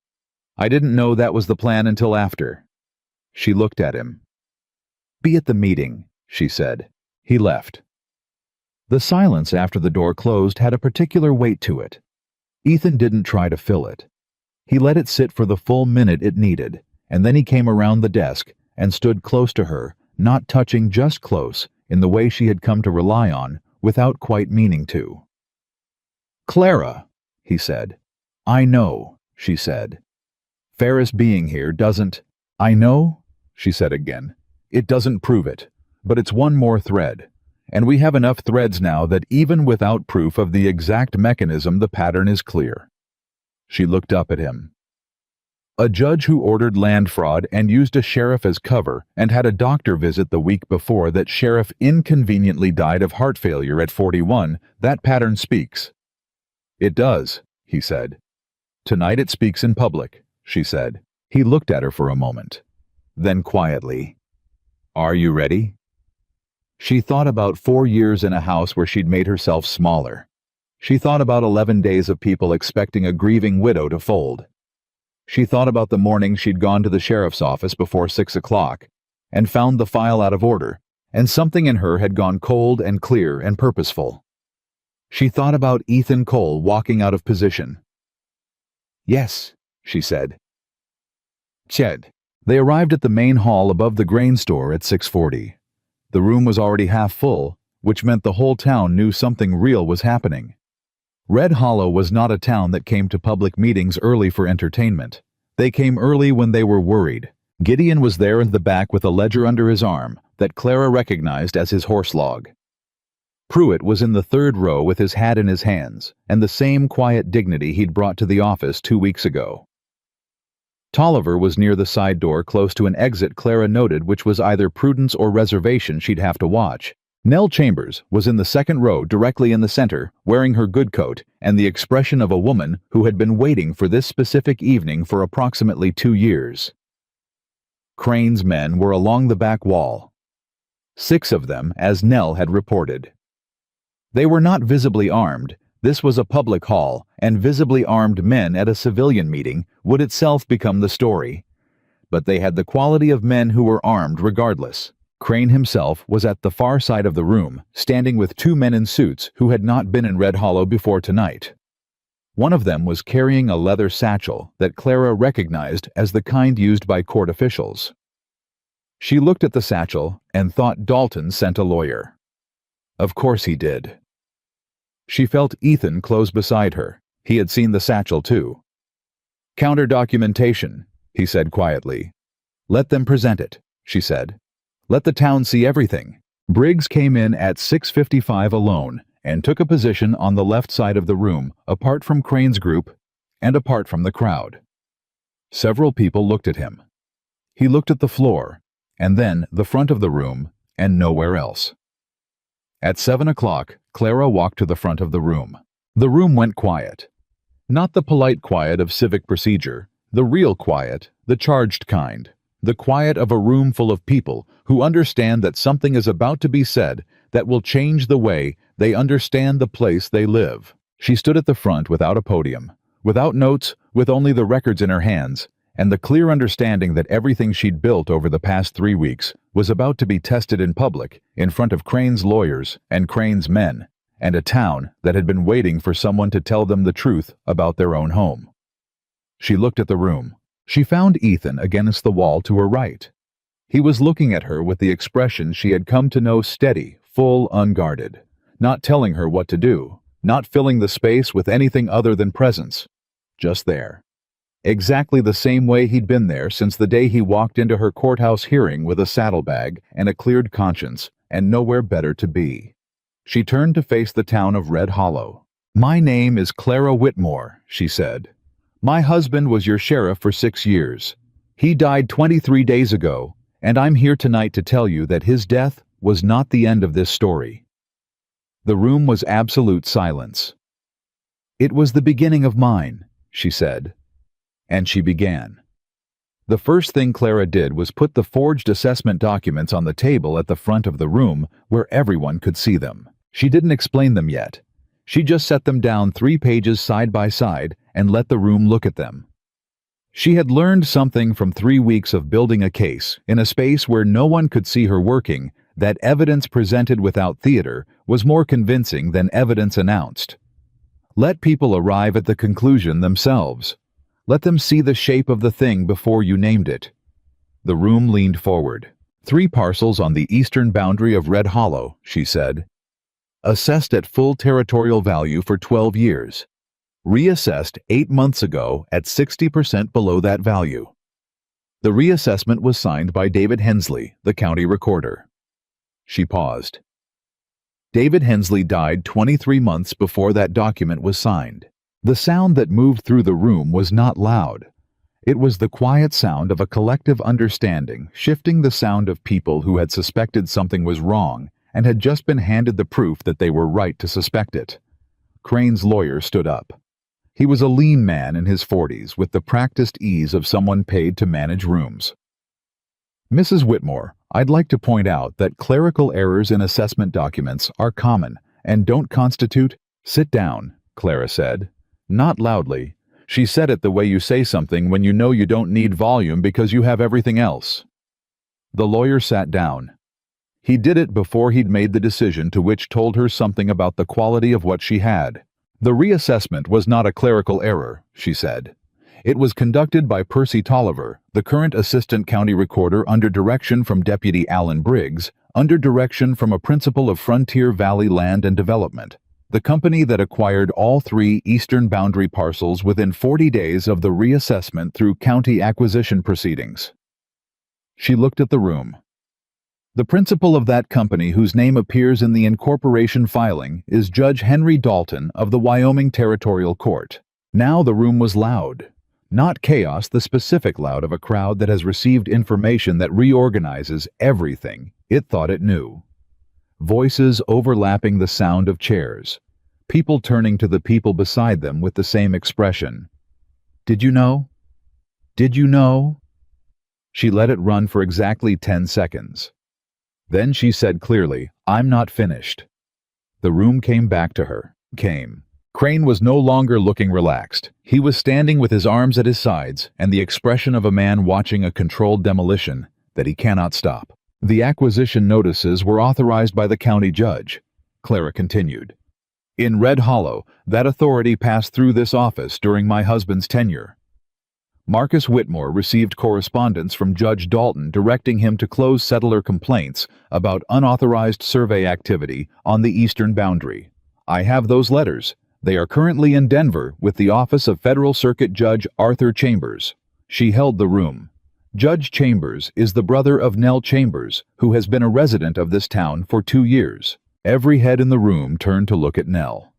I didn't know that was the plan until after. She looked at him. Be at the meeting, she said. He left. The silence after the door closed had a particular weight to it. Ethan didn't try to fill it. He let it sit for the full minute it needed, and then he came around the desk and stood close to her, not touching, just close, in the way she had come to rely on, without quite meaning to. Clara, he said. I know, she said. Ferris being here doesn't... I know, she said again. It doesn't prove it, but it's one more thread. And we have enough threads now that even without proof of the exact mechanism, the pattern is clear. She looked up at him. A judge who ordered land fraud and used a sheriff as cover and had a doctor visit the week before that sheriff inconveniently died of heart failure at 41, that pattern speaks. It does, he said. Tonight it speaks in public, she said. He looked at her for a moment. Then quietly, Are you ready? She thought about 4 years in a house where she'd made herself smaller. She thought about 11 days of people expecting a grieving widow to fold. She thought about the morning she'd gone to the sheriff's office before 6 o'clock and found the file out of order, and something in her had gone cold and clear and purposeful. She thought about Ethan Cole walking out of position. Yes, she said. Ched. They arrived at the main hall above the grain store at 6:40. The room was already half full, which meant the whole town knew something real was happening. Red Hollow was not a town that came to public meetings early for entertainment. They came early when they were worried. Gideon was there in the back with a ledger under his arm that Clara recognized as his horse log. Pruitt was in the 3rd row with his hat in his hands and the same quiet dignity he'd brought to the office 2 weeks ago. Tolliver was near the side door close to an exit Clara noted, which was either prudence or reservation she'd have to watch. Nell Chambers was in the 2nd row directly in the center, wearing her good coat and the expression of a woman who had been waiting for this specific evening for approximately 2 years. Crane's men were along the back wall. 6 of them, as Nell had reported. They were not visibly armed. This was a public hall, and visibly armed men at a civilian meeting would itself become the story. But they had the quality of men who were armed regardless. Crane himself was at the far side of the room, standing with two men in suits who had not been in Red Hollow before tonight. One of them was carrying a leather satchel that Clara recognized as the kind used by court officials. She looked at the satchel and thought Dalton sent a lawyer. Of course he did. She felt Ethan close beside her. He had seen the satchel too. "Counter documentation," he said quietly. "Let them present it," she said. "Let the town see everything." Briggs came in at 6:55 alone and took a position on the left side of the room, apart from Crane's group and apart from the crowd. Several people looked at him. He looked at the floor, and then the front of the room, and nowhere else. At 7 o'clock, Clara walked to the front of the room. The room went quiet. Not the polite quiet of civic procedure, the real quiet, the charged kind. The quiet of a room full of people who understand that something is about to be said that will change the way they understand the place they live. She stood at the front without a podium, without notes, with only the records in her hands, and the clear understanding that everything she'd built over the past 3 weeks was about to be tested in public, in front of Crane's lawyers and Crane's men, and a town that had been waiting for someone to tell them the truth about their own home. She looked at the room. She found Ethan against the wall to her right. He was looking at her with the expression she had come to know, steady, full, unguarded, not telling her what to do, not filling the space with anything other than presence, just there. Exactly the same way he'd been there since the day he walked into her courthouse hearing with a saddlebag and a cleared conscience, and nowhere better to be. She turned to face the town of Red Hollow. "My name is Clara Whitmore," she said. "My husband was your sheriff for 6 years. He died 23 days ago, and I'm here tonight to tell you that his death was not the end of this story." The room was absolute silence. "It was the beginning of mine," she said. And she began. The first thing Clara did was put the forged assessment documents on the table at the front of the room where everyone could see them. She didn't explain them yet. She just set them down 3 pages side by side and let the room look at them. She had learned something from 3 weeks of building a case in a space where no one could see her working, that evidence presented without theater was more convincing than evidence announced. Let people arrive at the conclusion themselves. Let them see the shape of the thing before you named it. The room leaned forward. 3 parcels on the eastern boundary of Red Hollow, she said. Assessed at full territorial value for 12 years. Reassessed 8 months ago at 60% below that value. The reassessment was signed by David Hensley, the county recorder. She paused. David Hensley died 23 months before that document was signed. The sound that moved through the room was not loud. It was the quiet sound of a collective understanding, shifting the sound of people who had suspected something was wrong and had just been handed the proof that they were right to suspect it. Crane's lawyer stood up. He was a lean man in his 40s with the practiced ease of someone paid to manage rooms. "Mrs. Whitmore, I'd like to point out that clerical errors in assessment documents are common and don't constitute—" "Sit down," Clara said. Not loudly. She said it the way you say something when you know you don't need volume because you have everything else. The lawyer sat down. He did it before he'd made the decision, to which told her something about the quality of what she had. The reassessment was not a clerical error, she said. It was conducted by Percy Tolliver, the current assistant county recorder, under direction from Deputy Alan Briggs, under direction from a principal of Frontier Valley Land and Development, the company that acquired all 3 eastern boundary parcels within 40 days of the reassessment through county acquisition proceedings. She looked at the room. The principal of that company, whose name appears in the incorporation filing, is Judge Henry Dalton of the Wyoming Territorial Court. Now the room was loud. Not chaos, the specific loud of a crowd that has received information that reorganizes everything it thought it knew. Voices overlapping the sound of chairs. People turning to the people beside them with the same expression. "Did you know? Did you know?" She let it run for exactly 10 seconds. Then she said clearly, "I'm not finished." The room came back to her. Crane was no longer looking relaxed. He was standing with his arms at his sides and the expression of a man watching a controlled demolition that he cannot stop. The acquisition notices were authorized by the county judge. Clara continued. In Red Hollow, that authority passed through this office during my husband's tenure. Marcus Whitmore received correspondence from Judge Dalton directing him to close settler complaints about unauthorized survey activity on the eastern boundary. I have those letters. They are currently in Denver with the office of Federal Circuit Judge Arthur Chambers. She held the room. Judge Chambers is the brother of Nell Chambers, who has been a resident of this town for 2 years. Every head in the room turned to look at Nell.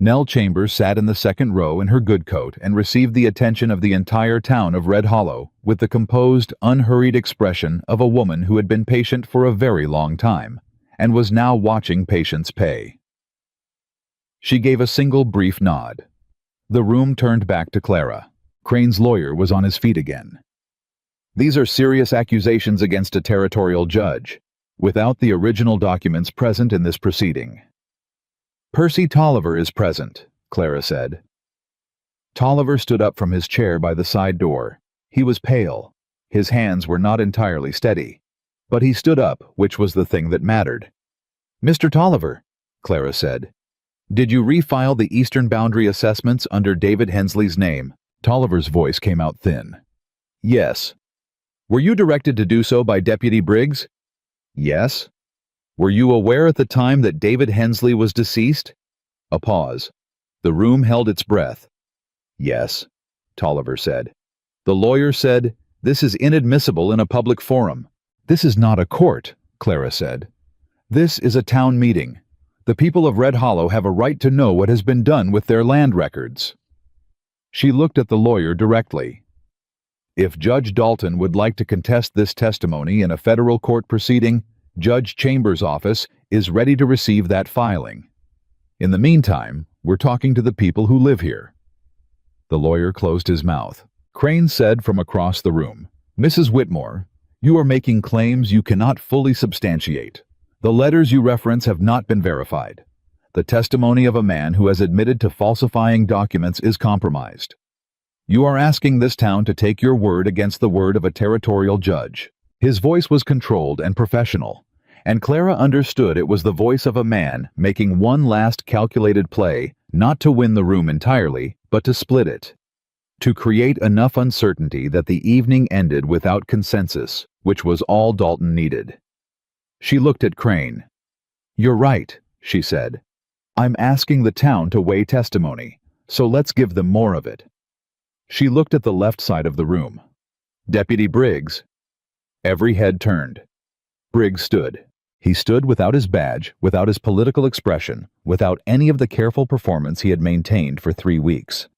Nell Chambers sat in the second row in her good coat and received the attention of the entire town of Red Hollow with the composed, unhurried expression of a woman who had been patient for a very long time and was now watching patience pay. She gave a single brief nod. The room turned back to Clara. Crane's lawyer was on his feet again. These are serious accusations against a territorial judge, without the original documents present in this proceeding. Percy Tolliver is present, Clara said. Tolliver stood up from his chair by the side door. He was pale. His hands were not entirely steady. But he stood up, which was the thing that mattered. Mr. Tolliver, Clara said, did you refile the eastern boundary assessments under David Hensley's name? Tolliver's voice came out thin. Yes. Were you directed to do so by Deputy Briggs? Yes. Were you aware at the time that David Hensley was deceased? A pause. The room held its breath. Yes, Tolliver said. The lawyer said, this is inadmissible in a public forum. This is not a court, Clara said. This is a town meeting. The people of Red Hollow have a right to know what has been done with their land records. She looked at the lawyer directly. If Judge Dalton would like to contest this testimony in a federal court proceeding, Judge Chambers' office is ready to receive that filing. In the meantime, we're talking to the people who live here. The lawyer closed his mouth. Crane said from across the room, Mrs. Whitmore, you are making claims you cannot fully substantiate. The letters you reference have not been verified. The testimony of a man who has admitted to falsifying documents is compromised. You are asking this town to take your word against the word of a territorial judge. His voice was controlled and professional, and Clara understood it was the voice of a man making one last calculated play, not to win the room entirely, but to split it. To create enough uncertainty that the evening ended without consensus, which was all Dalton needed. She looked at Crane. You're right, she said. I'm asking the town to weigh testimony, so let's give them more of it. She looked at the left side of the room. Deputy Briggs. Every head turned. Briggs stood. He stood without his badge, without his political expression, without any of the careful performance he had maintained for 3 weeks.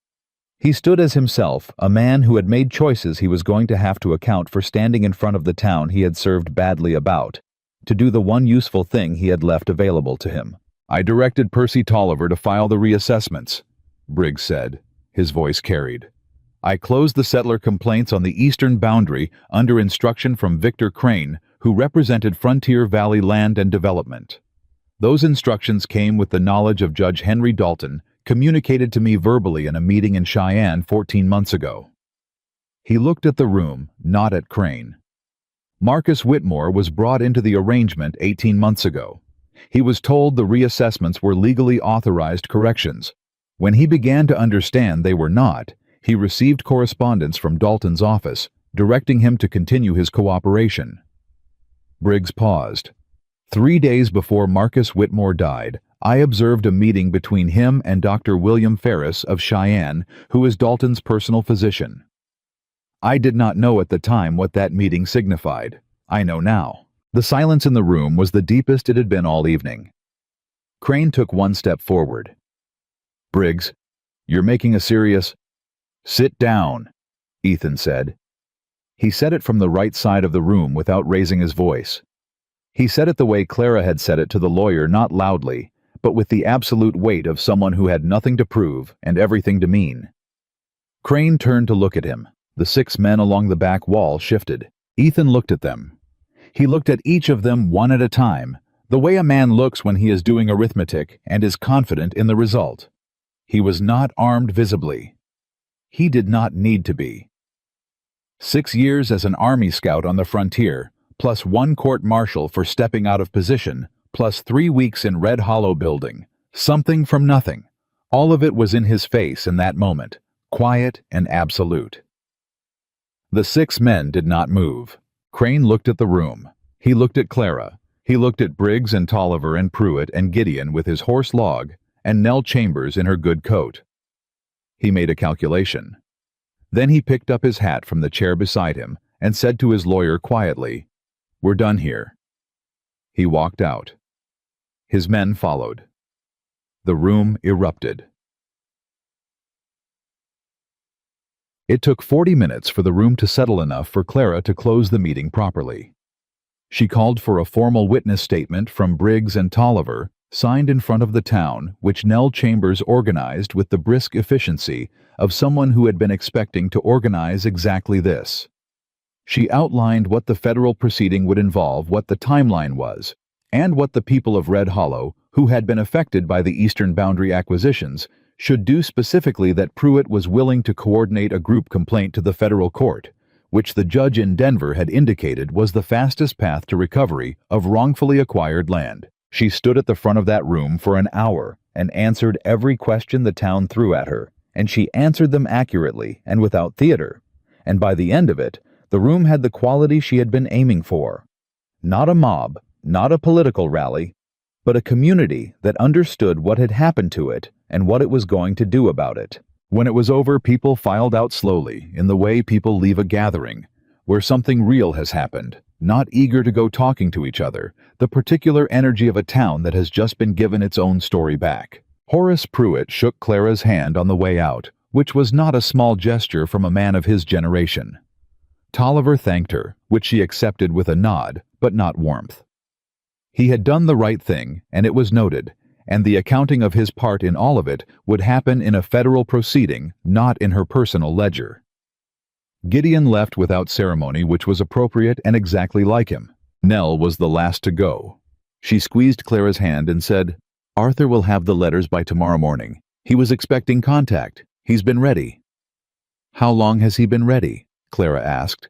He stood as himself, a man who had made choices he was going to have to account for standing in front of the town he had served badly about, to do the one useful thing he had left available to him. I directed Percy Tolliver to file the reassessments, Briggs said. His voice carried. I closed the settler complaints on the eastern boundary under instruction from Victor Crane, who represented Frontier Valley Land and Development. Those instructions came with the knowledge of Judge Henry Dalton, communicated to me verbally in a meeting in Cheyenne 14 months ago. He looked at the room, not at Crane. Marcus Whitmore was brought into the arrangement 18 months ago. He was told the reassessments were legally authorized corrections. When he began to understand they were not, he received correspondence from Dalton's office, directing him to continue his cooperation. Briggs paused. 3 days before Marcus Whitmore died, I observed a meeting between him and Dr. William Ferris of Cheyenne, who is Dalton's personal physician. I did not know at the time what that meeting signified. I know now. The silence in the room was the deepest it had been all evening. Crane took one step forward. Briggs, you're making a serious... Sit down, Ethan said. He said it from the right side of the room without raising his voice. He said it the way Clara had said it to the lawyer, not loudly, but with the absolute weight of someone who had nothing to prove and everything to mean. Crane turned to look at him. The 6 men along the back wall shifted. Ethan looked at them. He looked at each of them one at a time, The way a man looks when he is doing arithmetic and is confident in the result. He was not armed visibly. He did not need to be. 6 years as an army scout on the frontier, plus 1 court-martial for stepping out of position, plus 3 weeks in Red Hollow building. Something from nothing. All of it was in his face in that moment, quiet and absolute. The 6 men did not move. Crane looked at the room. He looked at Clara. He looked at Briggs and Tolliver and Pruitt and Gideon with his horse log, and Nell Chambers in her good coat. He made a calculation. Then he picked up his hat from the chair beside him and said to his lawyer quietly, "We're done here." He walked out. His men followed. The room erupted. It took 40 minutes for the room to settle enough for Clara to close the meeting properly. She called for a formal witness statement from Briggs and Tolliver, signed in front of the town, which Nell Chambers organized with the brisk efficiency of someone who had been expecting to organize exactly this. She outlined what the federal proceeding would involve, what the timeline was, and what the people of Red Hollow, who had been affected by the Eastern Boundary acquisitions, should do specifically. That Pruitt was willing to coordinate a group complaint to the federal court, which the judge in Denver had indicated was the fastest path to recovery of wrongfully acquired land. She stood at the front of that room for an hour and answered every question the town threw at her, and she answered them accurately and without theater. And by the end of it, the room had the quality she had been aiming for. Not a mob, not a political rally, but a community that understood what had happened to it and what it was going to do about it. When it was over, people filed out slowly, in the way people leave a gathering, where something real has happened, not eager to go talking to each other, the particular energy of a town that has just been given its own story back. Horace Pruitt shook Clara's hand on the way out, which was not a small gesture from a man of his generation. Tolliver thanked her, which she accepted with a nod, but not warmth. He had done the right thing, and it was noted, and the accounting of his part in all of it would happen in a federal proceeding, not in her personal ledger. Gideon left without ceremony, which was appropriate and exactly like him. Nell was the last to go. She squeezed Clara's hand and said, "Arthur will have the letters by tomorrow morning. He was expecting contact. He's been ready." "How long has he been ready?" Clara asked.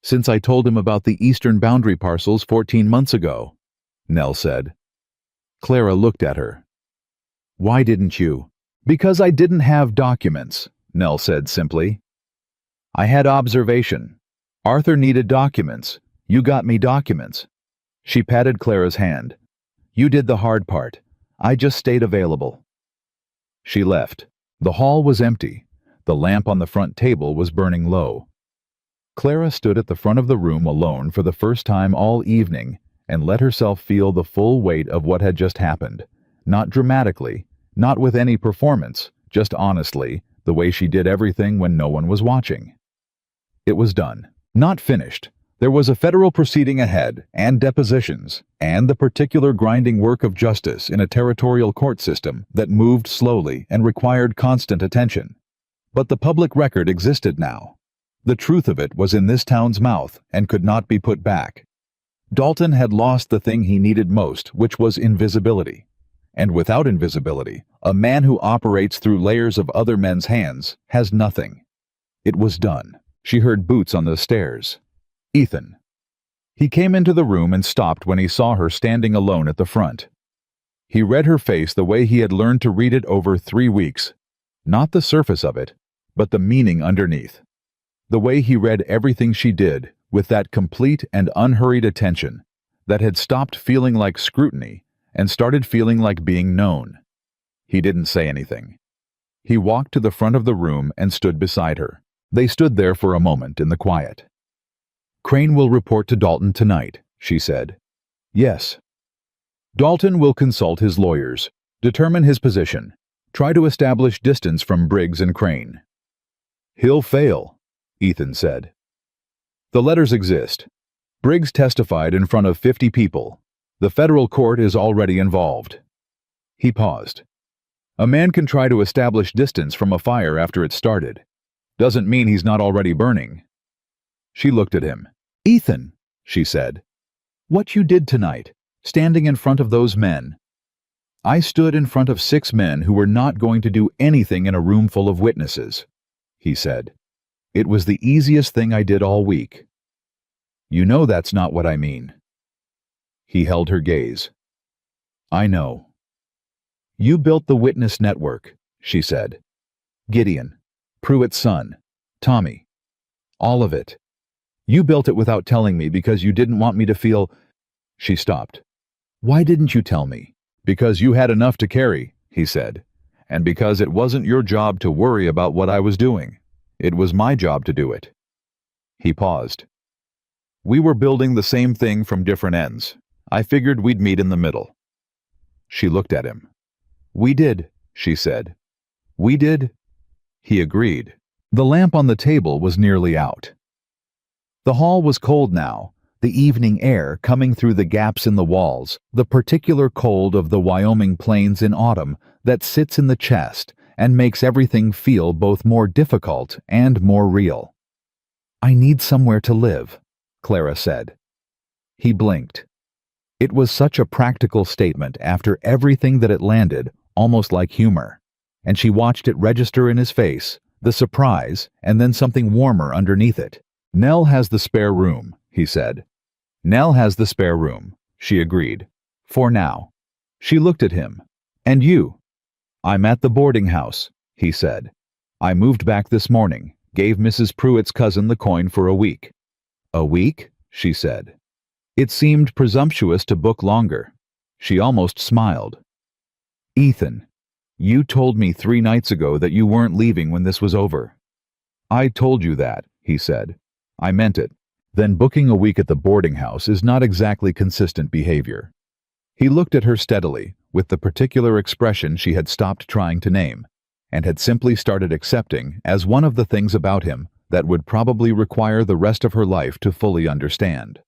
"Since I told him about the Eastern Boundary parcels 14 months ago," Nell said. Clara looked at her. "Why didn't you?" "Because I didn't have documents," Nell said simply. "I had observation. Arthur needed documents. You got me documents." She patted Clara's hand. "You did the hard part. I just stayed available." She left. The hall was empty. The lamp on the front table was burning low. Clara stood at the front of the room alone for the first time all evening and let herself feel the full weight of what had just happened. Not dramatically, not with any performance, just honestly, the way she did everything when no one was watching. It was done. Not finished. There was a federal proceeding ahead, and depositions, and the particular grinding work of justice in a territorial court system that moved slowly and required constant attention. But the public record existed now. The truth of it was in this town's mouth and could not be put back. Dalton had lost the thing he needed most, which was invisibility. And without invisibility, a man who operates through layers of other men's hands has nothing. It was done. She heard boots on the stairs. Ethan. He came into the room and stopped when he saw her standing alone at the front. He read her face the way he had learned to read it over 3 weeks. Not the surface of it, but the meaning underneath. The way he read everything she did, with that complete and unhurried attention that had stopped feeling like scrutiny and started feeling like being known. He didn't say anything. He walked to the front of the room and stood beside her. They stood there for a moment in the quiet. "Crane will report to Dalton tonight," she said. "Yes." "Dalton will consult his lawyers, determine his position, try to establish distance from Briggs and Crane." "He'll fail," Ethan said. "The letters exist. Briggs testified in front of 50 people. The federal court is already involved." He paused. "A man can try to establish distance from a fire after it's started. Doesn't mean he's not already burning." She looked at him. "Ethan," she said, "what you did tonight, standing in front of those men. I stood in front of 6 men who were not going to do anything in a room full of witnesses, he said. It was the easiest thing I did all week. You know that's not what I mean. He held her gaze. I know. You built the witness network, she said. Gideon, Pruitt's son, Tommy. All of it. You built it without telling me because you didn't want me to feel... She stopped. Why didn't you tell me? Because you had enough to carry, he said. And because it wasn't your job to worry about what I was doing. It was my job to do it. He paused. We were building the same thing from different ends. I figured we'd meet in the middle. She looked at him. We did, she said. We did? He agreed. The lamp on the table was nearly out. The hall was cold now, the evening air coming through the gaps in the walls, the particular cold of the Wyoming plains in autumn that sits in the chest and makes everything feel both more difficult and more real. I need somewhere to live, Clara said. He blinked. It was such a practical statement after everything that it landed, almost like humor, and she watched it register in his face, the surprise, and then something warmer underneath it. Nell has the spare room, he said. Nell has the spare room, she agreed. For now. She looked at him. And you? I'm at the boarding house, he said. I moved back this morning, gave Mrs. Pruitt's cousin the coin for a week. A week? She said. It seemed presumptuous to book longer. She almost smiled. Ethan, you told me 3 nights ago that you weren't leaving when this was over. I told you that, he said. I meant it. Then booking a week at the boarding house is not exactly consistent behavior. He looked at her steadily, with the particular expression she had stopped trying to name, and had simply started accepting as one of the things about him that would probably require the rest of her life to fully understand.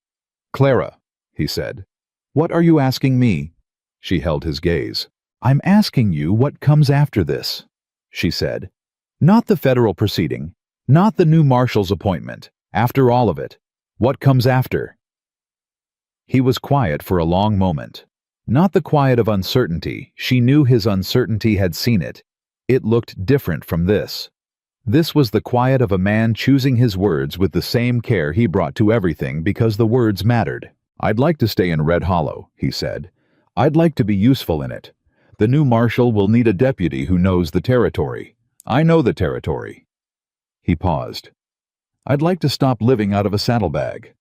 Clara, he said, what are you asking me? She held his gaze. I'm asking you what comes after this, she said. Not the federal proceeding, not the new marshal's appointment. After all of it, what comes after? He was quiet for a long moment. Not the quiet of uncertainty. She knew his uncertainty had seen it. It looked different from this. This was the quiet of a man choosing his words with the same care he brought to everything because the words mattered. I'd like to stay in Red Hollow, he said. I'd like to be useful in it. The new marshal will need a deputy who knows the territory. I know the territory. He paused. I'd like to stop living out of a saddlebag.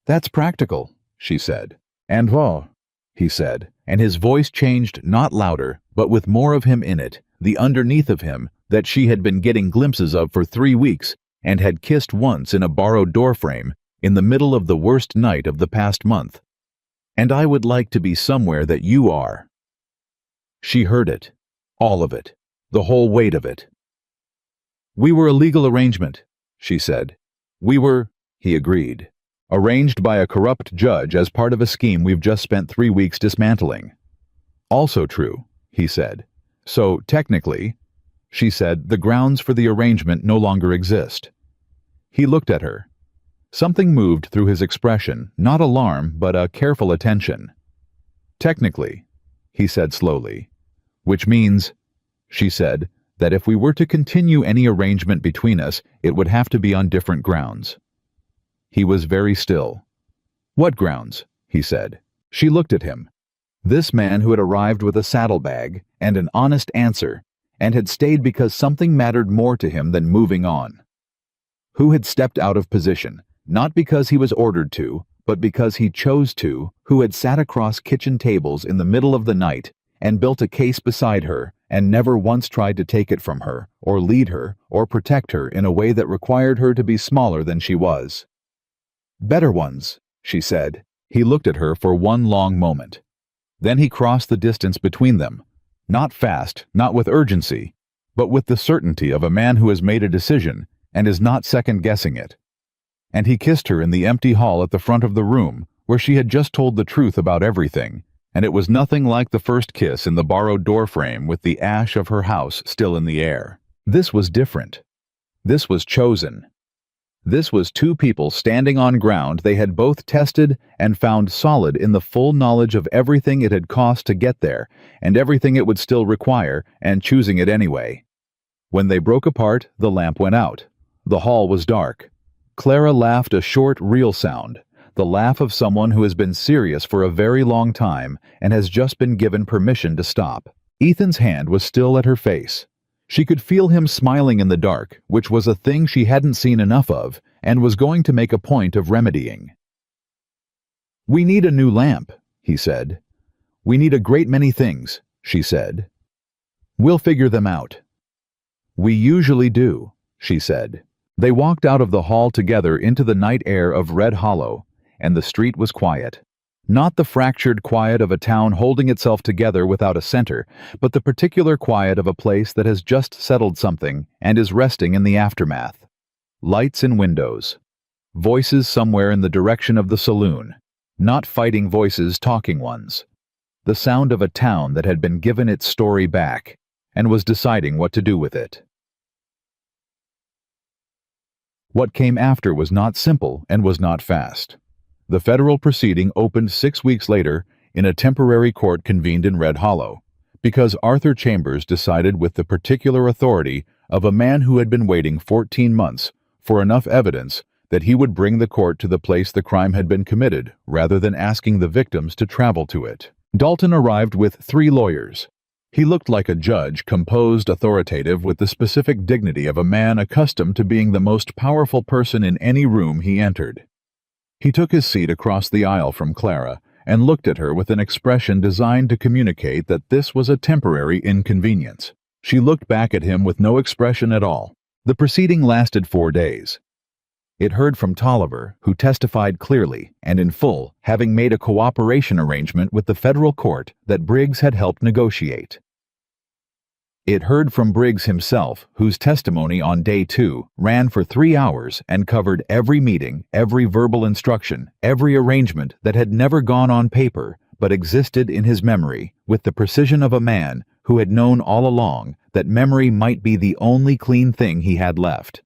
That's practical, she said. And what? He said, and his voice changed not louder, but with more of him in it, the underneath of him that she had been getting glimpses of for 3 weeks and had kissed once in a borrowed doorframe in the middle of the worst night of the past month. And I would like to be somewhere that you are. She heard it, all of it, the whole weight of it. We were a legal arrangement, she said. We were, he agreed, arranged by a corrupt judge as part of a scheme we've just spent 3 weeks dismantling. Also true, he said. So, technically, she said, the grounds for the arrangement no longer exist. He looked at her. Something moved through his expression, not alarm, but a careful attention. Technically, he said slowly, which means, she said, that if we were to continue any arrangement between us, it would have to be on different grounds. He was very still. What grounds? He said. She looked at him. This man who had arrived with a saddlebag and an honest answer, and had stayed because something mattered more to him than moving on. Who had stepped out of position, not because he was ordered to, but because he chose to, who had sat across kitchen tables in the middle of the night and built a case beside her and never once tried to take it from her, or lead her, or protect her in a way that required her to be smaller than she was. Better ones, she said. He looked at her for one long moment. Then he crossed the distance between them, not fast, not with urgency, but with the certainty of a man who has made a decision and is not second-guessing it. And he kissed her in the empty hall at the front of the room, where she had just told the truth about everything, and it was nothing like the first kiss in the borrowed doorframe with the ash of her house still in the air. This was different. This was chosen. This was two people standing on ground they had both tested and found solid in the full knowledge of everything it had cost to get there and everything it would still require, and choosing it anyway. When they broke apart, the lamp went out. The hall was dark. Clara laughed a short, real sound, the laugh of someone who has been serious for a very long time and has just been given permission to stop. Ethan's hand was still at her face. She could feel him smiling in the dark, which was a thing she hadn't seen enough of, and was going to make a point of remedying. "We need a new lamp," he said. "We need a great many things," she said. "We'll figure them out." "We usually do," she said. They walked out of the hall together into the night air of Red Hollow, and the street was quiet. Not the fractured quiet of a town holding itself together without a center, but the particular quiet of a place that has just settled something and is resting in the aftermath. Lights in windows. Voices somewhere in the direction of the saloon. Not fighting voices, talking ones. The sound of a town that had been given its story back and was deciding what to do with it. What came after was not simple and was not fast. The federal proceeding opened 6 weeks later in a temporary court convened in Red Hollow, because Arthur Chambers decided with the particular authority of a man who had been waiting 14 months for enough evidence that he would bring the court to the place the crime had been committed, rather than asking the victims to travel to it. Dalton arrived with 3 lawyers. He looked like a judge, composed, authoritative, with the specific dignity of a man accustomed to being the most powerful person in any room he entered. He took his seat across the aisle from Clara and looked at her with an expression designed to communicate that this was a temporary inconvenience. She looked back at him with no expression at all. The proceeding lasted 4 days. It heard from Tolliver, who testified clearly and in full, having made a cooperation arrangement with the federal court that Briggs had helped negotiate. It heard from Briggs himself, whose testimony on day 2 ran for 3 hours and covered every meeting, every verbal instruction, every arrangement that had never gone on paper but existed in his memory, with the precision of a man who had known all along that memory might be the only clean thing he had left.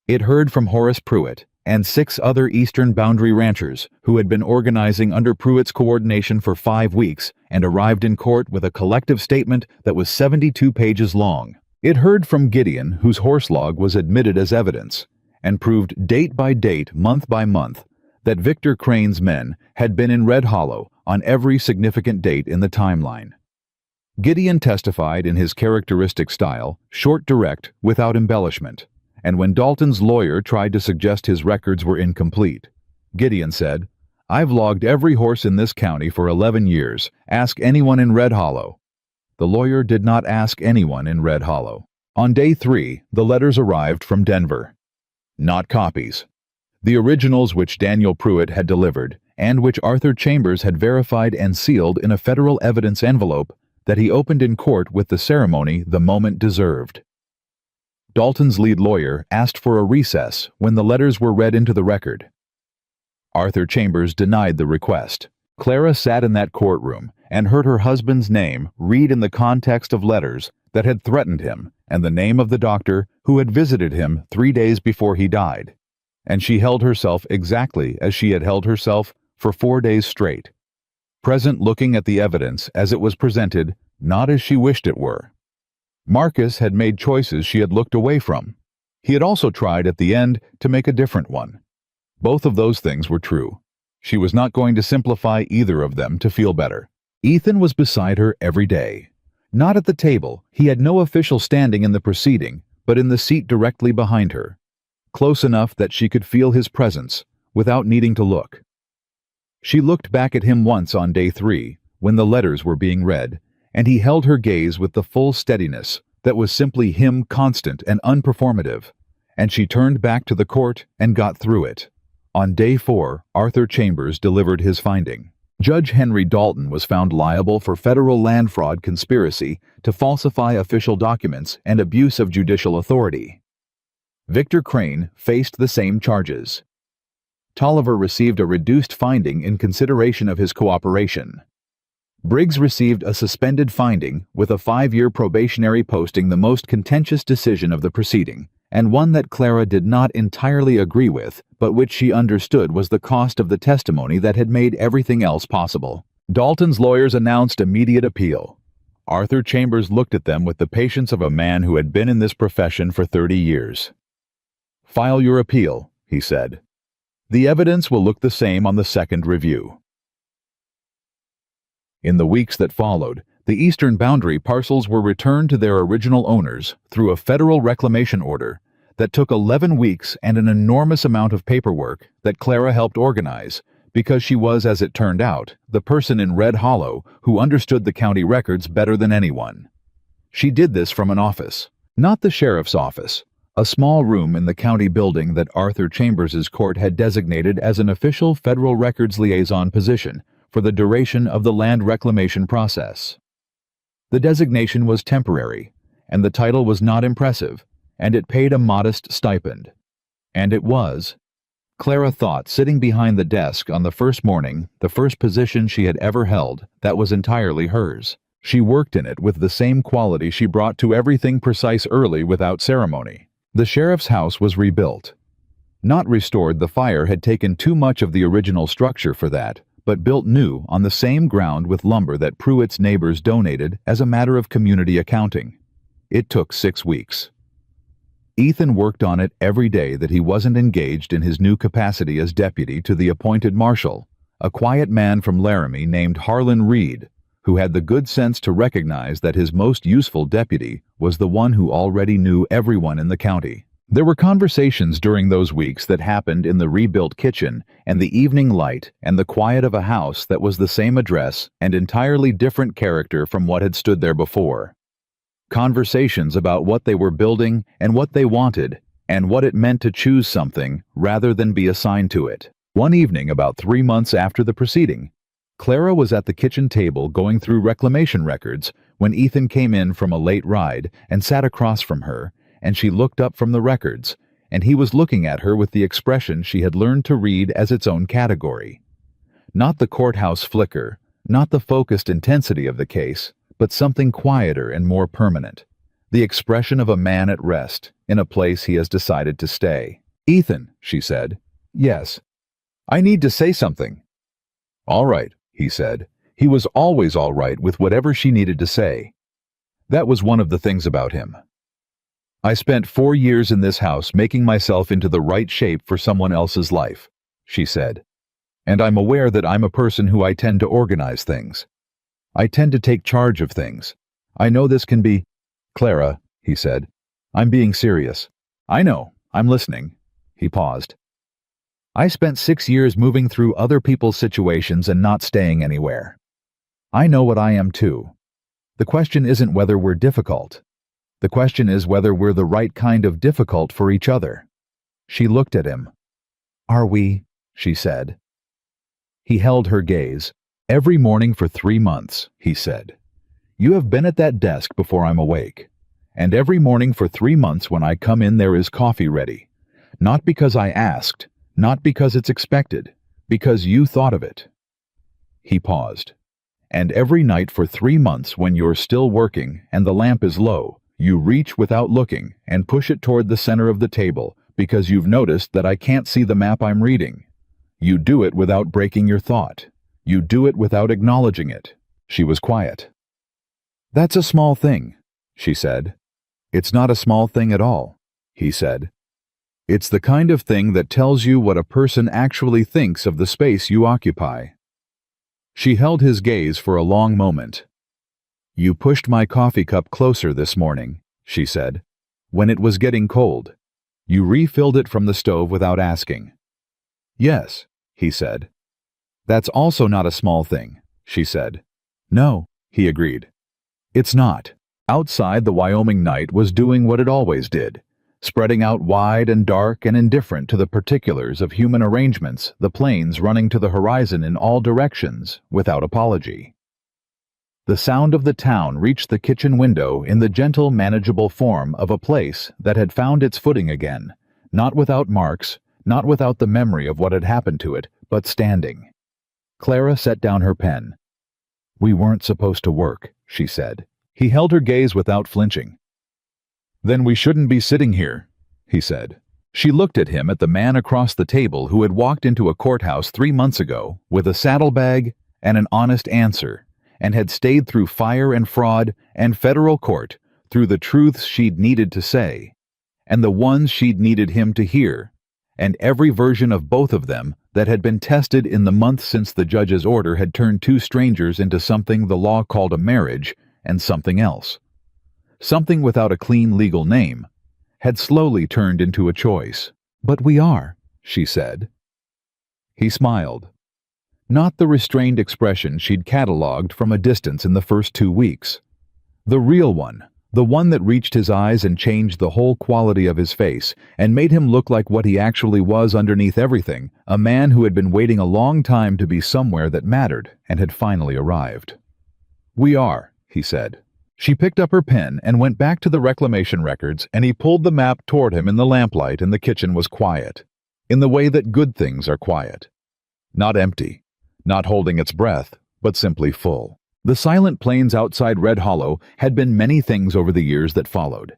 It heard from Horace Pruitt and 6 other Eastern Boundary ranchers who had been organizing under Pruitt's coordination for 5 weeks and arrived in court with a collective statement that was 72 pages long. It heard from Gideon, whose horse log was admitted as evidence, and proved date by date, month by month, that Victor Crane's men had been in Red Hollow on every significant date in the timeline. Gideon testified in his characteristic style, short, direct, without embellishment. And when Dalton's lawyer tried to suggest his records were incomplete, Gideon said, "I've logged every horse in this county for 11 years. Ask anyone in Red Hollow." The lawyer did not ask anyone in Red Hollow. On day 3, the letters arrived from Denver. Not copies. The originals which Daniel Pruitt had delivered, and which Arthur Chambers had verified and sealed in a federal evidence envelope that he opened in court with the ceremony the moment deserved. Dalton's lead lawyer asked for a recess when the letters were read into the record. Arthur Chambers denied the request. Clara sat in that courtroom and heard her husband's name read in the context of letters that had threatened him and the name of the doctor who had visited him 3 days before he died. And she held herself exactly as she had held herself for 4 days straight, present, looking at the evidence as it was presented, not as she wished it were. Marcus had made choices she had looked away from. He had also tried at the end to make a different one. Both of those things were true. She was not going to simplify either of them to feel better. Ethan was beside her every day. Not at the table, he had no official standing in the proceeding, but in the seat directly behind her, close enough that she could feel his presence without needing to look. She looked back at him once on day 3, when the letters were being read, and he held her gaze with the full steadiness that was simply him, constant and unperformative, and she turned back to the court and got through it. On day 4, Arthur Chambers delivered his finding. Judge Henry Dalton was found liable for federal land fraud conspiracy to falsify official documents and abuse of judicial authority. Victor Crane faced the same charges. Tolliver received a reduced finding in consideration of his cooperation. Briggs received a suspended finding with a 5-year probationary posting, the most contentious decision of the proceeding, and one that Clara did not entirely agree with, but which she understood was the cost of the testimony that had made everything else possible. Dalton's lawyers announced immediate appeal. Arthur Chambers looked at them with the patience of a man who had been in this profession for 30 years. "File your appeal," he said. "The evidence will look the same on the second review." In the weeks that followed, the eastern boundary parcels were returned to their original owners through a federal reclamation order that took 11 weeks and an enormous amount of paperwork that Clara helped organize, because she was, as it turned out, the person in Red Hollow who understood the county records better than anyone. She did this from an office, not the sheriff's office, a small room in the county building that Arthur Chambers's court had designated as an official federal records liaison position for the duration of the land reclamation process. The designation was temporary, and the title was not impressive, and it paid a modest stipend. And it was, Clara thought, sitting behind the desk on the first morning, the first position she had ever held that was entirely hers. She worked in it with the same quality she brought to everything precise, early, without ceremony. The sheriff's house was rebuilt. Not restored, the fire had taken too much of the original structure for that, but built new on the same ground with lumber that Pruitt's neighbors donated as a matter of community accounting. It took 6 weeks. Ethan worked on it every day that he wasn't engaged in his new capacity as deputy to the appointed marshal, a quiet man from Laramie named Harlan Reed, who had the good sense to recognize that his most useful deputy was the one who already knew everyone in the county. There were conversations during those weeks that happened in the rebuilt kitchen and the evening light and the quiet of a house that was the same address and entirely different character from what had stood there before. Conversations about what they were building and what they wanted and what it meant to choose something rather than be assigned to it. One evening, about 3 months after the proceeding, Clara was at the kitchen table going through reclamation records when Ethan came in from a late ride and sat across from her, and she looked up from the records, and he was looking at her with the expression she had learned to read as its own category. Not the courthouse flicker, not the focused intensity of the case, but something quieter and more permanent. The expression of a man at rest, in a place he has decided to stay. "Ethan," she said. "Yes." "I need to say something." "All right," he said. He was always all right with whatever she needed to say. That was one of the things about him. "I spent 4 years in this house making myself into the right shape for someone else's life," she said. "And I'm aware that I'm a person who I tend to organize things. I tend to take charge of things. I know this can be—" "Clara," he said, "I'm being serious." "I know. I'm listening." He paused. "I spent 6 years moving through other people's situations and not staying anywhere. I know what I am too. The question isn't whether we're difficult. The question is whether we're the right kind of difficult for each other." She looked at him. "Are we?" she said. He held her gaze. "Every morning for 3 months," he said. "You have been at that desk before I'm awake. And every morning for 3 months when I come in there is coffee ready. Not because I asked, not because it's expected, because you thought of it." He paused. "And every night for 3 months when you're still working and the lamp is low, you reach without looking and push it toward the center of the table because you've noticed that I can't see the map I'm reading. You do it without breaking your thought. You do it without acknowledging it." She was quiet. "That's a small thing," she said. "It's not a small thing at all," he said. "It's the kind of thing that tells you what a person actually thinks of the space you occupy." She held his gaze for a long moment. "You pushed my coffee cup closer this morning," she said, "when it was getting cold. You refilled it from the stove without asking." "Yes," he said. "That's also not a small thing," she said. "No," he agreed. "It's not." Outside, the Wyoming night was doing what it always did, spreading out wide and dark and indifferent to the particulars of human arrangements, the planes running to the horizon in all directions without apology. The sound of the town reached the kitchen window in the gentle, manageable form of a place that had found its footing again, not without marks, not without the memory of what had happened to it, but standing. Clara set down her pen. "We weren't supposed to work," she said. He held her gaze without flinching. "Then we shouldn't be sitting here," he said. She looked at him, at the man across the table who had walked into a courthouse 3 months ago with a saddlebag and an honest answer, and had stayed through fire and fraud and federal court, through the truths she'd needed to say, and the ones she'd needed him to hear, and every version of both of them that had been tested in the months since the judge's order had turned two strangers into something the law called a marriage and something else. Something without a clean legal name had slowly turned into a choice. "But we are," she said. He smiled. Not the restrained expression she'd catalogued from a distance in the first 2 weeks. The real one, the one that reached his eyes and changed the whole quality of his face and made him look like what he actually was underneath everything, a man who had been waiting a long time to be somewhere that mattered and had finally arrived. "We are," he said. She picked up her pen and went back to the reclamation records, and he pulled the map toward him in the lamplight, and the kitchen was quiet, in the way that good things are quiet. Not empty, not holding its breath, but simply full. The silent plains outside Red Hollow had been many things over the years that followed.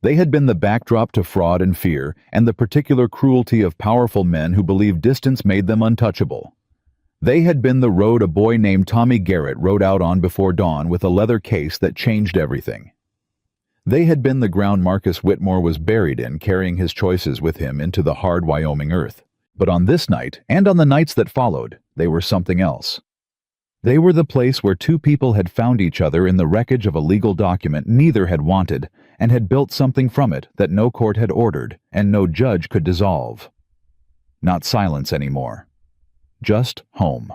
They had been the backdrop to fraud and fear, and the particular cruelty of powerful men who believed distance made them untouchable. They had been the road a boy named Tommy Garrett rode out on before dawn with a leather case that changed everything. They had been the ground Marcus Whitmore was buried in, carrying his choices with him into the hard Wyoming earth. But on this night, and on the nights that followed, they were something else. They were the place where two people had found each other in the wreckage of a legal document neither had wanted, and had built something from it that no court had ordered and no judge could dissolve. Not silence anymore. Just home.